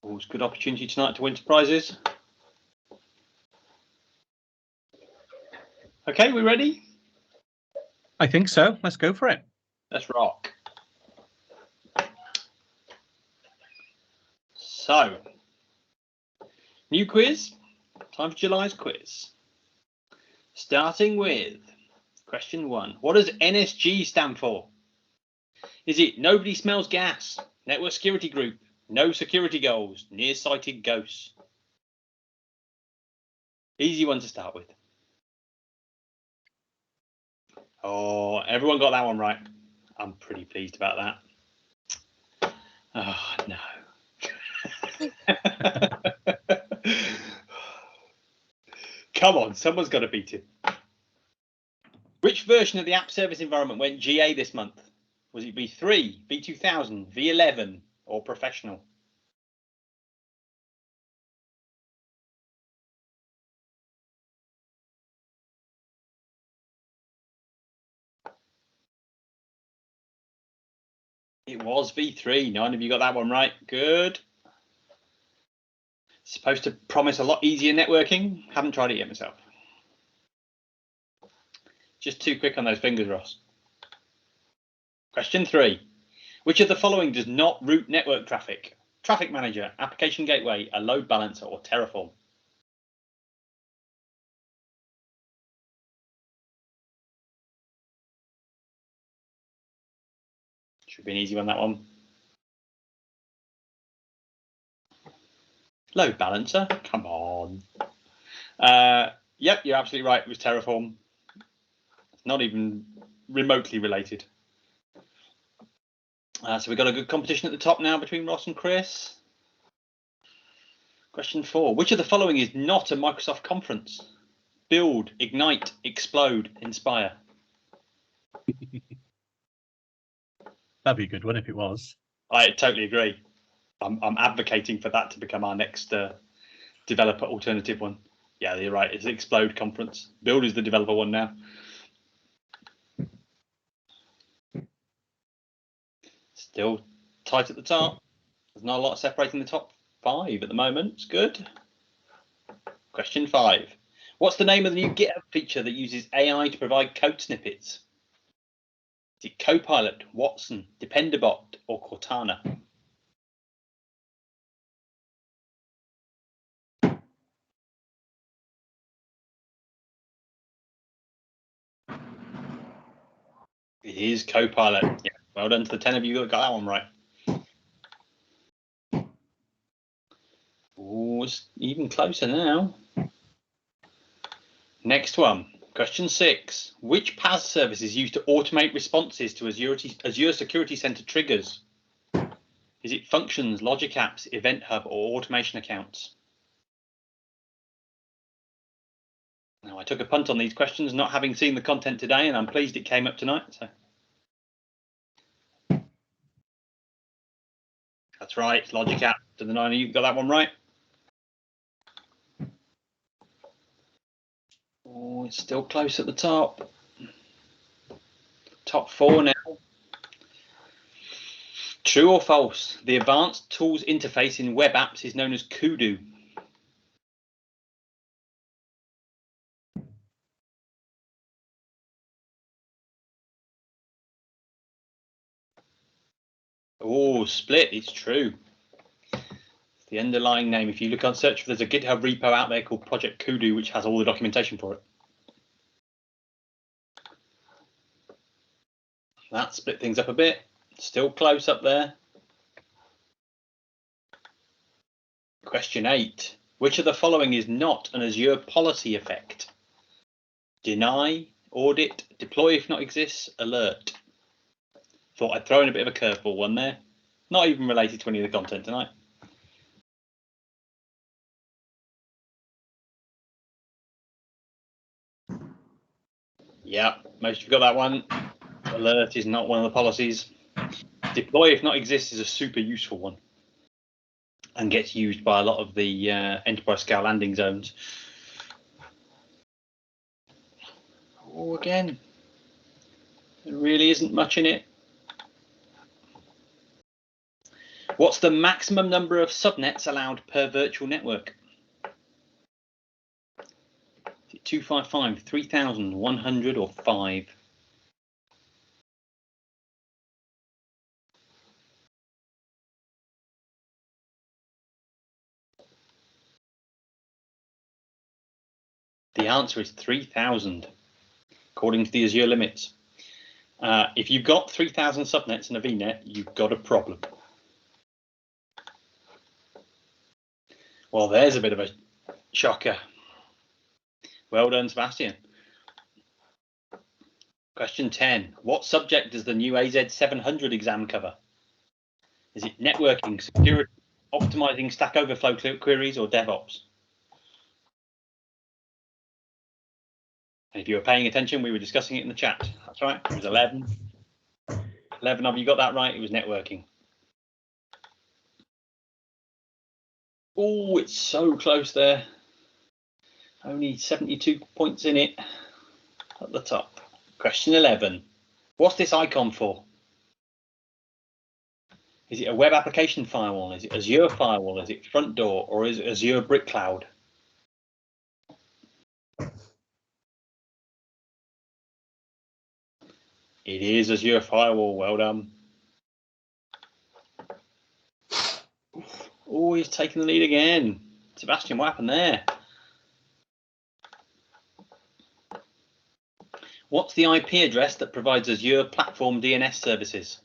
Always good opportunity tonight to win some prizes. Okay, we ready? I think so. Let's go for it. Let's rock. So, new quiz. Time for July's quiz. Starting with question 1. What does NSG stand for? Is it nobody smells gas, network security group, no security goals, nearsighted ghosts? Easy one to start with. Oh, everyone got that one right. I'm pretty pleased about that. Oh, no. Come on, someone's got to beat it. Which version of the app service environment went GA this month? Was it V3, V2000, V11, or professional? It was V3. 9 of you got that one right. Good. Supposed to promise a lot easier networking. Haven't tried it yet myself. Just too quick on those fingers, Ross. Question 3. Which of the following does not route network traffic? Traffic manager, application gateway, a load balancer, or Terraform? Should be an easy one, that one. Load balancer, come on. Yep, you're absolutely right. It was Terraform. It's not even remotely related. So we've got a good competition at the top now between Ross and Chris. Question 4. Which of the following is not a Microsoft conference? Build, Ignite, Explode, Inspire. That'd be a good one if it was. I totally agree. I'm advocating for that to become our next developer alternative one. Yeah, you're right. It's Explode Conference. Build is the developer one now. Still tight at the top. There's not a lot separating the top 5 at the moment. It's good. Question 5. What's the name of the new GitHub feature that uses AI to provide code snippets? Is it Copilot, Watson, Dependabot, or Cortana? It is Copilot. Yeah, well done to the 10 of you that got that one right. Oh, it's even closer now. Next one, question 6. Which PaaS service is used to automate responses to Azure Security Center triggers? Is it Functions, Logic Apps, Event Hub, or Automation Accounts? Now, I took a punt on these questions, not having seen the content today, and I'm pleased it came up tonight. So. That's right, Logic App. To the 9 of you got that one right. Oh, it's still close at the top. Top 4 now. True or false? The Advanced Tools interface in web apps is known as Kudu. Oh, split. It's true. It's the underlying name. If you look on search, there's a GitHub repo out there called Project Kudu, which has all the documentation for it. That split things up a bit. Still close up there. Question 8. Which of the following is not an Azure policy effect? Deny, audit, deploy if not exists, alert. Thought I'd throw in a bit of a curveball one there. Not even related to any of the content tonight. Yeah, most of you got that one. Alert is not one of the policies. Deploy if not exists is a super useful one and gets used by a lot of the enterprise scale landing zones. Oh, again, there really isn't much in it. What's the maximum number of subnets allowed per virtual network? Is it 255, 3,100, or 5? The answer is 3,000, according to the Azure limits. If you've got 3,000 subnets in a VNet, you've got a problem. Well, there's a bit of a shocker. Well done, Sebastian. Question 10. What subject does the new AZ700 exam cover? Is it networking, security, optimizing Stack Overflow queries, or DevOps? And if you were paying attention, we were discussing it in the chat. That's right, it was 11. 11 of you got that right, it was networking. Oh, it's so close there. Only 72 points in it at the top. Question 11. What's this icon for? Is it a web application firewall? Is it Azure Firewall? Is it Front Door? Or is it Azure Brick Cloud? It is Azure Firewall. Well done. Oh, he's taking the lead again. Sebastian, what happened there? What's the IP address that provides Azure Platform DNS services?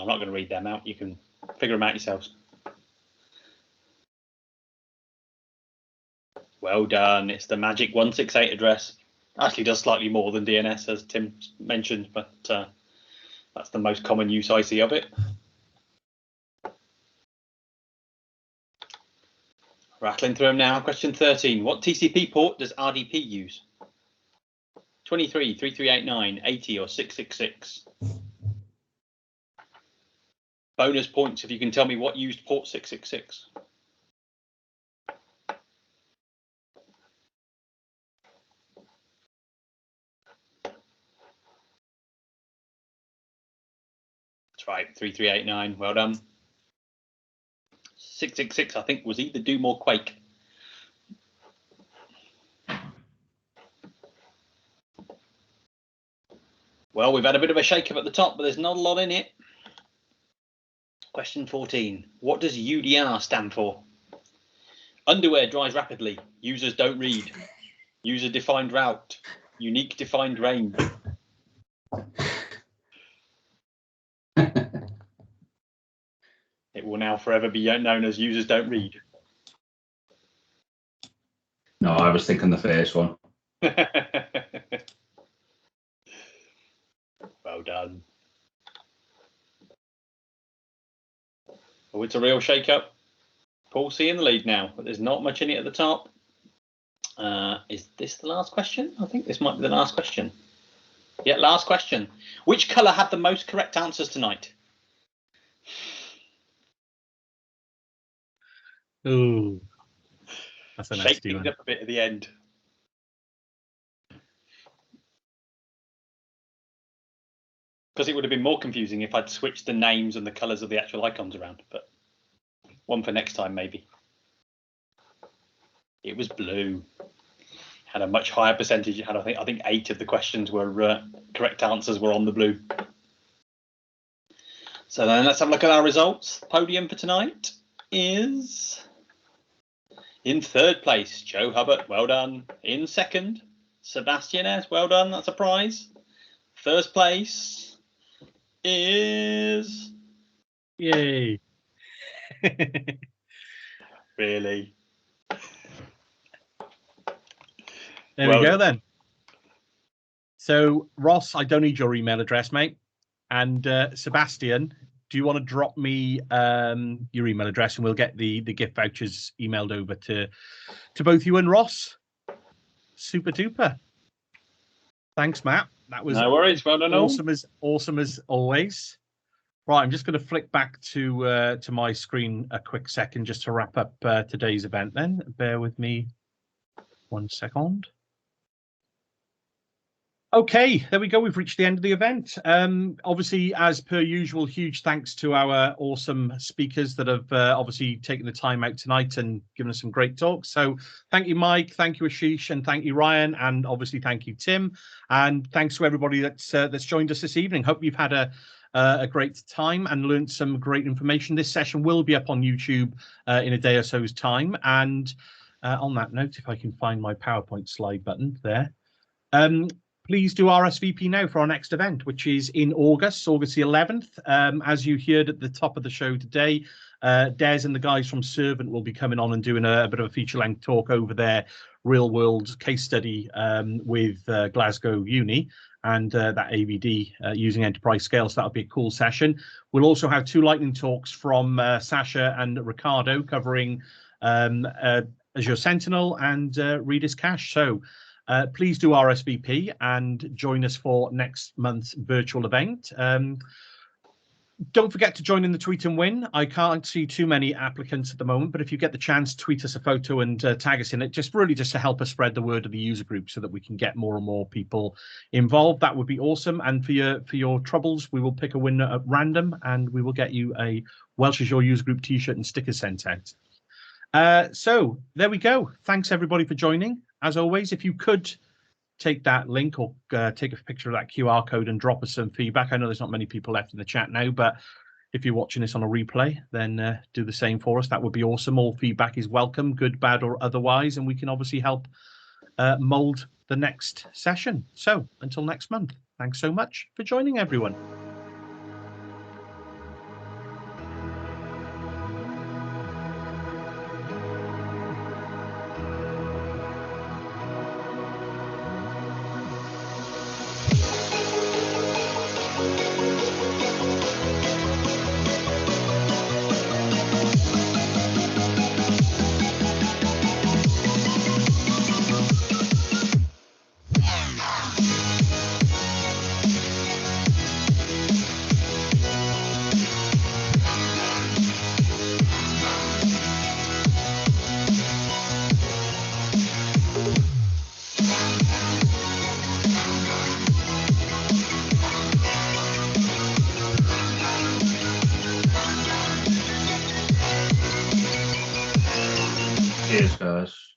I'm not going to read them out. You can figure them out yourselves. Well done. It's the magic 168 address. Actually does slightly more than DNS, as Tim mentioned, but that's the most common use I see of it. Rattling through them now. Question 13. What TCP port does RDP use? 23, 3389, 80 or 666? Bonus points if you can tell me what used port 666. That's right, 3389. Well done. 666, I think, was either Doom or Quake. Well, we've had a bit of a shake-up at the top, but there's not a lot in it. Question 14. What does UDR stand for? Underwear dries rapidly. Users don't read. User defined route. Unique defined range. It will now forever be known as users don't read. No, I was thinking the first one. Well done. Oh, it's a real shake-up. Paul C in the lead now, but there's not much in it at the top. Is this the last question? I think this might be the last question. Yeah, last question. Which colour had the most correct answers tonight? Ooh, that's a Shake nasty things one. up a bit at the end. Because it would have been more confusing if I'd switched the names and the colours of the actual icons around, but one for next time maybe. It was blue. Had a much higher percentage. It had I think 8 of the questions were correct answers were on the blue. So then let's have a look at our results. Podium for tonight is in 3rd place, Joe Hubbard. Well done. In 2nd, Sebastian S. Well done. That's a prize. 1st place is Yay. Really. There we go then. So Ross, I don't need your email address, mate. And Sebastian, do you want to drop me your email address and we'll get the gift vouchers emailed over to both you and Ross? Super duper. Thanks, Matt. That was no worries. Well done. Awesome as always. Right, I'm just going to flick back to my screen a quick second just to wrap up today's event. Then bear with me 1 second. Okay, there we go. We've reached the end of the event. Obviously, as per usual, huge thanks to our awesome speakers that have obviously taken the time out tonight and given us some great talks. So thank you, Mike. Thank you, Ashish. And thank you, Ryan. And obviously, thank you, Tim. And thanks to everybody that's joined us this evening. Hope you've had a great time and learned some great information. This session will be up on YouTube in a day or so's time. And on that note, if I can find my PowerPoint slide button there. Please do RSVP now for our next event, which is in August the 11th. As you heard at the top of the show today, Des and the guys from Servant will be coming on and doing a bit of a feature-length talk over their real-world case study with Glasgow Uni and that AVD using enterprise scale. So that'll be a cool session. We'll also have 2 lightning talks from Sasha and Ricardo covering Azure Sentinel and Redis Cache. So please do RSVP and join us for next month's virtual event. Don't forget to join in the tweet and win. I can't see too many applicants at the moment, but if you get the chance, tweet us a photo and tag us in it, just to help us spread the word of the user group so that we can get more and more people involved. That would be awesome. And for your troubles, we will pick a winner at random and we will get you a Welsh Azure user group t-shirt and stickers sent out. So there we go. Thanks everybody for joining. As always, if you could take that link or take a picture of that QR code and drop us some feedback. I know there's not many people left in the chat now, but if you're watching this on a replay, then do the same for us. That would be awesome. All feedback is welcome, good, bad, or otherwise, and we can obviously help mold the next session. So until next month, thanks so much for joining, everyone. Cheers, guys.